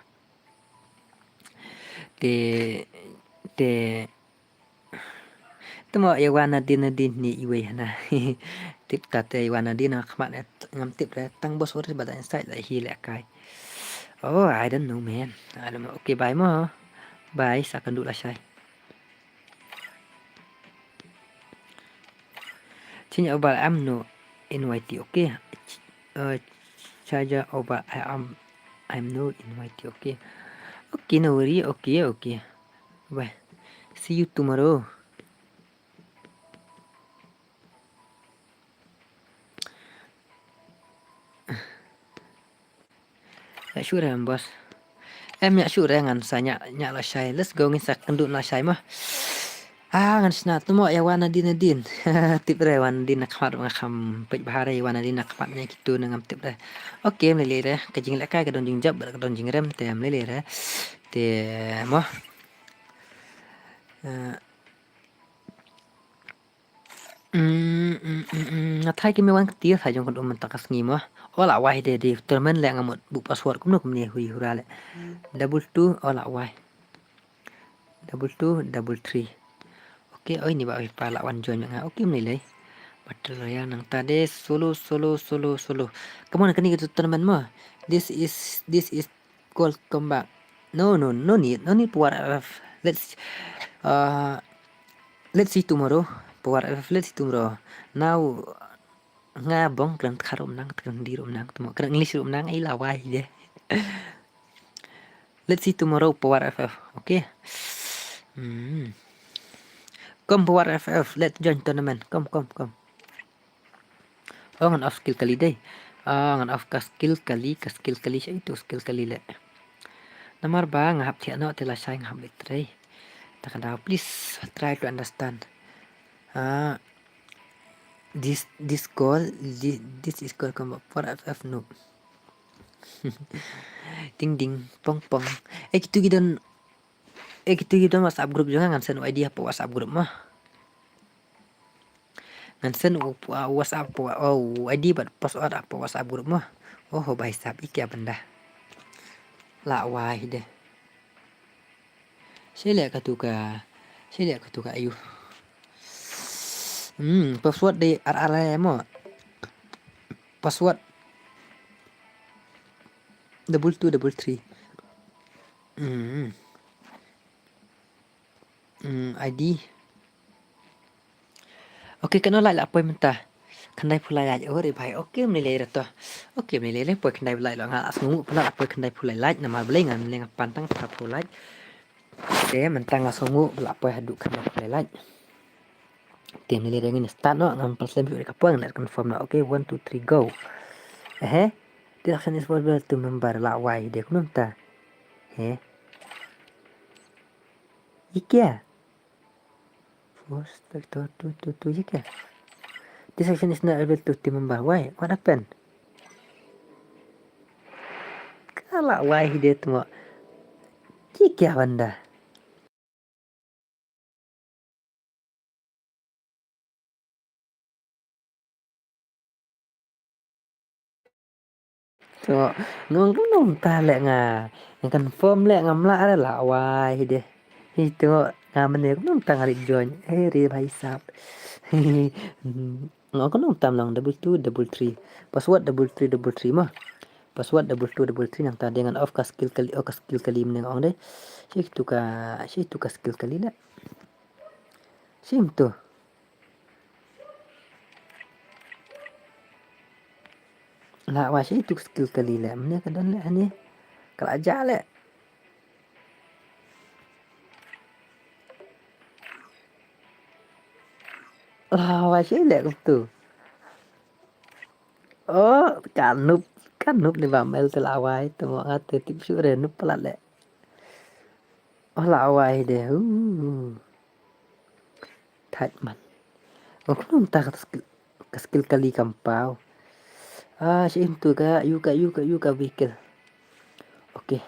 te temo ya wana din ni iwe na tip tate wana di na khmat ngam tip re tang bos ore bada inside la hi le kai. Oh, I don't know man. I don't know. Okay, bye mo. Bye, sa kan la sai. Chinya obal am no invite okay. Charger over I'm no invite okay. Okay, no worry. Okay. Bye. See you tomorrow. Ya sure em boss. Em ya sure ngan sa nya la sai. Let's go ngin sa kendut la sai mah. Ngan snat tu mo ya wana din. Tip re wana din nak khamar ngam pej bahare wana din nak khamar nya kitu ngam tip re. Okay, mele re kajing la kai ka don jing jab ka don jing rem te mele re. Te mo. Nga thai ki me wan tia thai jong kon man takas ngi mo. Ola wai de termen le ngamot bu password kum no kum ne hui hurale. 22 ola wai. 22 3. Okay, oi ni ba pa la wan join nga. Okay mni le. Battle royale nang tade solo. Come on kani gitu termen mo. This is called comeback. No need what let's see tomorrow. Let's see tomorrow. Now nga bong kran kharom nang kran di rom nang tumo kran english rom nang ai la wai de. Let's see tomorrow power ff. Okay. Come power ff. Let's join tournament. Come. Oh ngan off skill kali deh. Ngan off ka skill kali siya itu skill kali le. Namar ba ngahap tiya no tila siya ngahap litray. Takanda please try to understand. This is called combo for FF no. Ding pong. Gitu gidon WhatsApp group juga ngan sen idea po WhatsApp group mah. Ngan sen WhatsApp ID bat password apa WhatsApp group mah. Oh bahai sab iki benda. La wai deh. Saya lihat katuka ayu. Password di RR mo. Password 2233. ID. Okay, kena like appointment ta. Kandai pulai like ore bhai. Okay, mele rato. Okay, mele le poi kandai like lo nga asngu pula poi kandai pulai like nama belengan lenga pantang ta pulai. Oke, mentang asngu pula poi haduk kandai pulai like. Tim mele ngin start no ngam persen bi kapang nak confirm na. Okay, 1 2 3 go. The action is possible to member la wai de kunum ta. Ikia. First vector 2 ikia. This action is not able to member. Why? What happened? Kala wai de tu. Ikia banda. So, nung ta le nga confirm le ngam la la wai de. Itu ngamen ne nung ta ngari join. Re bhai sab. Ngok nung tam lang 2233. Password 3333 mah. Password 2233 nang ta dengan off ka skill kali meneng ong de. Sik tu ka skill kali la. Sim tu. Lah wah sih itu skill kali lah. Mana kadang lah ni. Kalau aja lah. Lah wah sih lah tu. Oh, kan noob ni bamel telawai tu mau ngate tip sure noob pelat le. Oh lawai deh. Tight man. Oh kunum tak skill kali kampau. Sih tu ka yuka vehicle. Okay.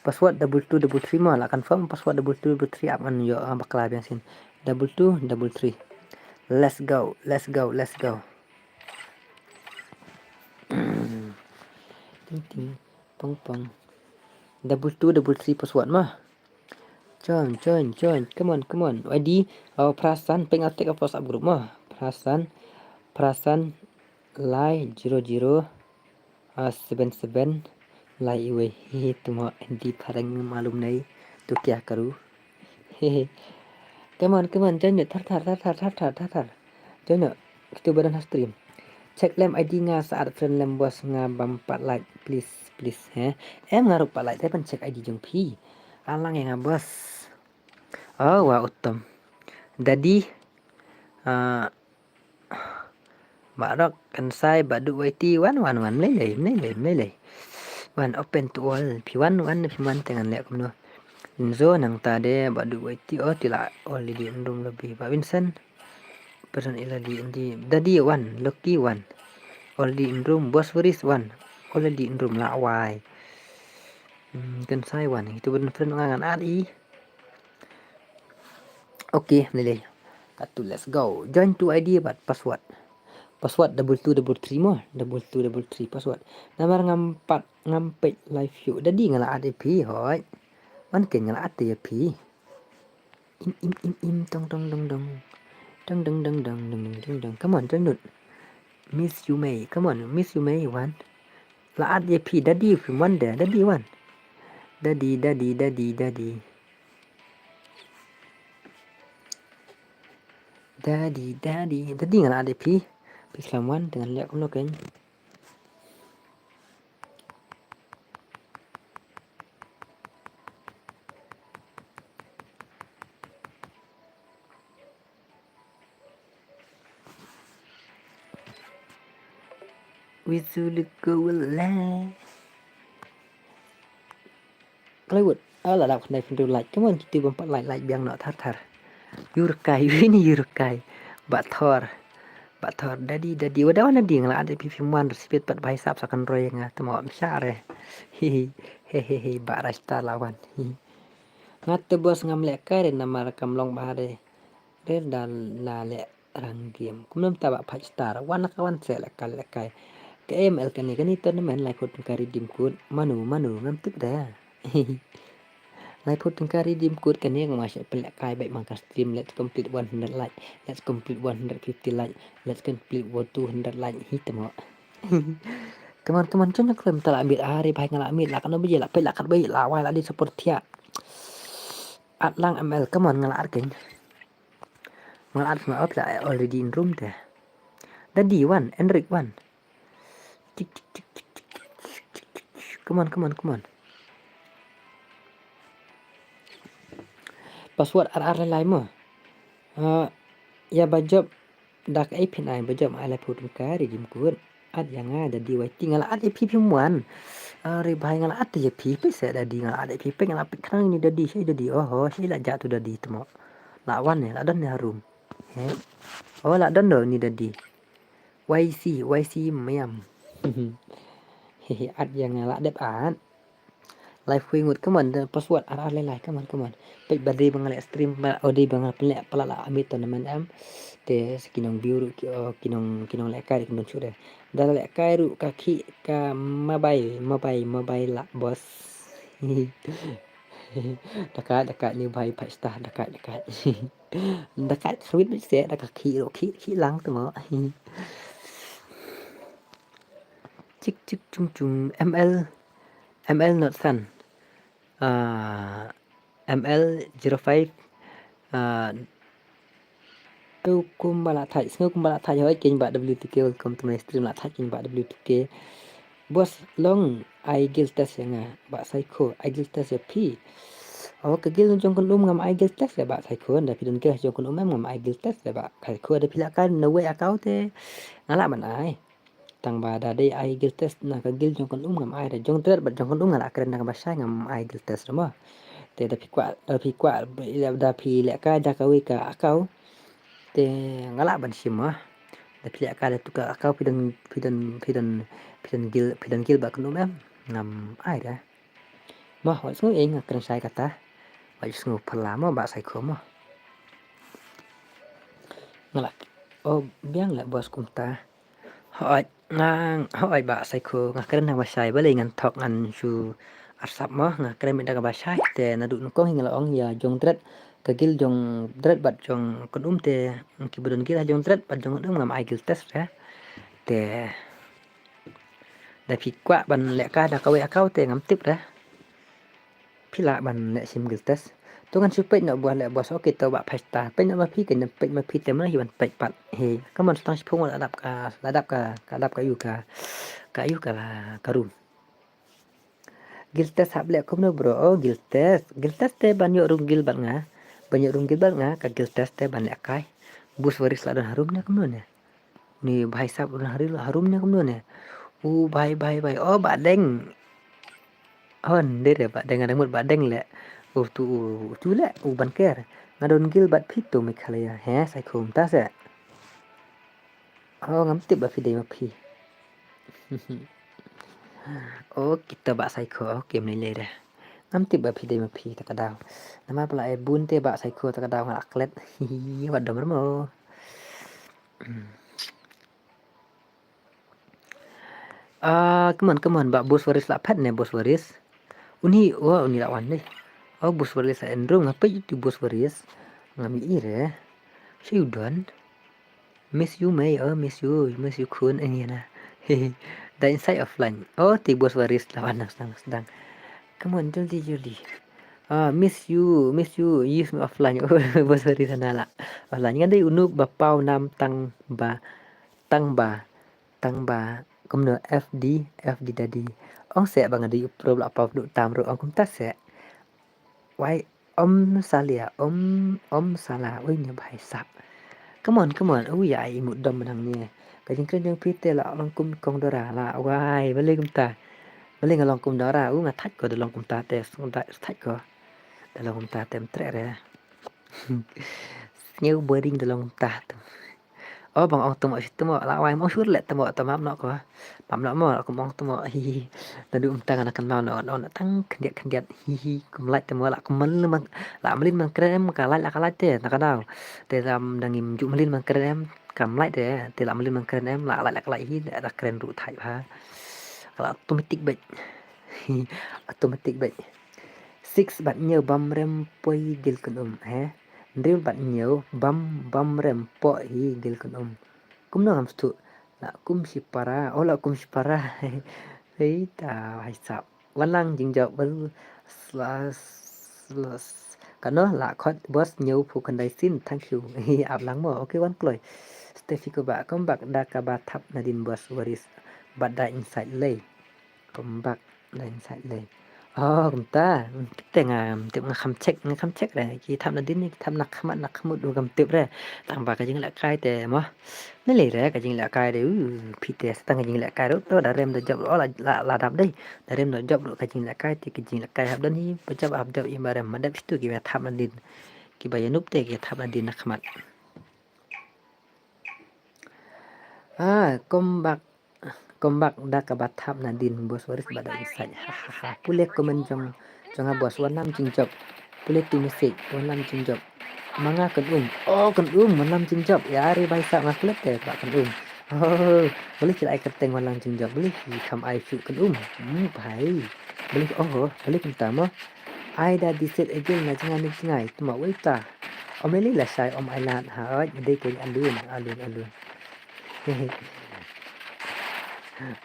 Password 2233 mah lah confirm password 2233 aman yo bakal yang sin. 2233. Let's go. Ting pong. 2233 password mah. Join. Come on. ID Prasan pengatik apa WhatsApp group mah. Prasan लाई 0077 लाई हुए ही तुम हिंदी फरंग मालूम नहीं तो क्या करूँ come on join it thar join it kita badan stream check lem ID nga saat friend lem bos nga bam 4 like please em ngaruh 4 like tapi check ID jong pi alang yang bos oh wah uttam dadi Barok kan sai badu waiti wan lấy one open to all pi one tengan lek kumno Zo nang tade badu waiti tila already room lebih Pak Vincent person ilali indi dadi one lucky one already in room Bosphorus one already in room la wai kan sai one itu benar friend ngangan ari okay nilai katu let's go join to ID but password 2233 mo 2233 password namar ngampat ngampet live view dadi ngala ADP hoi man ken ngala ADP im tong come on join it miss you may come on miss you may one la ADP dadi from one there dadi one dadi ngala ADP Islaman dengan lihat kamu kan Wisulikawala Plywood là đọc này phần đầu like cảm ơn chị bấm like biang nọ thar Yurkai ini Yurkai Bathor dadi wadaw na di ngala ada pipimuan resipit pat bahai sap sakan roy nga tamo msyare hehehe ba rasta lawan ngat bos ngam le kare namar kamlong bahare re dan la le rang game kumnam taba phaj star wan kawan se le kal le kai KML kani tournament lai khot kari dim kut manu ngam tuk da Lai put kari dim kut kan yang masih pelak kai baik mangka stream let's complete 100 like let's complete 150 like let's complete 200 like hitamo teman-teman cuma klaim telah ambil hari baik ngala ambil lah kan lebih lah pelak kan baik lah wai lah di seperti ya atlang ML come on ngala arken ngala art maaf lah already in room dah Daddy one Enric one come on password RR lai mo ya bajob dak API bajob ala putun kari dim kun ad yang ada di waiting ala ad API muan re bahai ngala ad ya pipi se dadi ngala ad API ngala pikrang ni dadi sai dadi oh sai la jatuh dadi temo lawan ya ladan ya harum oh ladan do ni dadi YC mayam hehe ad yang ngala dep ad live wingut come on password RR lai come on pek badri bangal stream odi bangal pelak amit tournament am te kinong biuru kinong lekar kinong chure dal lekar ru kaki ka mabai la bos dekat ni bai pasta dekat sweet se dekat ki lang tu mo cik cung ML not sun ML05 kumbala thai hoi king ba W2K welcome to my stream la thai king ba W2K bos long I guild test nga ba psycho I guild test P ke gil jong kon ngam I guild test ba psycho nda pidon ke jong kon ngam I guild test ba psycho da pilakan no way account te ngala man ai tang ba da dei ai gil test na ka gil jong kon ngam ai da jong ter ba jong kon ngala kren na ba sai ngam ai gil test mo te da pi kwa da pi le ka da ka wi ka akau te ngala ban sim ma da pi ka da tu ka akau pidon gil ba kon ngam ai da mo ho su eng kren sai kata ba su phala mo ba sai ko mo ngala oh biang la bos kumta hỏi bà sai khô ngà cái nào mà sai với lại ngàn thọc ngàn chu sập mà ngà cái mình đang bà sai thì nó đủ có hình là ông giờ dùng rất cái gil dùng rất bật dùng con te keyboard kia dùng rất bật dùng làm ai gil test ra te da pi kwa ban le ka da ka we akau te ngam tip dah pila ban le sim giltas tu kan supet nak buat le bos okey tau ba pesta pe nak ma pi ke pek ma pi te mana hiban pek pat he ka mon stang phung ladap ka yu ka rum giltas hab le kom no bro oh giltas te ban yo rum gil ban nga ban yo rum gil ban nga ka giltas te ban le kai bus waris la dan harum ne kom no ne ni bhai sab dan harum ne kom no ne bhai oh ba deng hon de re ba deng ada mut ba deng le tu le ban ker ngadon gil bat pitu mi khalaya he sai khum ta se oh ngam tip ba fi de ma phi oh kita ba sai kho kem ni le dah ngam tip ba fi de ma phi ta ka daw nama pala e bun te ba sai kho ta ka daw ngak let wat dom mo come on ba bos waris la phat ne bos waris uni la wan ni oh bos waris la endro ngapai itu bos waris ngami ire she done miss you may miss you kun ini na the inside of lunch oh ti bos waris la wan sedang come on jolly miss you use me offline oh bos waris sana la offline ngan dai unuk ba pau nam tang ba kom no FD tadi ong se bang di pro la pa du tam ro ong kum ta se wai salia om sala oi ne bhai sap come on ui ai mu dom nang ni ka jing kren jang pite la long kum kong dora la wai bale kum ta bale ngalong kum dora nga thach ko de long kum ta te thach ko de long kum ta tem tre re nhiều boring de long kum ta oh bang ong tumo situ mo la wai mo sur le tumo tamam no ko pam no mo ko mong tumo hi na du tang na kan no tang kendiat hi kum lai tumo la kum melin man krem ka lai te na ka daw te ram dangim ju melin man krem kam lai te la melin man krem la lai hi da kren ru thai ha la automatic bai 6 bạn nhiều băm rem poi gil kun he Ndril bạn nhiều bam rem po hi gil kun kum no ham stu la kum si para hei ta hai sap walang jing jok bal kano la khot bos nhiều phu kan dai sin thank you hi ap lang mo okay wan kloi Steffi ko ba kom bak da ka ba thap nadin bos waris bad da inside lay kom bak da inside lay kum ta te ngam kham check re ki tham na din ni tham nak khamut du gam tip re tang ba ka jing la kai te mo ne le re ka jing la kai de pi te tang jing la kai to da rem da job la dap dai da rem da job ka jing la kai ti ki jing la kai hab dan hi pa job hab job i ma rem ma dap stu ki ba tham na din ki ba yanup te ki tham na din nak khamat Kombak da ka bathap na din bos waris bada inside pulek komen jong bos wanam jingjob pulek tu message wanam jingjob manga kan kan wanam jingjob ya re bai sa ngaklet te ba kan boleh kira ai keteng wanam jingjob boleh kam ai fu kan bai boleh boleh kita mo ai da diset again na jangan ni jangai tu ma waita omeli la sai om ailan ha de ke alun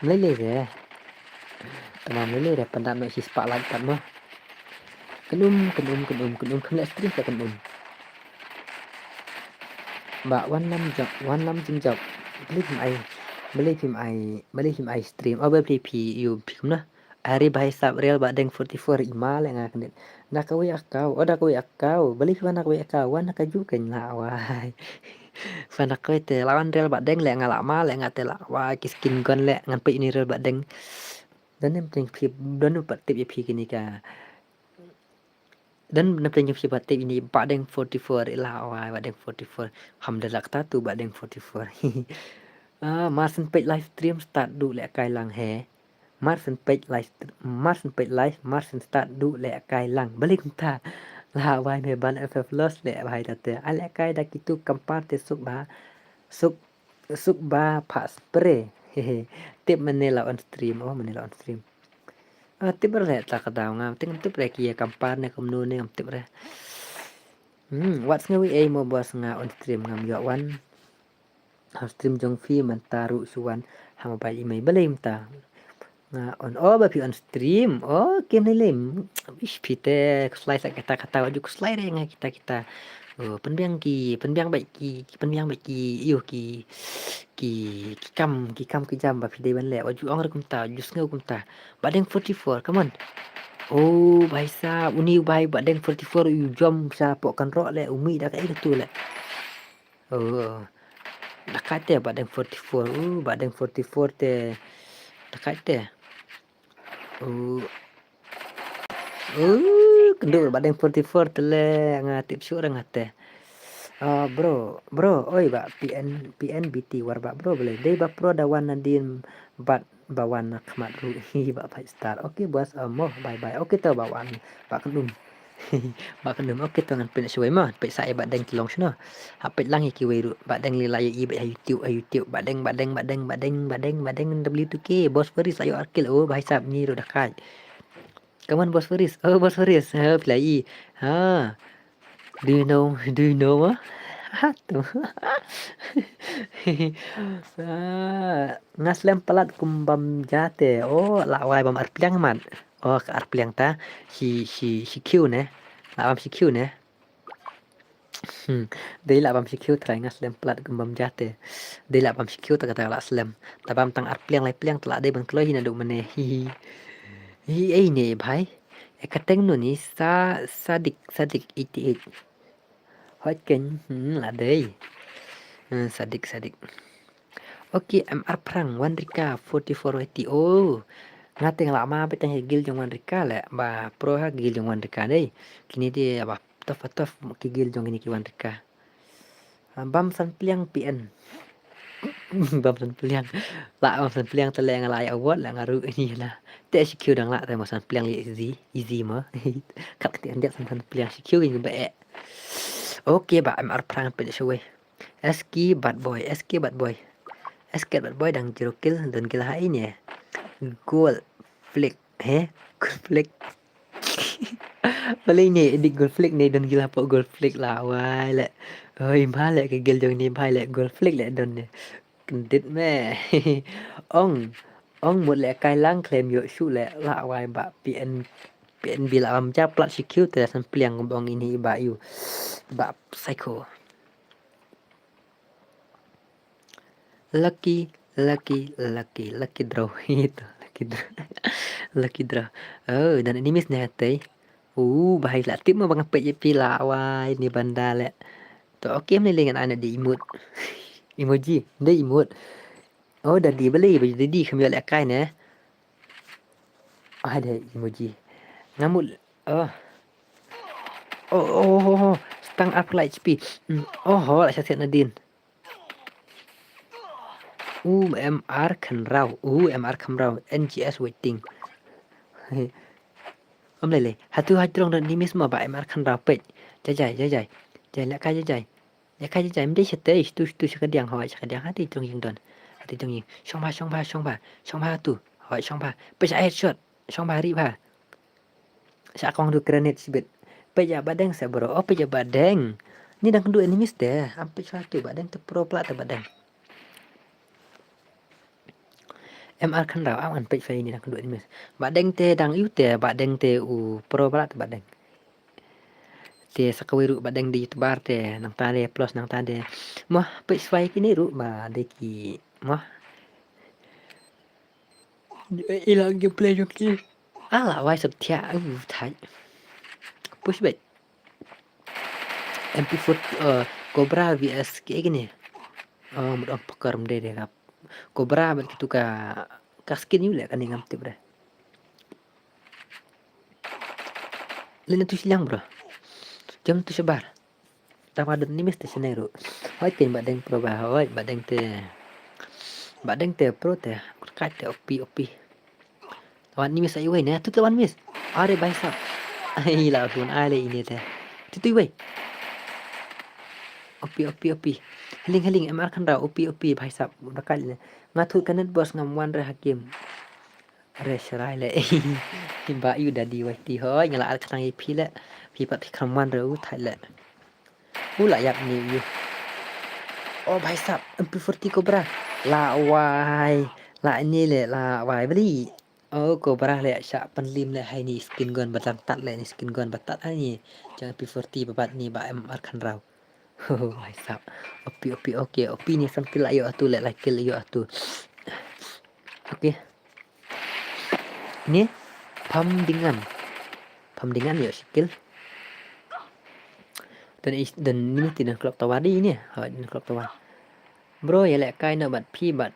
Lele re tamam lele re pandam no si spotlight pat mo kenum kena stress ka kenum ba wan lam jing job beli phim ai stream beli pi you phim na ari bhai sab real ba deng 44 ima le nga kan na ka wi akau beli phim na ka wi akau wan ka ju ken la wai Fana ko te lawan real ba deng le nga la ma le nga te la wa kiskin gon le ngan pe ni real ba deng dan nem ting phi don pa tip ye phi kini ka dan nem ting phi ba tip ini ba deng 44 la wa ba deng 44 hamdallah ta tu ba deng 44 Marsen page live stream start du le kai lang he Marsen page live Marsen start du le kai lang balik ta la wai me ban ff loss le bhai da te ale kai da kitu kampar te suk ba pha spray tip manila on stream tip re ta ka daw ngam ting tip re ki kampar ne kom nu ne ngam tip re what's ngawi mo bos nga on stream ngam yo wan stream jong fi man taru suan hama bai imei balem ta on ba pi on stream game ni lem ish pite slide kata waju slide ngai kita penbiang bai iyo ki kam ki jam ba pide ban le waju ong kum ta jus ngau kum ta badeng 44 come on भाई साहब uni भाई badeng 44 you jom sa pok kan ro le umi dah kai tu le dekat te badeng 44 badeng 44 te dekat te kendur badeng 44 te le ngatip syur ngate bro oi ba PNBT war ba bro boleh dei ba pro da wan nadin bat bawan nak mat ru hi ba 5 star oke bos moh bye bye oke tau bawan ba kendum ba kendum oke tangan pen suai mah pe sai ba deng tilong sno hapet lang ki weru ba deng li layo i ba YouTube ba deng W2K bos Faris ayo arkil bhai sab ni ro dakai come on bos Faris play do you know tu ngaslem pelat kumbam jate lawai bam arpliang man ka arpliang ta si Q ne lawam si Q ne dei la bam si Q trai ngaslem pelat kumbam jate dei la bam si Q ta kata la slem tabam tang arpliang lai pliang tla dei ban kloi hina du mane hi ei ne bhai ekateng no ni sadik 88 hot ken là đây sadik ok MR perang Wandrika 4480 ngating lama petang gil jong Wandrika le ba pro ha gil jong Wandrika đây kini dia ba tof ki gil jong ini ki Wandrika bam san pliang PN bam san pliang tele ngalai award la ngaru ini lah te CQ dang la te mo san pliang easy ma kap ti andia san pliang CQ ini ba Oke ba MR perang pe suwe SK bad boy dang jero kill dan kill ha ini goal flick goal flick balik ni di goal flick ni dan gila po goal flick lah wai le oi ma le ke gil jong ni bhai le goal flick le don ni kendit me ong một lẽ cai lang claim yo su le la wai ba PN bila am ja plat CQ te san pliang bong ini ba yu ba psycho lucky draw itu lucky draw dan ini miss nete bahai la tip mo bang pe pila wai ni banda le to oke ni lengan ana di emoji dei emote dah di beli jadi kami le kai ne ada emoji ngamul stang up light HP lah saya Nadine MR Khamrau NGS waiting om lele hatu hatrong dan nimis ma ba MR Khamrau pe jai la kai jai mde chete tu sekadiang hoi sekadiang hati trong yin don hati trong yin song ba tu hoi song ba pe sa headshot song ba ri ba sa kong du granate sibet pe ja badeng sa bro pe ja badeng ni dang kedua enemies deh sampai satu badeng tu pro plat badeng MR kan raw awan pe fa ini dang kedua enemies badeng te dang yu te badeng te pro plat badeng te sakawiru badeng di youtuber te nang tade plus nang tade mah pe swai kini ru ba de ki mah ilang gameplay yo ki ala wai setia thai push back MP4 Cobra vs kayak gini mudah pakar mde deh kap Cobra bet gitu ka skin yule kan ngam tip bre lena tu silang bro jam tu sebar tama dan nimis te senero hoi tin badeng pro ba hoi badeng te pro te kat te OP tawan nimis ai wei ne tu tawan mis are baisa ai la pun ale ini te tu wei OP heling MR kan ra OP bhai sab bakal ne ngathut kanet bos ngam wan re hakim re serai le ba yu dadi wai ti hoi ngala al kang pi le pi pat kham wan re u thai le u la yak ni yu Oh भाई साहब MP40 Cobra la wai la ini le la wai beli oh Cobra le syak penlim le hai ni skin gun batam tat le ni skin gun batat hai ni jangan MP40 babat ni ba MR kan rau oh भाई साहब opi okey opi ni sampai lah yo atu le like yo atu okey ni pam dengan yo skill dan ini tidak klub tawadi ni ha ni klub tawadi bro ya lek kai na bat phi bat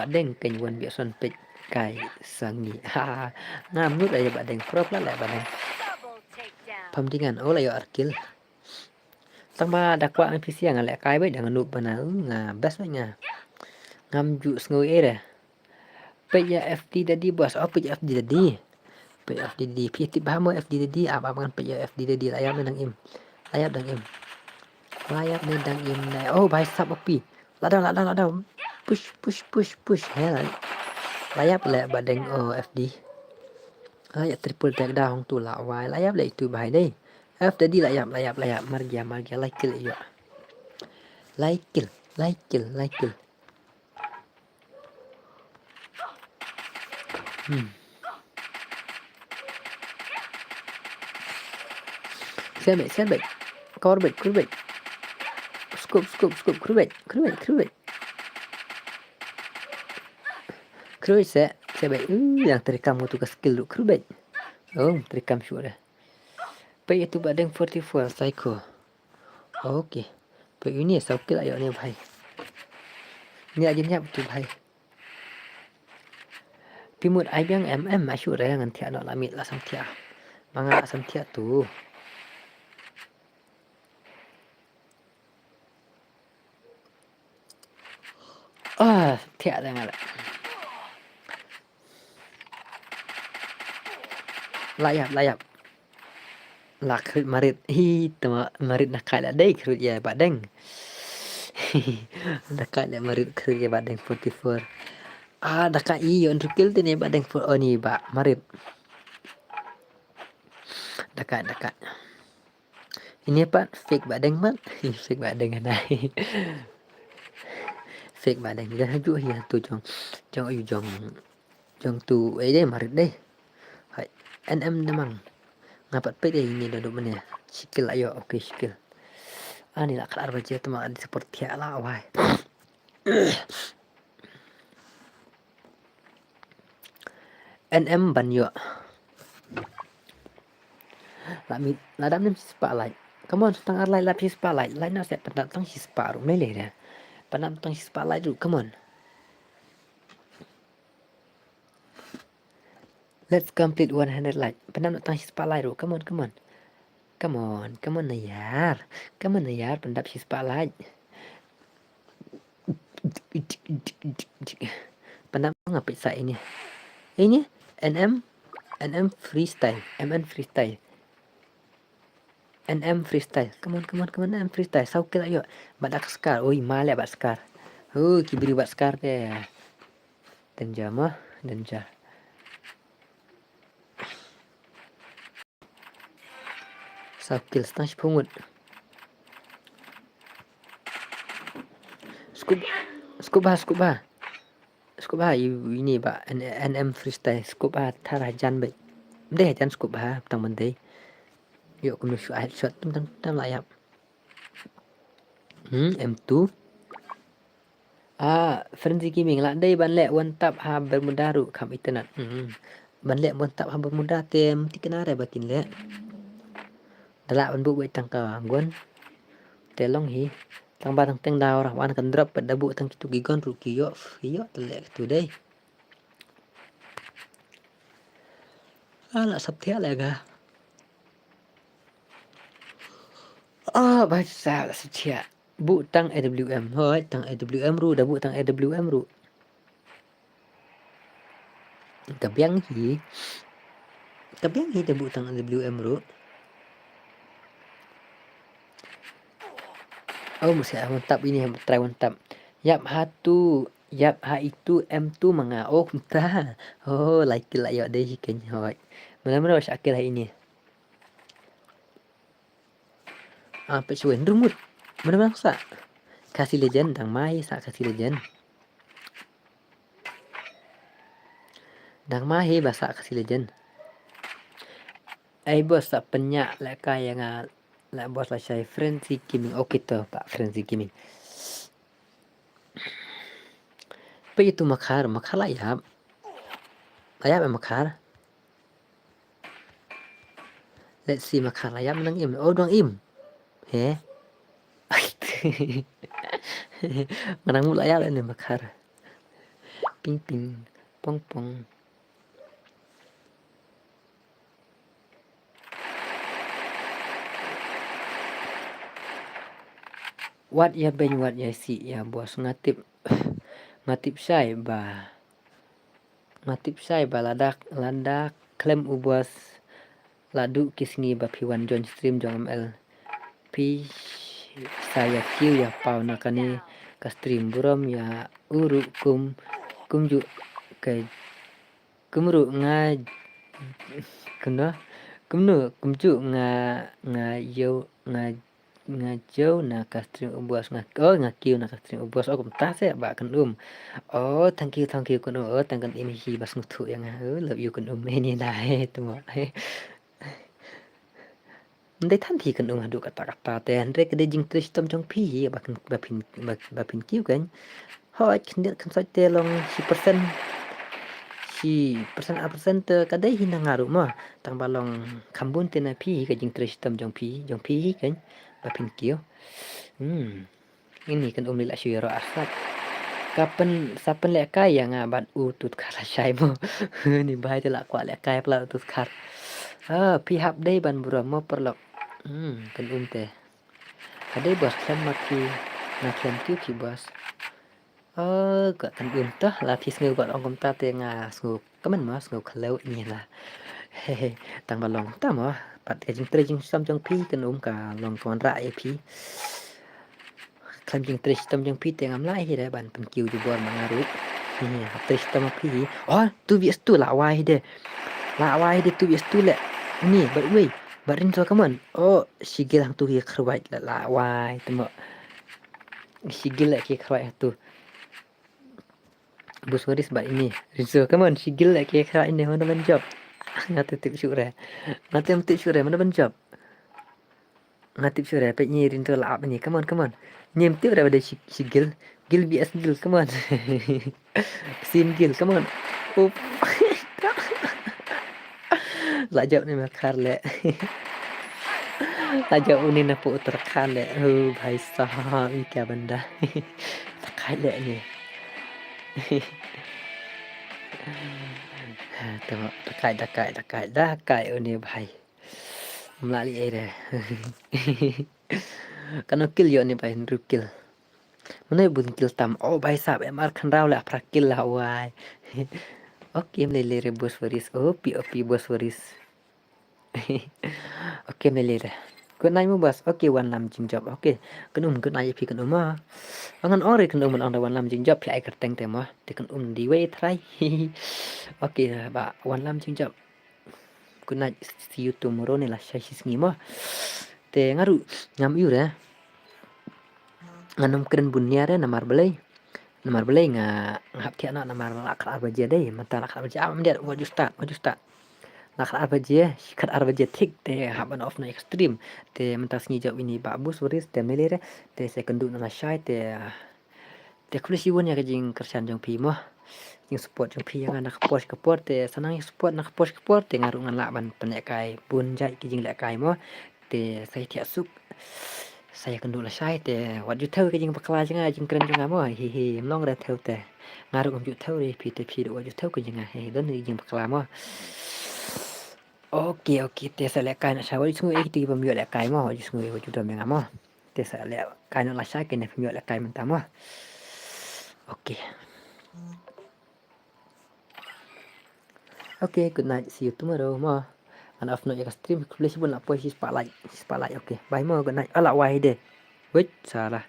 deng keny wan bi son pek kai sang ni ha ngam nut ay bat deng prop la lek bat deng Double takedown. pam dengan oh la yo arkil tang ba dakwa ang pisiang lek kai bai dengan nup bana nga best nya ngam ju ngoi ere pe ya FD tadi bos oh pe ya FD tadi pe FD tadi pi ti ba mo FD tadi apa kan pe ya FD tadi layar nang im layar dang im oh भाई साहब opi ladang push hell layap le badeng oh FD ya triple takedown tu la wai layap le itu bahai dei F tadi layap margia like kill yo like kill Sebek korbet scoop krubet sebek yang terekam tu ke skill tu krubet oh terekam sudah pe itu badeng 44 psycho okey pe ini sakit ayo ni bhai ni aja nyap tu bhai pimut ai biang asyur yang antia nak lamit lah samtia manga samtia tu tiada dengan layap lak marit tema marit nak kala dei krut ya badeng dekat le marit krut ya badeng 44 dekat on rukil tu ni badeng for ni ba marit dekat ini apa fake badeng mat fake badeng anai fake badeng dia haju ya tu jong tu deh marit deh hai NM demang ngapat pe deh ini duduk mana skill ayo okey skill ni lah kelar baca tu mak seperti lah wai NM banyo lamit ladam nim spotlight come on tang arlai lapis spotlight lain nak set pendat tang sparu mele dah pendat tang spotlight dulu come on let's complete 100 light pendat tang spotlight dulu come on na yaar pendat spotlight pendat ngapain saya ini NM freestyle NM freestyle come on NM freestyle sau kila yo badak skar oi male bat skar kibri bat skar pe denja sau kil stang pungut Scuba ini ba NM freestyle scuba tharajan be deh jan scuba tang mendei yo kunu shot tam layap M2 frenzy gaming la dei ban lek one tap ha bermudaru kam internet ban lek one tap ha bermuda tem tikena re batin lek dalak ban bu tang ka gon telong hi tang ba tang dau wan kan drop pada bu tang tu gigon ruki yo telek tu dei ala sabtia lega bahasa sabtia bu tang AWM hoi tang AWM ru dah bu tang AWM ru kabyang hi dah bu tang AWM ru mesti mantap ini try mantap yap ha itu M2 manga kunta like lah yo deh ken hoi mana syakil ini pesuin rumut mana sa Kasih legend dang mai sa kasih legend. Dang mai bahasa kasih legend. Ai bos sa penyak la kaya nga la bos la sai frenzy gaming. Okay to pak frenzy gaming. Pa itu makar layap. Layap makar. Let's see makar layap nang im. Oh dong im. He. Menang mula layap ni makar. Ping ping pong pong. What ya ben what ya si ya bos ngatip sai ba ladak klem ubos ladu kisni ba piwan join stream jong ml pi saya kiu ya pau nakani ka stream buram ya uru kumju ke kumru nga kumju nga yo nga jo na ka stream ubos nga kiu na ka stream ubos kum ta se ba kan oh thank you kun tang kan im hi bas nguthu yang love you kun ni nai tu mo Ndai than thì kan hadu kata-kata te andre ke jing tres tom jong pi ba pin kiu kan hoi khndet kan sai te long si persen te kadai hina ngaru ma tang balong khambun te na pi ke jing tres tom jong pi kan ba pin kiu ini kan lila syiro asat kapan sapen le kai yang ban utut kala syai mo ni bai te la kwa le kai pla utut kar pi hap dai ban bura mo perlok kan te kadai bos kan maki na klem ki bos ga kan tah la pis ngeu bat ong ta te nga sku kamen mas ngeu khlau ni la tang balong ta mo pat ke jing sam jong pi kan ka long kon ra e pi kan jing tres tam jong pi te ngam lai hi da ban pen kiu ju bor mangaru ni tres tam pi oh tu bias tu la wai de tu bias tu le ni but wei barin so kaman oh sigil hang tu hi khruai la wai temo sigil la ki khruai tu bus waris ba ini rinso kaman sigil la ki khruai ne mana ban job ngatu tip syure mana ban job ngatip syure pe ni rinso la ni kaman nyem tip dah sigil bias gil kaman sim gil kaman up lajak ni makar le lajak uni na pu terkan le bhai sahab ये क्या बंदा takai le ni tengok takai uni bhai melalui air kan kill yo ni bhai kill mana bun kill tam oh bhai sahab emar khanrau le apra kill la wai okay le bos waris pi bos waris okay melira good night mo bas okay one lam jing job okay kan good night pi kan ma angan ore kan on the one lam jing job play ka teng te ma te kan di way try okay ba one lam jing job good night see you tomorrow ni la shai singi ma te ngaru ngam yu re nganom kren bunya re namar belai nga ngap tiana namar lakar baje dei mata lakar baje am dia waju start lakar arbaje shikat arbaje thik te haban of na extreme te mentas ni jawab ini babus waris te melere te second du na shai te kulisi won ya jing kersan jong pi mo jing support jong pi yang nak post ke port te sanang support nak post ke port te ngaru ngan laban penyakai bun jai ki jing la kai mo te sai tia suk saya kendu la shai te wat ju thau ke jing bakla jing kren jong mo hi long ra thau te ngaru ngam ju thau ri pi te pi wat ju thau ke jing he don ni jing bakla mo okay te sa le kai na sha wa sungu ek ti bam yo le kai mo ju sungu wa ju dom nga mo te sa le kai na la sha ke ne yo le kai man ta mo okay good night see you tomorrow mo an off no ya stream please bun la po si spotlight okay bye mo good night ala wai de wait salah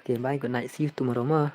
okay bye good night see you tomorrow mo